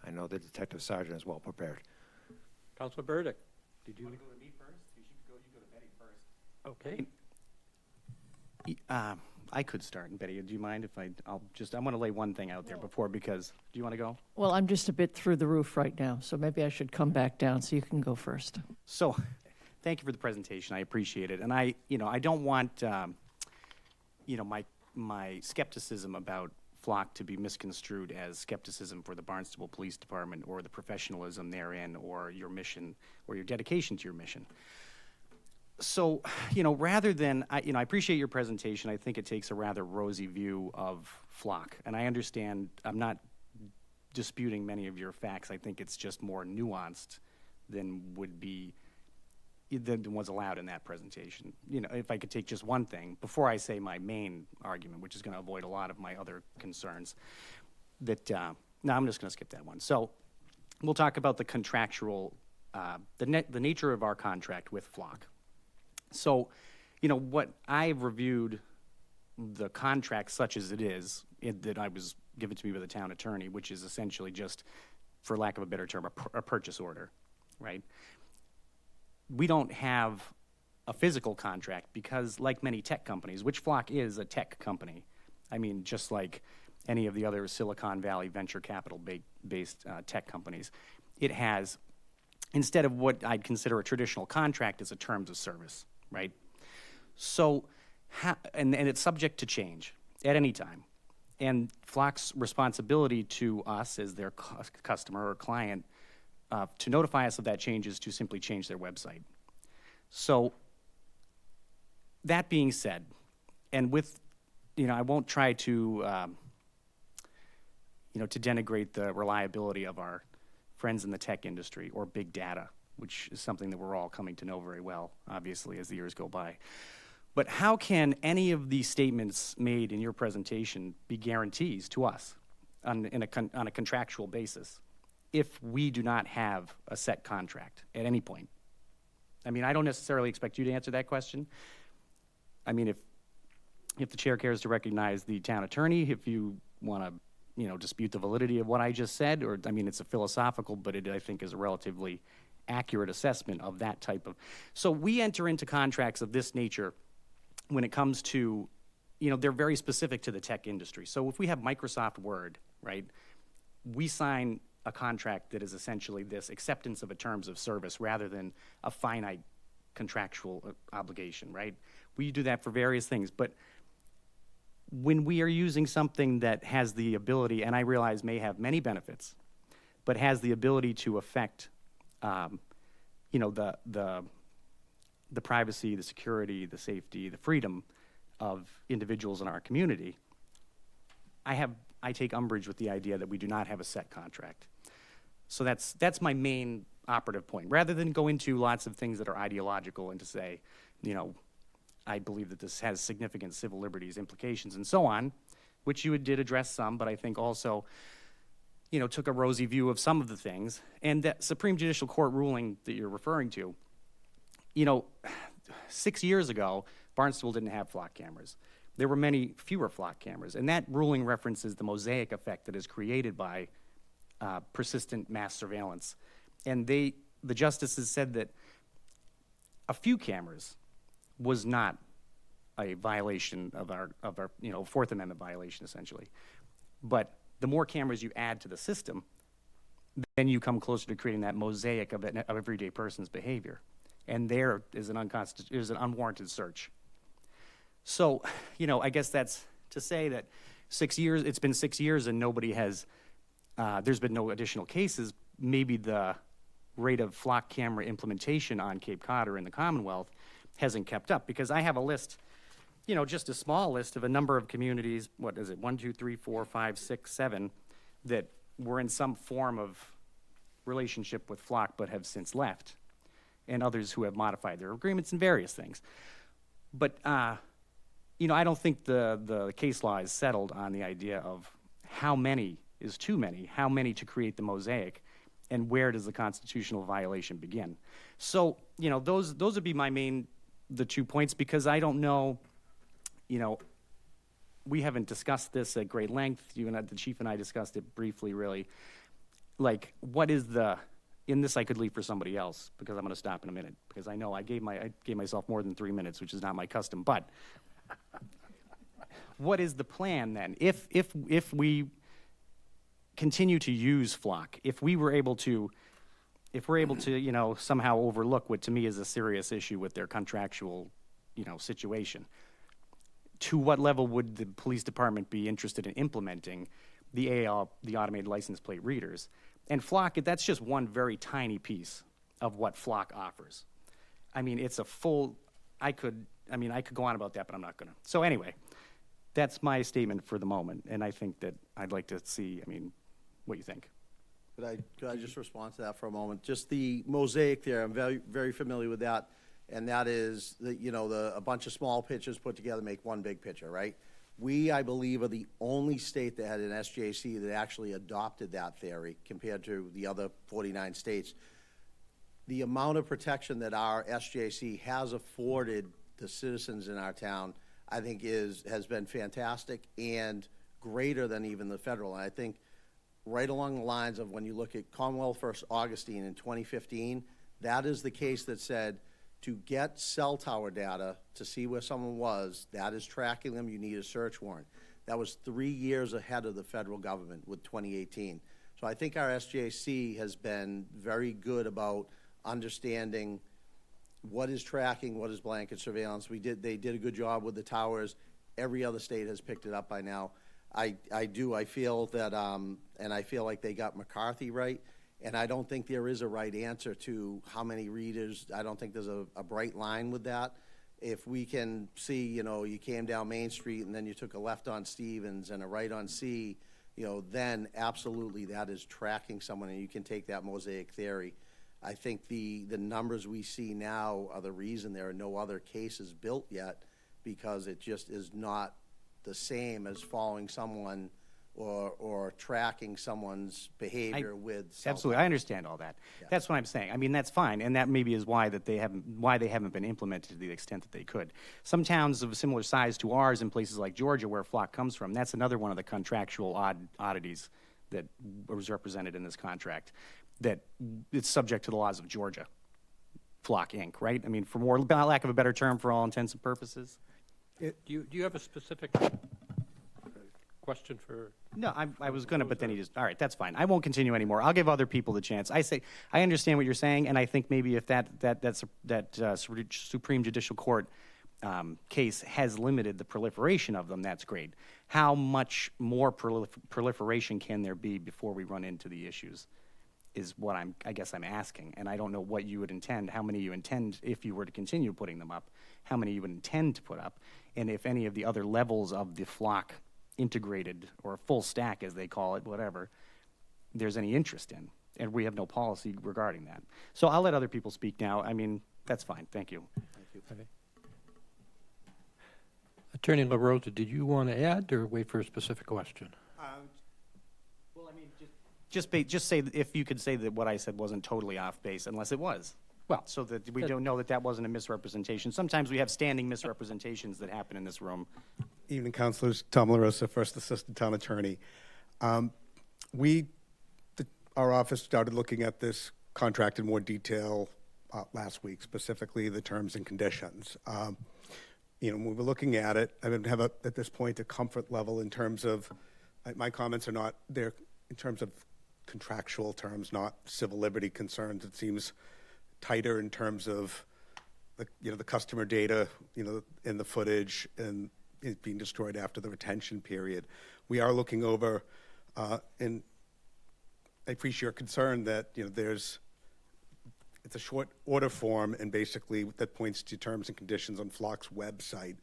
I know the Detective Sergeant is well prepared. Councilor Burdick, did you? Want to go to me first? You go to Betty first. Okay. I could start, and Betty, do you mind if I want to lay one thing out there before, because, do you want to go? Well, I'm just a bit through the roof right now, so maybe I should come back down so you can go first. So, thank you for the presentation. I appreciate it. And I don't want, my skepticism about Flock to be misconstrued as skepticism for the Barnstable Police Department or the professionalism therein or your mission or your dedication to your mission. So, rather than, I appreciate your presentation. I think it takes a rather rosy view of Flock. And I understand, I'm not disputing many of your facts. I think it's just more nuanced than was allowed in that presentation. If I could take just one thing, before I say my main argument, which is going to avoid a lot of my other concerns, no, I'm just going to skip that one. So we'll talk about the contractual, the nature of our contract with Flock. So, what I've reviewed the contract such as it is, that I was given to me by the town attorney, which is essentially just, for lack of a better term, a purchase order, right? We don't have a physical contract because, like many tech companies, which Flock is a tech company, I mean, just like any of the other Silicon Valley venture capital based tech companies, it has, instead of what I'd consider a traditional contract, is a terms of service, right? So, and it's subject to change at any time. And Flock's responsibility to us as their customer or client to notify us of that change is to simply change their website. So, that being said, and with, I won't try to, to denigrate the reliability of our friends in the tech industry or big data, which is something that we're all coming to know very well, obviously, as the years go by. But how can any of these statements made in your presentation be guarantees to us on a contractual basis if we do not have a set contract at any point? I mean, I don't necessarily expect you to answer that question. I mean, if the chair cares to recognize the town attorney, if you want to, dispute the validity of what I just said, or, I mean, it's a philosophical, but it, I think, is a relatively accurate assessment of that type of. So we enter into contracts of this nature when it comes to, they're very specific to the tech industry. So if we have Microsoft Word, right, we sign a contract that is essentially this acceptance of a terms of service rather than a finite contractual obligation, right? We do that for various things, but when we are using something that has the ability, and I realize may have many benefits, but has the ability to affect, the privacy, the security, the safety, the freedom of individuals in our community, I take umbrage with the idea that we do not have a set contract. So that's my main operative point. Rather than go into lots of things that are ideological and to say, I believe that this has significant civil liberties implications and so on, which you did address some, but I think also, took a rosy view of some of the things. And that Supreme Judicial Court ruling that you're referring to, 6 years ago, Barnstable didn't have flock cameras. There were many fewer flock cameras, and that ruling references the mosaic effect that is created by persistent mass surveillance. And the justices said that a few cameras was not a violation of our Fourth Amendment violation, essentially. But the more cameras you add to the system, then you come closer to creating that mosaic of everyday person's behavior. And there is an unwarranted search. So, I guess that's to say that 6 years, it's been 6 years and nobody has, there's been no additional cases. Maybe the rate of flock camera implementation on Cape Cod or in the Commonwealth hasn't kept up, because I have a list, just a small list of a number of communities, 1, 2, 3, 4, 5, 6, 7, that were in some form of relationship with flock but have since left, and others who have modified their agreements and various things. But, I don't think the case law is settled on the idea of how many is too many, how many to create the mosaic, and where does the constitutional violation begin. So, those would be the 2 points, because I don't know, we haven't discussed this at great length. The chief and I discussed it briefly, really. Like, what is in this I could leave for somebody else, because I'm going to stop in a minute, because I know I gave myself more than 3 minutes, which is not my custom. But what is the plan then? If we continue to use flock, if we're able to, somehow overlook what to me is a serious issue with their contractual, situation, to what level would the police department be interested in implementing the AL, the automated license plate readers? And flock, that's just one very tiny piece of what flock offers. I mean, it's a full, I could go on about that, but I'm not gonna. So anyway, that's my statement for the moment, and I think that I'd like to see, what you think. Could I just respond to that for a moment? Just the mosaic there, I'm very, very familiar with that, and that is a bunch of small pictures put together make one big picture, right? We, I believe, are the only state that had an SJC that actually adopted that theory compared to the other 49 states. The amount of protection that our SJC has afforded the citizens in our town, I think has been fantastic and greater than even the federal. And I think right along the lines of when you look at Commonwealth versus Augustine in 2015, that is the case that said to get cell tower data to see where someone was, that is tracking them, you need a search warrant. That was 3 years ahead of the federal government with 2018. So I think our SJC has been very good about understanding what is tracking, what is blanket surveillance. They did a good job with the towers. Every other state has picked it up by now. I feel that, and I feel like they got McCarthy right, and I don't think there is a right answer to how many readers. I don't think there's a bright line with that. If we can see, you came down Main Street and then you took a left on Stevens and a right on C, then absolutely that is tracking someone, and you can take that mosaic theory. I think the numbers we see now are the reason there are no other cases built yet, because it just is not the same as following someone or tracking someone's behavior with cell Absolutely, phones. I understand all that. Yeah. That's what I'm saying. I mean, that's fine, and that maybe is why they haven't been implemented to the extent that they could. Some towns of a similar size to ours in places like Georgia, where Flock comes from, that's another one of the contractual oddities that was represented in this contract, that it's subject to the laws of Georgia. Flock Inc., right? I mean, for more lack of a better term, for all intents and purposes. Do you have a specific question for? No, I was going to, but then he just, all right, that's fine. I won't continue anymore. I'll give other people the chance. I understand what you're saying, and I think maybe if that Supreme Judicial Court case has limited the proliferation of them, that's great. How much more proliferation can there be before we run into the issues is what I guess I'm asking, and I don't know what you would intend, how many you intend, if you were to continue putting them up, how many you would intend to put up, and if any of the other levels of the Flock integrated or full stack, as they call it, whatever, there's any interest in, and we have no policy regarding that. So I'll let other people speak now. I mean, that's fine. Thank you. Thank you. Okay. Attorney LaRosa, did you want to add or wait for a specific question? Well, I mean, just say if you could say that what I said wasn't totally off base, unless it was. Well, so that we don't know that wasn't a misrepresentation. Sometimes we have standing misrepresentations that happen in this room. Evening, councilors. Tom LaRosa, First Assistant Town Attorney. Our office started looking at this contract in more detail last week, specifically the terms and conditions. When we were looking at it, I didn't have at this point a comfort level in terms of, my comments are not there in terms of contractual terms, not civil liberty concerns. It seems tighter in terms of the customer data, in the footage and it being destroyed after the retention period. We are looking over, and I appreciate your concern that it's a short order form, and basically that points to terms and conditions on Flock's website,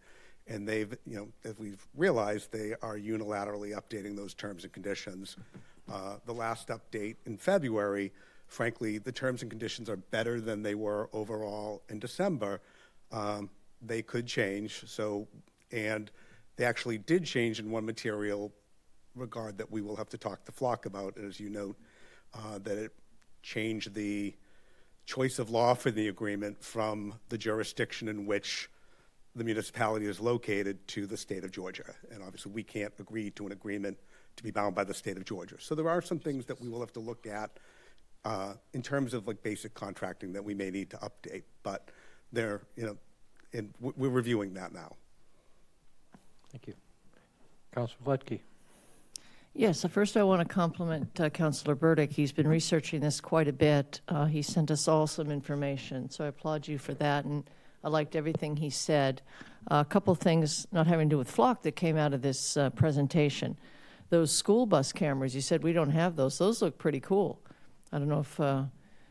and they've, as we've realized, they are unilaterally updating those terms and conditions. The last update in February, frankly, the terms and conditions are better than they were overall in December. They could change, and they actually did change in one material regard that we will have to talk to Flock about, as you note, that it changed the choice of law for the agreement from the jurisdiction in which the municipality is located to the state of Georgia. And obviously we can't agree to an agreement to be bound by the state of Georgia. So there are some things that we will have to look at in terms of basic contracting that we may need to update, but they're, and we're reviewing that now. Thank you. Councilor Vletke. Yes, first I want to compliment Councilor Burdick. He's been researching this quite a bit. He sent us all some information, so I applaud you for that, and I liked everything he said. A couple things not having to do with Flock that came out of this presentation. Those school bus cameras, you said we don't have those. Those look pretty cool. I don't know if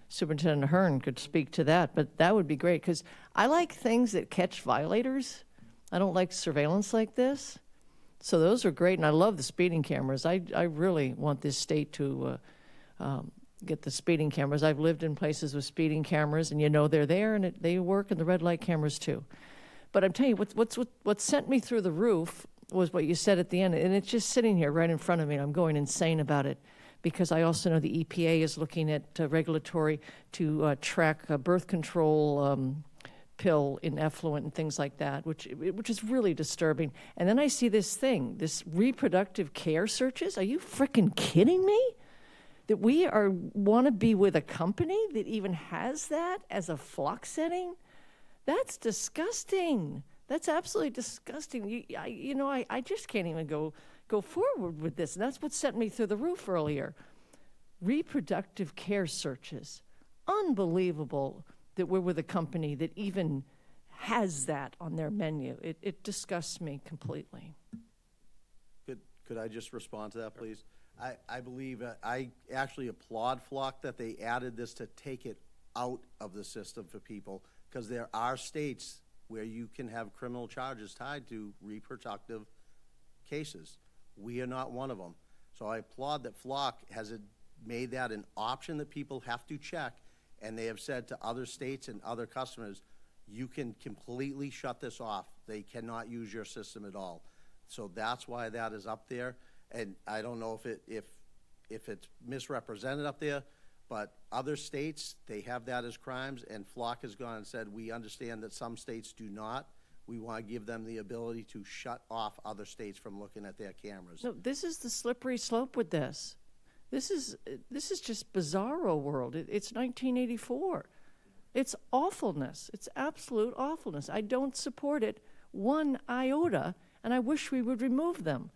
Superintendent Hearn could speak to that, but that would be great, because I like things that catch violators. I don't like surveillance like this. So those are great, and I love the speeding cameras. I really want this state to get the speeding cameras. I've lived in places with speeding cameras, and they're there, and they work, and the red light cameras too. But I'm telling you, what sent me through the roof was what you said at the end, and it's just sitting here right in front of me, and I'm going insane about it, because I also know the EPA is looking at regulatory to track birth control pill in effluent and things like that, which is really disturbing. And then I see this thing, this reproductive care searches. Are you frickin' kidding me? That we want to be with a company that even has that as a flock setting? That's disgusting. That's absolutely disgusting. I just can't even go forward with this. And that's what sent me through the roof earlier. Reproductive care searches. Unbelievable that we're with a company that even has that on their menu. It disgusts me completely. Could I just respond to that, please? I believe, I actually applaud Flock that they added this to take it out of the system for people, because there are states where you can have criminal charges tied to reproductive cases. We are not one of them. So I applaud that Flock has made that an option that people have to check, and they have said to other states and other customers, you can completely shut this off. They cannot use your system at all. So that's why that is up there. And I don't know if it's misrepresented up there, but other states, they have that as crimes, and Flock has gone and said, we understand that some states do not. We want to give them the ability to shut off other states from looking at their cameras. No, this is the slippery slope with this. This is just bizarro world. It's 1984. It's awfulness. It's absolute awfulness. I don't support it one iota, and I wish we would remove them.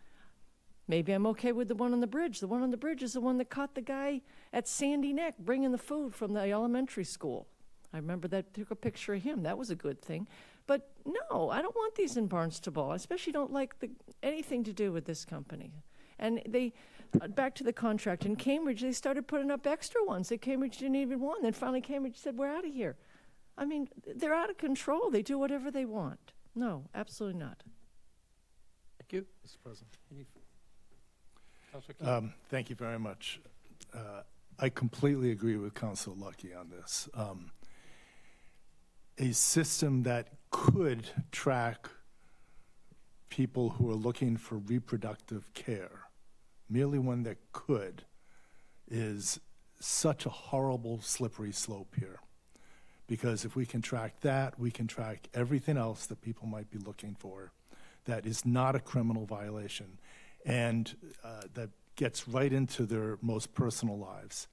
Maybe I'm okay with the one on the bridge. The one on the bridge is the one that caught the guy at Sandy Neck bringing the food from the elementary school. I remember that, took a picture of him. That was a good thing. But no, I don't want these in Barnstable. I especially don't like anything to do with this company. And back to the contract, in Cambridge, they started putting up extra ones that Cambridge didn't even want. Then finally Cambridge said, we're out of here. I mean, they're out of control. They do whatever they want. No, absolutely not. Thank you. Mr. President. Thank you very much. I completely agree with Councilor Lucky on this. A system that could track people who are looking for reproductive care, merely one that could, is such a horrible slippery slope here. Because if we can track that, we can track everything else that people might be looking for that is not a criminal violation, and that gets right into their most personal lives.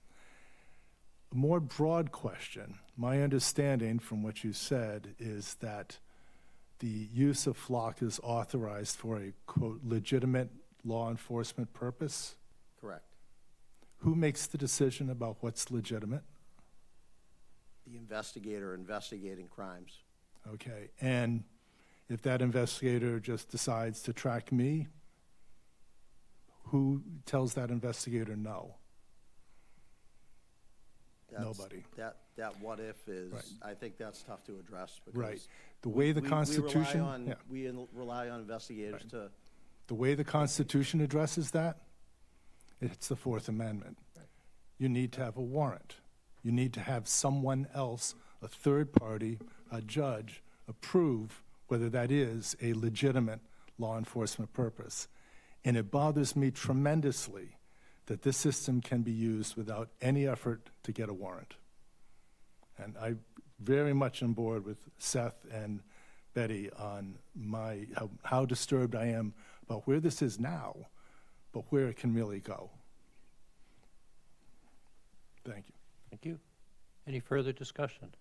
A more broad question, my understanding from what you said is that the use of Flock is authorized for a, quote, legitimate law enforcement purpose? Correct. Who makes the decision about what's legitimate? The investigator investigating crimes. Okay, and if that investigator just decides to track me, who tells that investigator no? Nobody. That what if is, right. I think that's tough to address. Because right. The way the Constitution... We rely on investigators right. to... The way the Constitution addresses that, it's the Fourth Amendment. Right. You need to have a warrant. You need to have someone else, a third party, a judge, approve whether that is a legitimate law enforcement purpose. And it bothers me tremendously that this system can be used without any effort to get a warrant. And I very much on board with Seth and Betty on how disturbed I am about where this is now, but where it can really go. Thank you. Thank you. Any further discussion?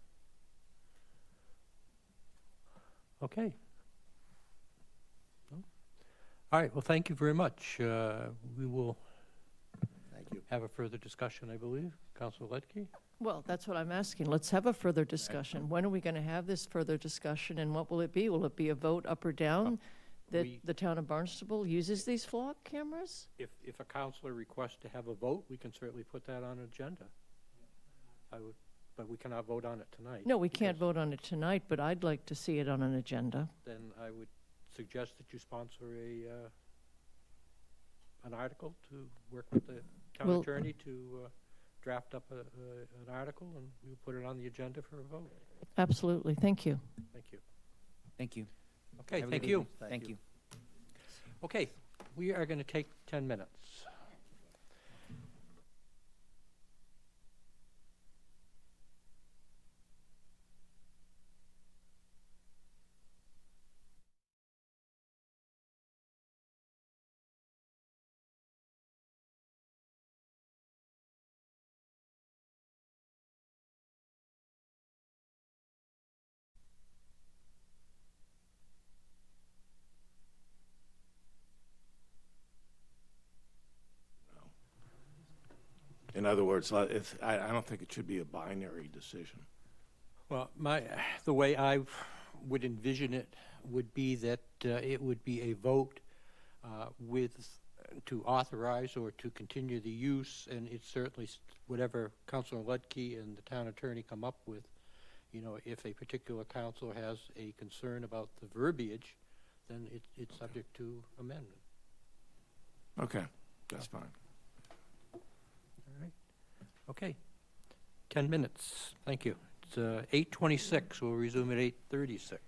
Okay. No? All right, well, thank you very much. We will have a further discussion, I believe. Councilor Ledke? Well, that's what I'm asking. Let's have a further discussion. When are we going to have this further discussion, and what will it be? Will it be a vote up or down that the town of Barnstable uses these Flock cameras? If a councilor requests to have a vote, we can certainly put that on an agenda. But we cannot vote on it tonight. No, we can't vote on it tonight, but I'd like to see it on an agenda. Then I would suggest that you sponsor an article to work with the town attorney to draft up an article, and we'll put it on the agenda for a vote. Absolutely. Thank you. Thank you. Thank you. Okay, thank you. Thank you. Okay, we are going to take 10 minutes. In other words, I don't think it should be a binary decision. Well, the way I would envision it would be that it would be a vote to authorize or to continue the use, and it's certainly whatever Councilor Lutke and the town attorney come up with. You know, if a particular council has a concern about the verbiage, then it's subject to amendment. Okay, that's fine. All right. Okay. 10 minutes. Thank you. It's 8:26. We'll resume at 8:36.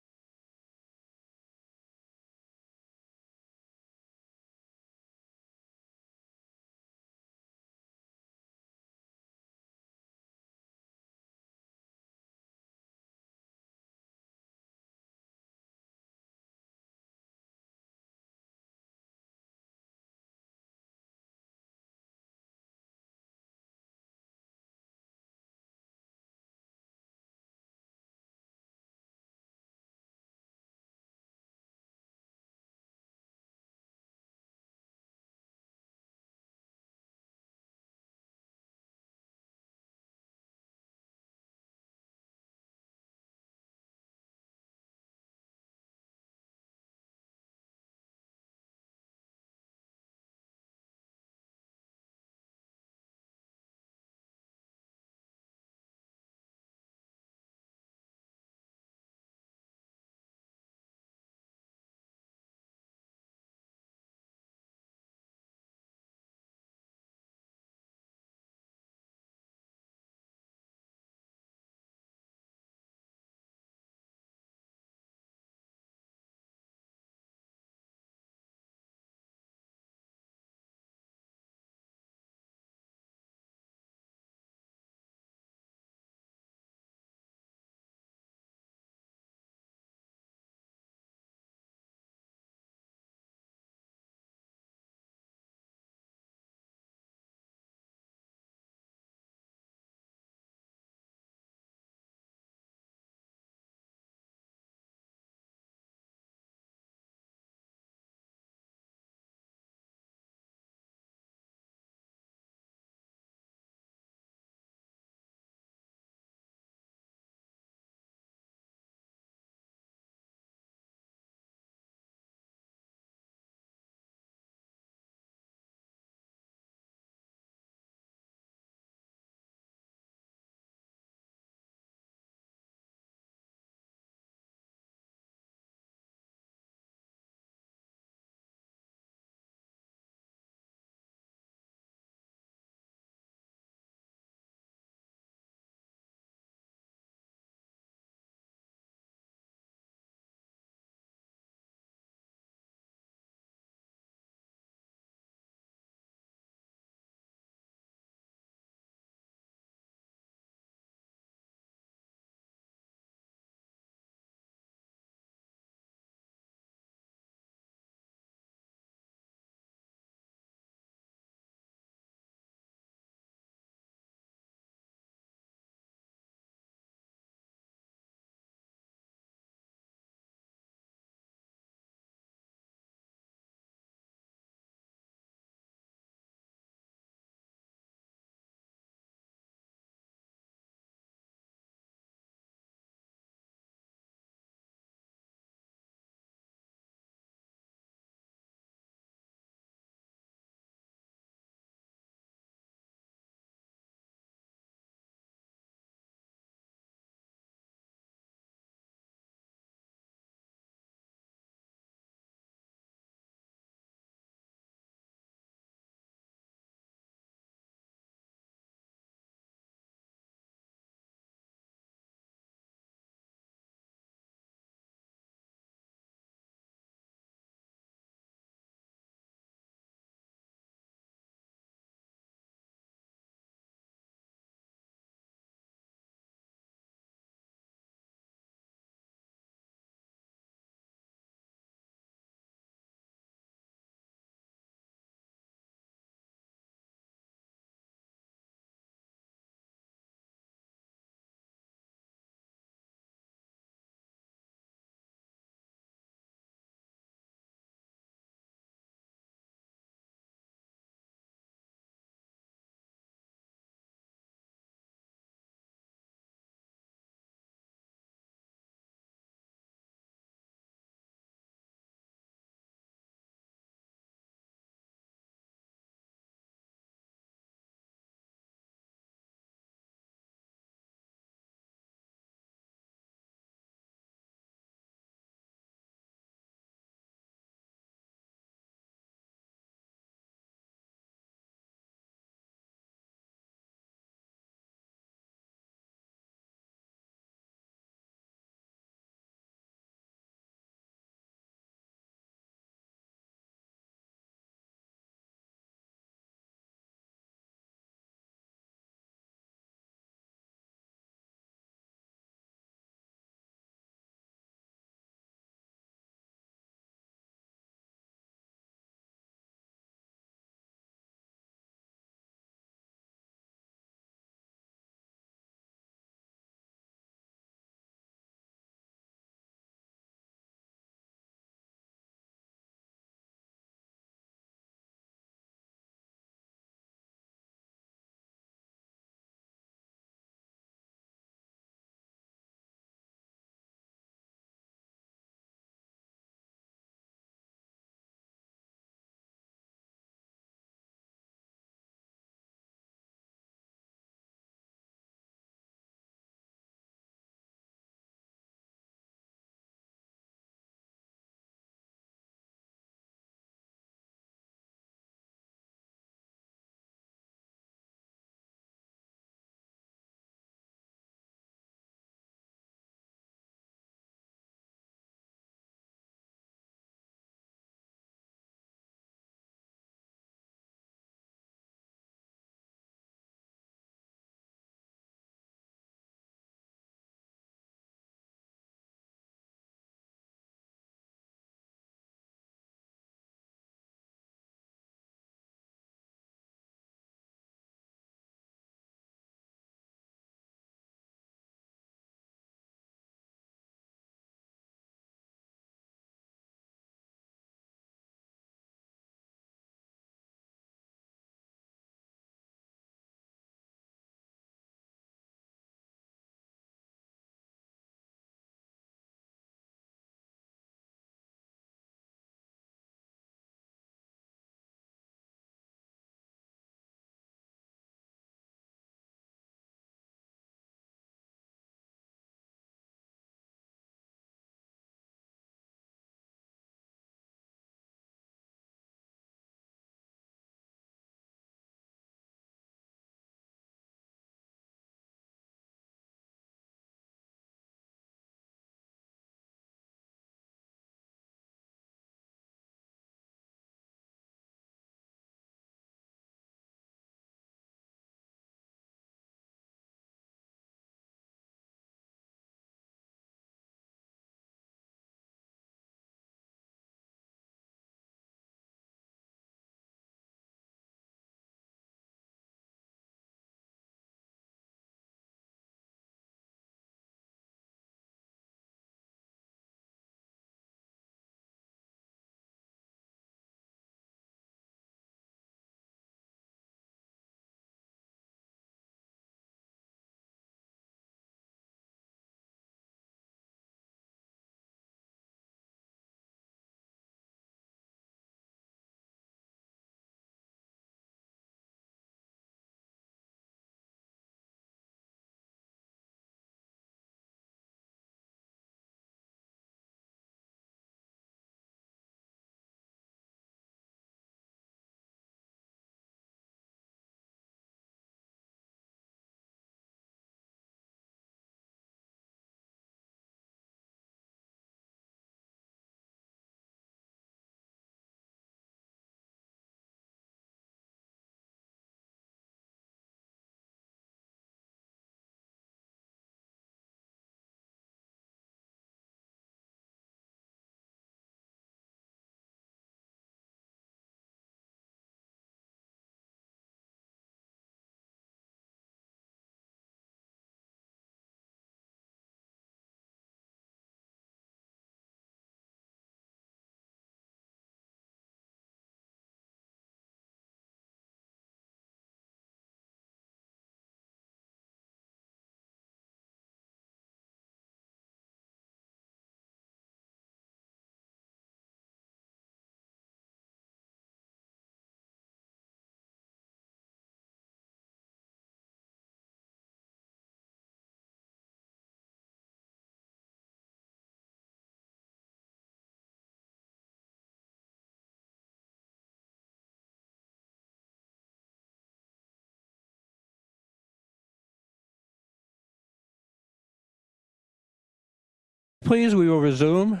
Please, we will resume.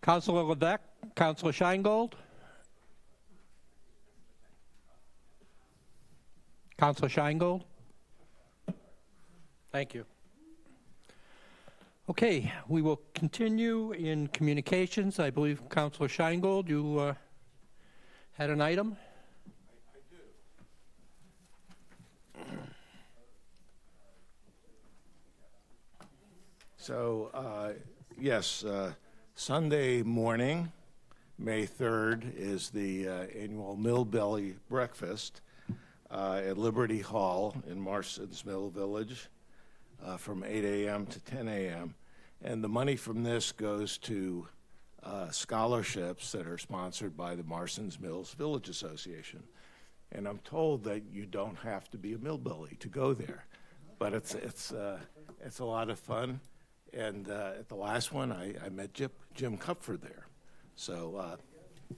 Councilor Levesque, Councilor Scheingold. Councilor Scheingold. Thank you. Okay, we will continue in communications. I believe Councilor Scheingold, you had an item? So, yes, Sunday morning, May 3rd, is the annual Millbelly Breakfast at Liberty Hall in Marston's Mill Village from 8 a.m. to 10 a.m. And the money from this goes to scholarships that are sponsored by the Marston's Mills Village Association. And I'm told that you don't have to be a millbilly to go there, but it's a lot of fun. And at the last one, I met Jim Cupford there. So,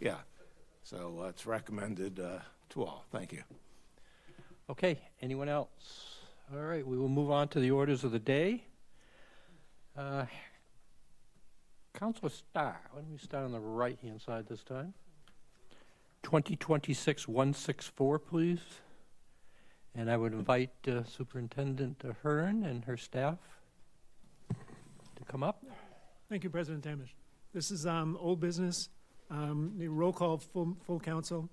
yeah, so it's recommended to all. Thank you. Okay, anyone else? All right, we will move on to the orders of the day. Councilor Starr, why don't we start on the right-hand side this time? 2026-164, please. And I would invite Superintendent Ahern and her staff to come up. Thank you, President Tamish. This is old business. The roll call full council.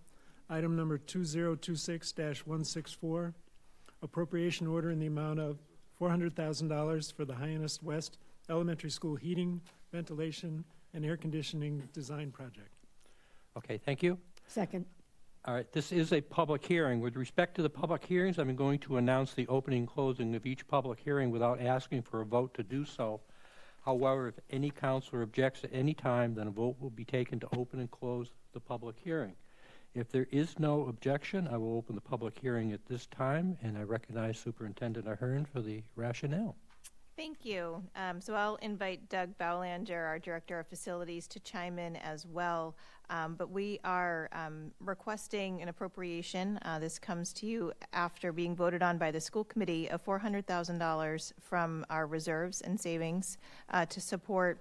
Item number 2026-164, appropriation order in the amount of $400,000 for the Hyannis West Elementary School heating, ventilation, and air conditioning design project. Okay, thank you. Second. All right, this is a public hearing. With respect to the public hearings, I'm going to announce the opening and closing of each public hearing without asking for a vote to do so. However, if any counselor objects at any time, then a vote will be taken to open and close the public hearing. If there is no objection, I will open the public hearing at this time, and I recognize Superintendent Ahern for the rationale. Thank you. So I'll invite Doug Bowlander, our Director of Facilities, to chime in as well. But we are requesting an appropriation. This comes to you after being voted on by the school committee of $400,000 from our reserves and savings to support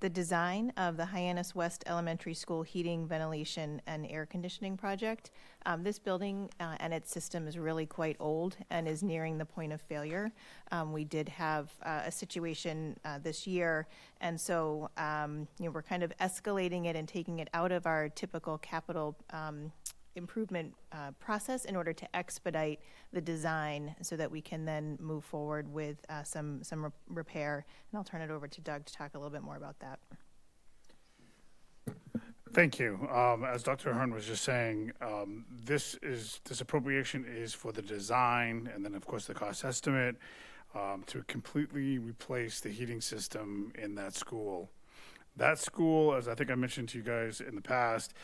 the design of the Hyannis West Elementary School heating, ventilation, and air conditioning project. This building and its system is really quite old and is nearing the point of failure. We did have a situation this year, and so we're kind of escalating it and taking it out of our typical capital improvement process in order to expedite the design so that we can then move forward with some repair. And I'll turn it over to Doug to talk a little bit more about that. Thank you. As Dr. Ahern was just saying, this appropriation is for the design and then of course the cost estimate to completely replace the heating system in that school. That school, as I think I mentioned to you guys in the past,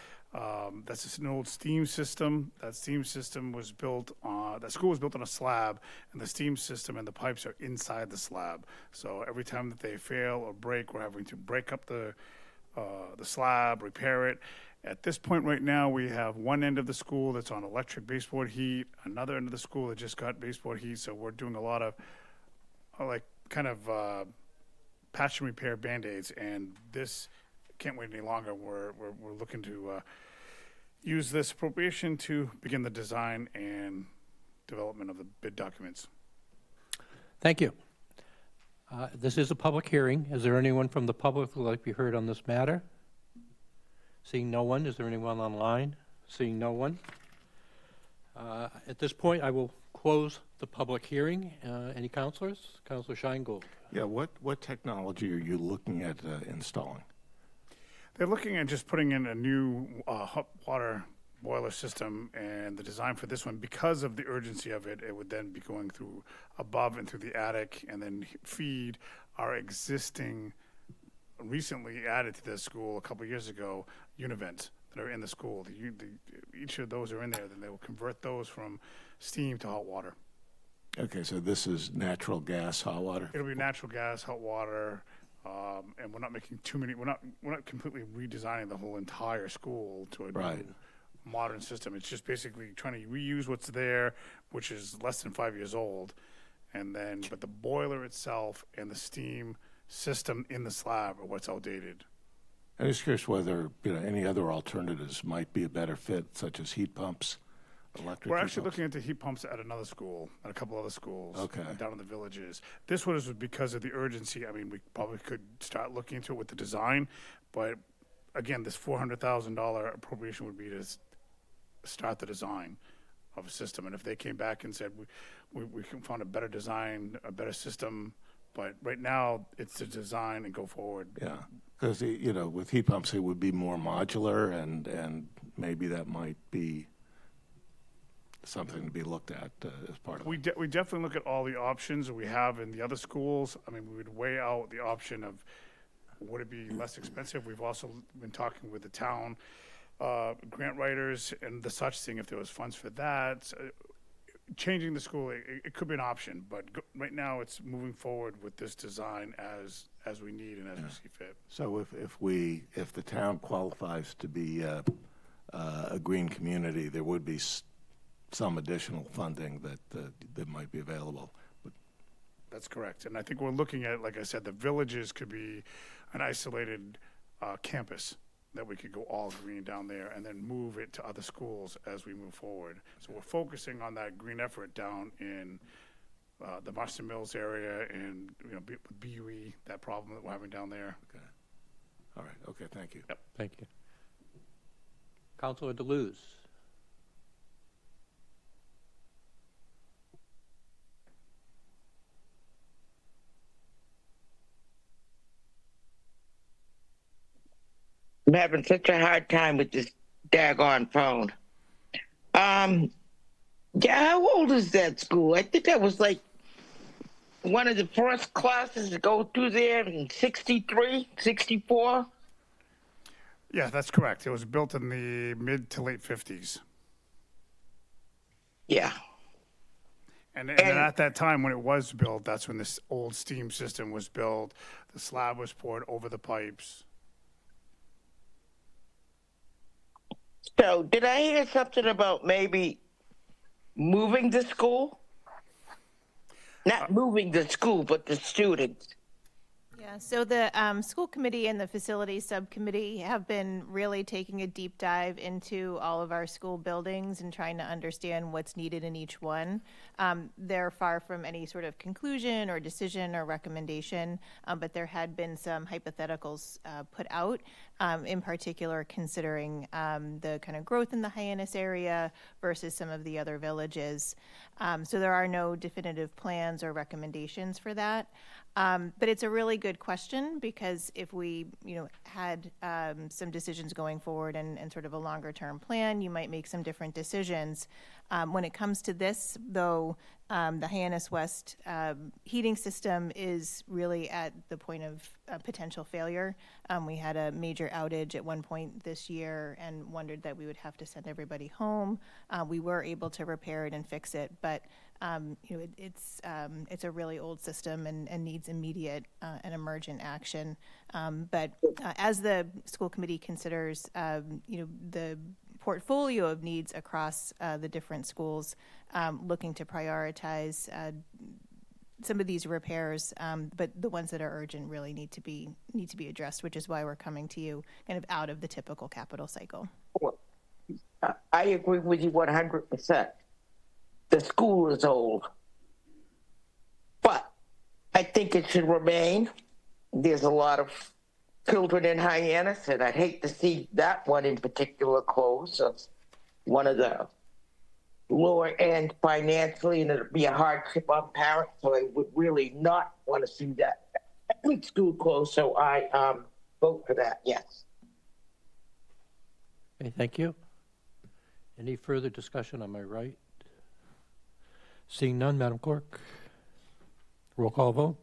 that's just an old steam system. That steam system was built on, that school was built on a slab, and the steam system and the pipes are inside the slab. So every time that they fail or break, we're having to break up the slab, repair it. At this point right now, we have one end of the school that's on electric baseboard heat, another end of the school that just got baseboard heat. So we're doing a lot of patch and repair Band-Aids, and this can't wait any longer. We're looking to use this appropriation to begin the design and development of the bid documents. Thank you. This is a public hearing. Is there anyone from the public who would like to be heard on this matter? Seeing no one, is there anyone online? Seeing no one. At this point, I will close the public hearing. Any counselors? Councilor Scheingold. Yeah, what technology are you looking at installing? They're looking at just putting in a new hot water boiler system, and the design for this one, because of the urgency of it, it would then be going through above and through the attic and then feed our existing, recently added to the school a couple years ago, univents that are in the school. Each of those are in there, then they will convert those from steam to hot water. Okay, so this is natural gas, hot water? It'll be natural gas, hot water, and we're not making too many, we're not completely redesigning the whole entire school to a new modern system. It's just basically trying to reuse what's there, which is less than 5 years old, And then, but the boiler itself and the steam system in the slab are what's outdated. I'm just curious whether, any other alternatives might be a better fit, such as heat pumps, electric We're heat actually pumps. looking into heat pumps at another school, at a couple other schools. Okay. Down in the villages. This was because of the urgency. I mean, we probably could start looking into it with the design, but again, this $400,000 appropriation would be to start the design of a system. And if they came back and said, we can find a better design, a better system, but right now, it's the design and go forward. Yeah, because, with heat pumps, it would be more modular, and maybe that might be something to be looked at as part of it. We definitely look at all the options we have in the other schools. I mean, we would weigh out the option of would it be less expensive. We've also been talking with the town grant writers and the such thing, if there was funds for that. Changing the school, it could be an option, but right now it's moving forward with this design as we need and as we see fit. So if the town qualifies to be a green community, there would be some additional funding that might be available. That's correct. And I think we're looking at, like I said, the villages could be an isolated campus that we could go all green down there and then move it to other schools as we move forward. So we're focusing on that green effort down in the Marston Mills area and BUE, that problem that we're having down there. Okay. All right. Okay. Thank you. Yep. Thank you. Councilor Deleuze. I'm having such a hard time with this daggone phone. Yeah, how old is that school? I think that was like one of the first classes to go through there in 63, 64. Yeah, that's correct. It was built in the mid to late 50s. Yeah. And at that time when it was built, that's when this old steam system was built. The slab was poured over the pipes. So, did I hear something about maybe moving the school? Not moving the school, but the students. Yeah, so the school committee and the facilities subcommittee have been really taking a deep dive into all of our school buildings and trying to understand what's needed in each one. They're far from any sort of conclusion or decision or recommendation, but there had been some hypotheticals put out, in particular considering the kind of growth in the Hyannis area versus some of the other villages. So there are no definitive plans or recommendations for that. But it's a really good question because if we, had some decisions going forward and sort of a longer term plan, you might make some different decisions. When it comes to this, though, the Hyannis West heating system is really at the point of potential failure. We had a major outage at one point this year and wondered that we would have to send everybody home. We were able to repair it and fix it, but it's a really old system and needs immediate and emergent action. But as the school committee considers, the portfolio of needs across the different schools, looking to prioritize some of these repairs, but the ones that are urgent really need to be addressed, which is why we're coming to you kind of out of the typical capital cycle. I agree with you 100%. The school is old, but I think it should remain. There's a lot of children in Hyannis, and I'd hate to see that one in particular close. It's one of the lower end financially, and it'd be a hardship on parents, so I would really not want to see that school close, so I vote for that, yes. Okay, thank you. Any further discussion on my right? Seeing none, Madam Clerk. Roll call vote.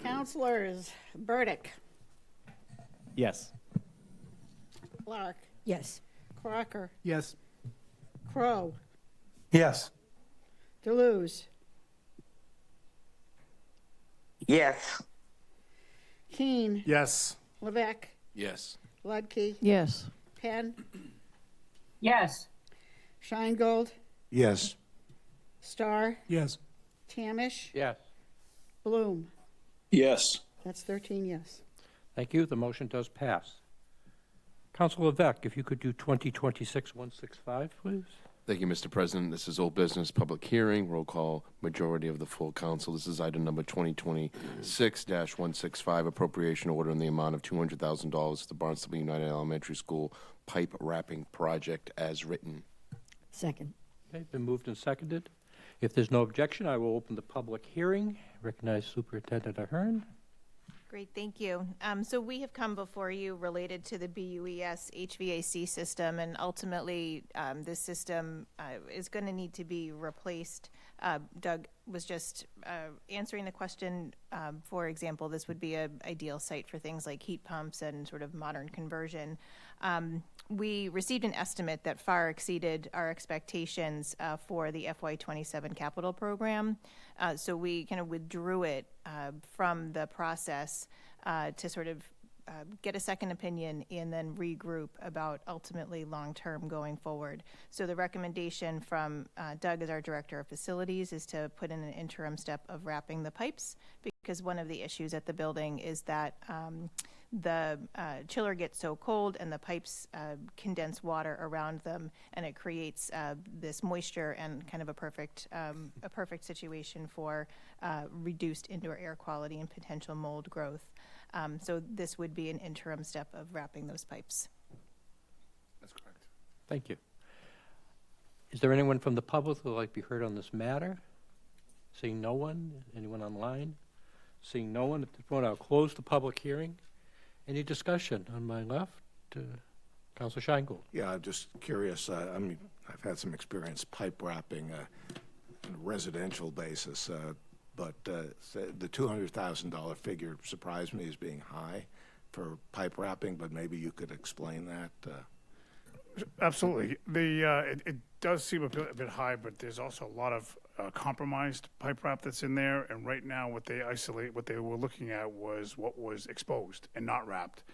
Councilors Burdick, Yes. Clark, Yes. Crocker, Yes. Crow, Yes. Deleuze, Yes. Keen, Yes. Levesque, Yes. Ludke, Yes. Penn, Yes. Scheingold, Yes. Starr, Yes. Tamish, Yes. Bloom. Yes. That's 13 yes. Thank you. The motion does pass. Councilor Levesque, if you could do 2026-165, please. Thank you, Mr. President. This is old business, public hearing, roll call, majority of the full council. This is item number 2026-165, appropriation order in the amount of $200,000 to the Barnstable United Elementary School pipe wrapping project as written. Second. Okay, been moved and seconded. If there's no objection, I will open the public hearing. Recognize Superintendent Ahern. Great, thank you. So we have come before you related to the BUES HVAC system, and ultimately this system is going to need to be replaced. Doug was just answering the question. For example, this would be an ideal site for things like heat pumps and sort of modern conversion. We received an estimate that far exceeded our expectations for the FY27 capital program. So we kind of withdrew it from the process to sort of get a second opinion and then regroup about ultimately long-term going forward. So the recommendation from Doug as our Director of Facilities is to put in an interim step of wrapping the pipes, because one of the issues at the building is that the chiller gets so cold and the pipes condense water around them, and it creates this moisture and kind of a perfect situation for reduced indoor air quality and potential mold growth. So this would be an interim step of wrapping those pipes. That's correct. Thank you. Is there anyone from the public who would like to be heard on this matter? Seeing no one? Anyone online? Seeing no one, at this point, I'll close the public hearing. Any discussion on my left? Councilor Scheingold. Yeah, I'm just curious. I mean, I've had some experience pipe wrapping on a residential basis, but the $200,000 figure surprised me as being high for pipe wrapping, but maybe you could explain that. Absolutely. It does seem a bit high, but there's also a lot of compromised pipe wrap that's in there. And right now, what they were looking at was what was exposed and not wrapped.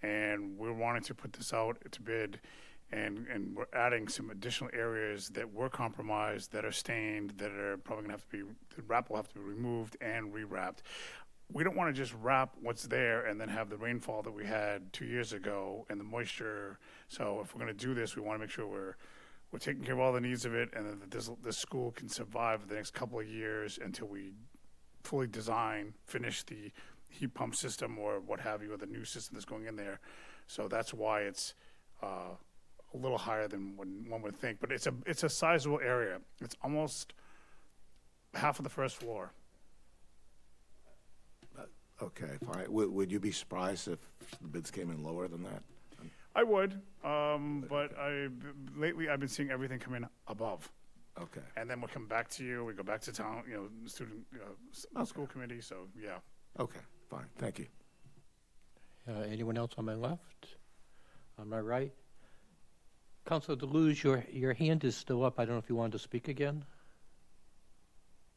And we're wanting to put this out to bid, and we're adding some additional areas that were compromised, that are stained, that are probably going to have to be, the wrap will have to be removed and rewrapped. We don't want to just wrap what's there and then have the rainfall that we had 2 years ago and the moisture. So if we're going to do this, we want to make sure we're taking care of all the needs of it, and that this school can survive the next couple of years until we fully finish the heat pump system or what have you, or the new system that's going in there. So that's why it's a little higher than one would think. But it's a sizable area. It's almost half of the first floor. Okay, fine. Would you be surprised if the bids came in lower than that? I would, but lately I've been seeing everything come in above. Okay. And then we'll come back to you. We go back to town, student, school committee. So yeah. Okay, fine. Thank you. Anyone else on my left? On my right? Councilor Deluge, your hand is still up. I don't know if you wanted to speak again.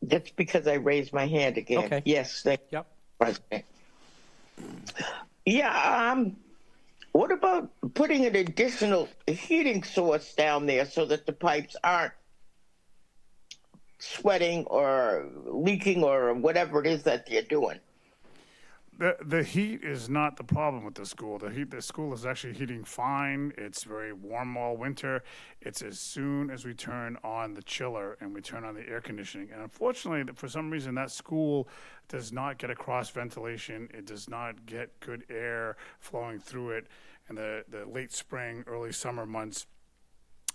That's because I raised my hand again. Okay. Yes, thank you, Yep. President. Yeah, what about putting an additional heating source down there so that the pipes aren't sweating or leaking or whatever it is that they're doing? The heat is not the problem with the school. The school is actually heating fine. It's very warm all winter. It's as soon as we turn on the chiller and we turn on the air conditioning. And unfortunately, for some reason, that school does not get a cross ventilation. It does not get good air flowing through it in the late spring, early summer months.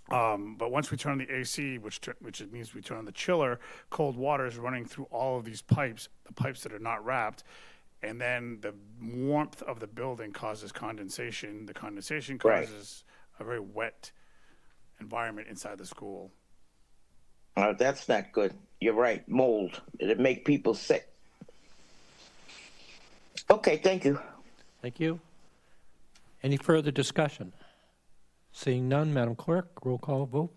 But once we turn on the AC, which means we turn on the chiller, cold water is running through all of these pipes, the pipes that are not wrapped. And then the warmth of the building causes condensation. The condensation causes a very wet environment inside the school. That's not good. You're right. Mold. It'd make people sick. Okay, thank you. Thank you. Any further discussion? Seeing none, Madam Clerk, roll call vote.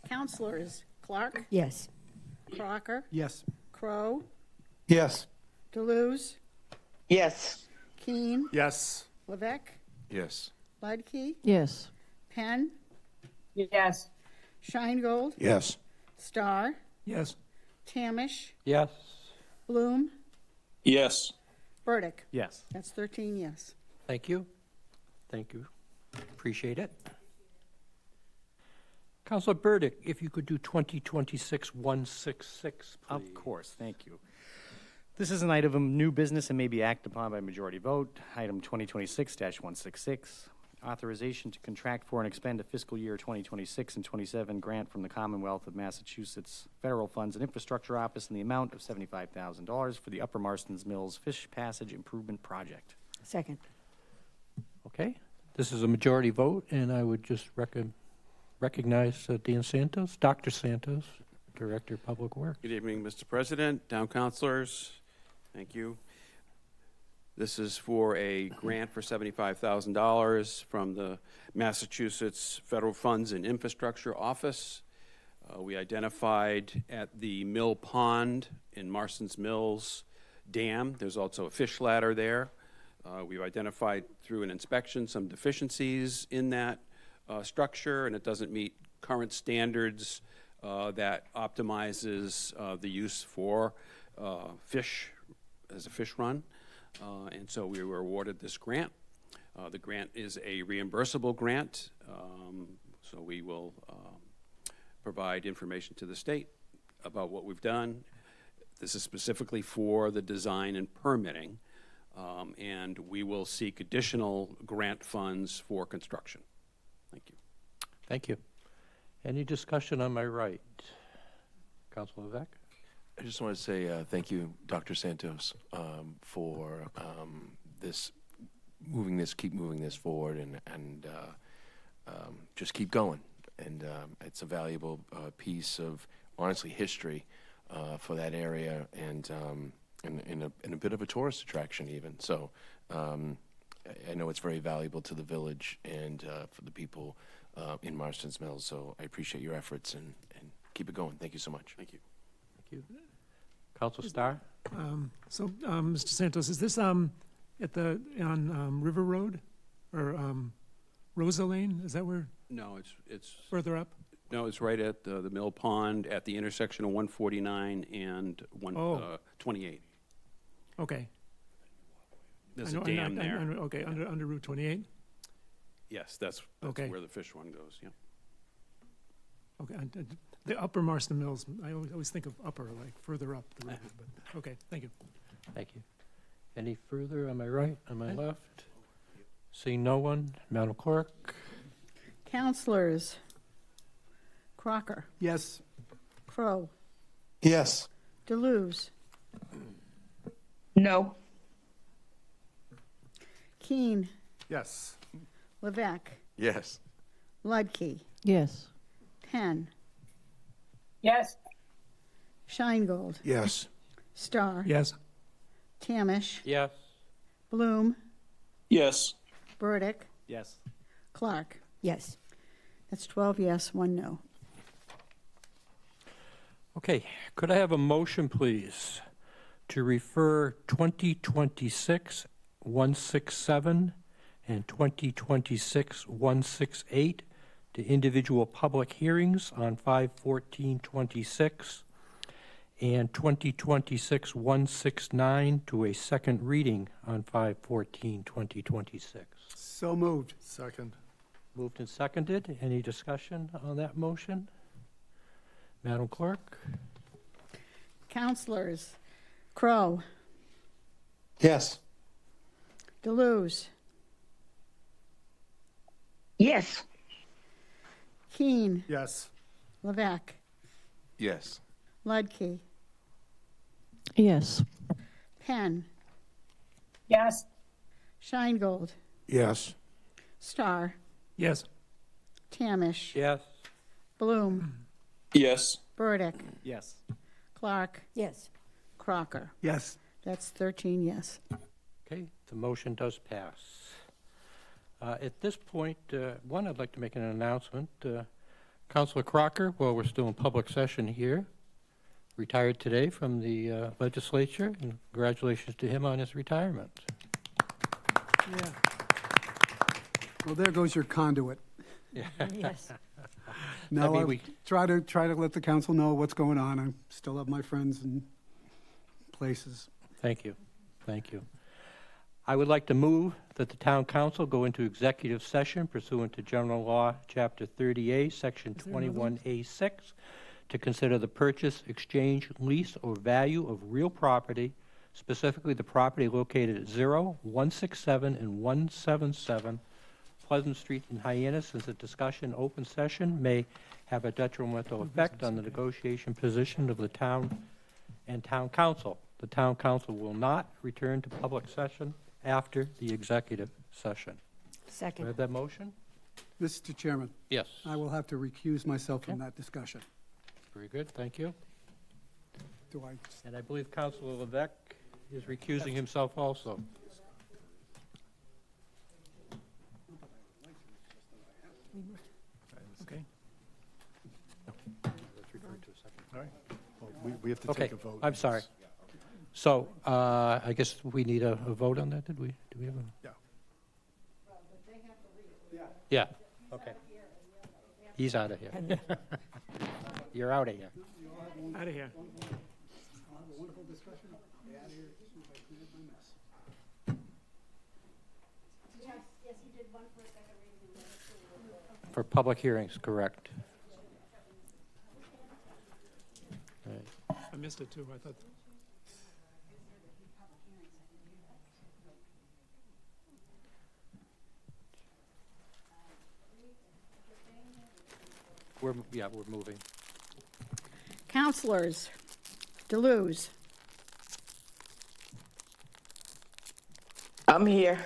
Councilors Clark, Yes. Crocker, Yes. Crow, Yes. Deleuze, Yes. Keene, Yes. Levesque, Yes. Budke, Yes. Penn, Yes. Scheingold, Yes. Starr, Yes. Tamish, Yes. Bloom, Yes. Burdick. Yes. That's 13 yes. Thank you. Thank you. Appreciate it. Councilor Burdick, if you could do 2026-166, please. Of course, thank you. This is an item of new business and may be acted upon by majority vote. Item 2026-166, authorization to contract for and expend a fiscal year 2026 and 27 grant from the Commonwealth of Massachusetts Federal Funds and Infrastructure Office in the amount of $75,000 for the Upper Marston's Mills Fish Passage Improvement Project. Second. Okay. This is a majority vote, and I would just recognize Dan Santos, Dr. Santos, Director of Public Works. Good evening, Mr. President, town councilors. Thank you. This is for a grant for $75,000 from the Massachusetts Federal Funds and Infrastructure Office. We identified at the Mill Pond in Marston's Mills Dam. There's also a fish ladder there. We've identified through an inspection some deficiencies in that structure, and it doesn't meet current standards that optimizes the use for fish as a fish run. And so we were awarded this grant. The grant is a reimbursable grant, so we will provide information to the state about what we've done. This is specifically for the design and permitting, and we will seek additional grant funds for construction. Thank you. Thank you. Any discussion on my right? Councilor Levesque? I just want to say thank you, Dr. Santos, for keep moving this forward, and just keep going. And it's a valuable piece of, honestly, history for that area, and a bit of a tourist attraction even. So I know it's very valuable to the village and for the people in Marston's Mills. So I appreciate your efforts, and keep it going. Thank you so much. Thank you. Thank you. Councilor Starr? Mr. Santos, is this on River Road or Rosa Lane? Is that where? No, it's further up. No, it's right at the Mill Pond at the intersection of 149 and 128. Okay. There's a dam there. Okay, under Route 28. Yes, that's okay. Where the fish one goes. Yeah. Okay, the Upper Marston Mills. I always think of upper, like further up the river. But okay, thank you. Thank you. Any further on my right, on my left? Seeing no one, Madam Clerk? Councilors Crocker, Yes. Crow, Yes. Deleuze, No. Keene, Yes. Levesque, Yes. Ludke, Yes. Penn, Yes. Scheingold, Yes. Starr, Yes. Tamish, Yes. Bloom, Yes. Burdick, Yes. Clark. Yes. That's 12 yes, 1 no. Okay, could I have a motion, please, to refer 2026-167 and 2026-168 to individual public hearings on 5/14/26 and 2026-169 to a second reading on 5/14/2026. So moved. Second. Moved and seconded. Any discussion on that motion? Madam Clerk? Councilors Crow, Yes. Deleuze, Yes. Keene, Yes. Levesque, Yes. Ludke, Yes. Penn, Yes. Scheingold, Yes. Starr, Yes. Tamish, Yes. Bloom, Yes. Burdick, Yes. Clark, Yes. Crocker. Yes. That's 13 yes. Okay, the motion does pass. At this point, I'd like to make an announcement. Councilor Crocker, while we're still in public session here, retired today from the legislature, and congratulations to him on his retirement. Yeah. Well, there goes your conduit. Yeah. Yes. No, mean, I we- try to let the council know what's going on. I still have my friends and places. Thank you. Thank you. I would like to move that the town council go into executive session pursuant to General Law, Chapter 30A, Section 21A6, to consider the purchase, exchange, lease, or value of real property, specifically the property located at 0, 167, and 177 Pleasant Street in Hyannis, since the discussion in open session may have a detrimental effect on the negotiation position of the town and town council. The town council will not return to public session after the executive session. Do I Second. have that motion? Mr. Chairman, Yes. I will have to recuse myself from that discussion. Very good, thank you. Do I? And I believe Councilor Levesque is recusing himself also. Okay. All right. Well, we have to Okay, take a vote. I'm sorry. So, I guess we need a vote on that, did we? Do we have a? Yeah. Yeah, okay. He's out of here. You're out of here. Out of here. For public hearings, correct. Right. I missed it too, I thought. We're moving. Counselors, Deleuze, I'm here.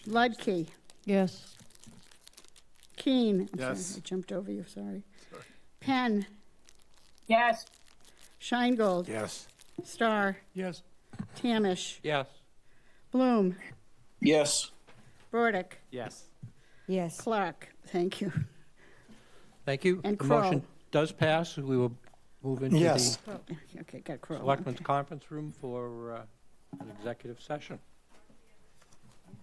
Ludke, Yes. Keen. I'm Yes. sorry, I jumped over you, sorry. Penn, Yes. Scheingold, Yes. Starr, Yes. Tamish, Yes. Bloom, Yes. Burdick, Yes. Yes. Clark. Thank you. Thank you. And The motion Kroll. does pass. We will move into Yes. the Okay, got Crow. Selectmen's conference room for an executive session.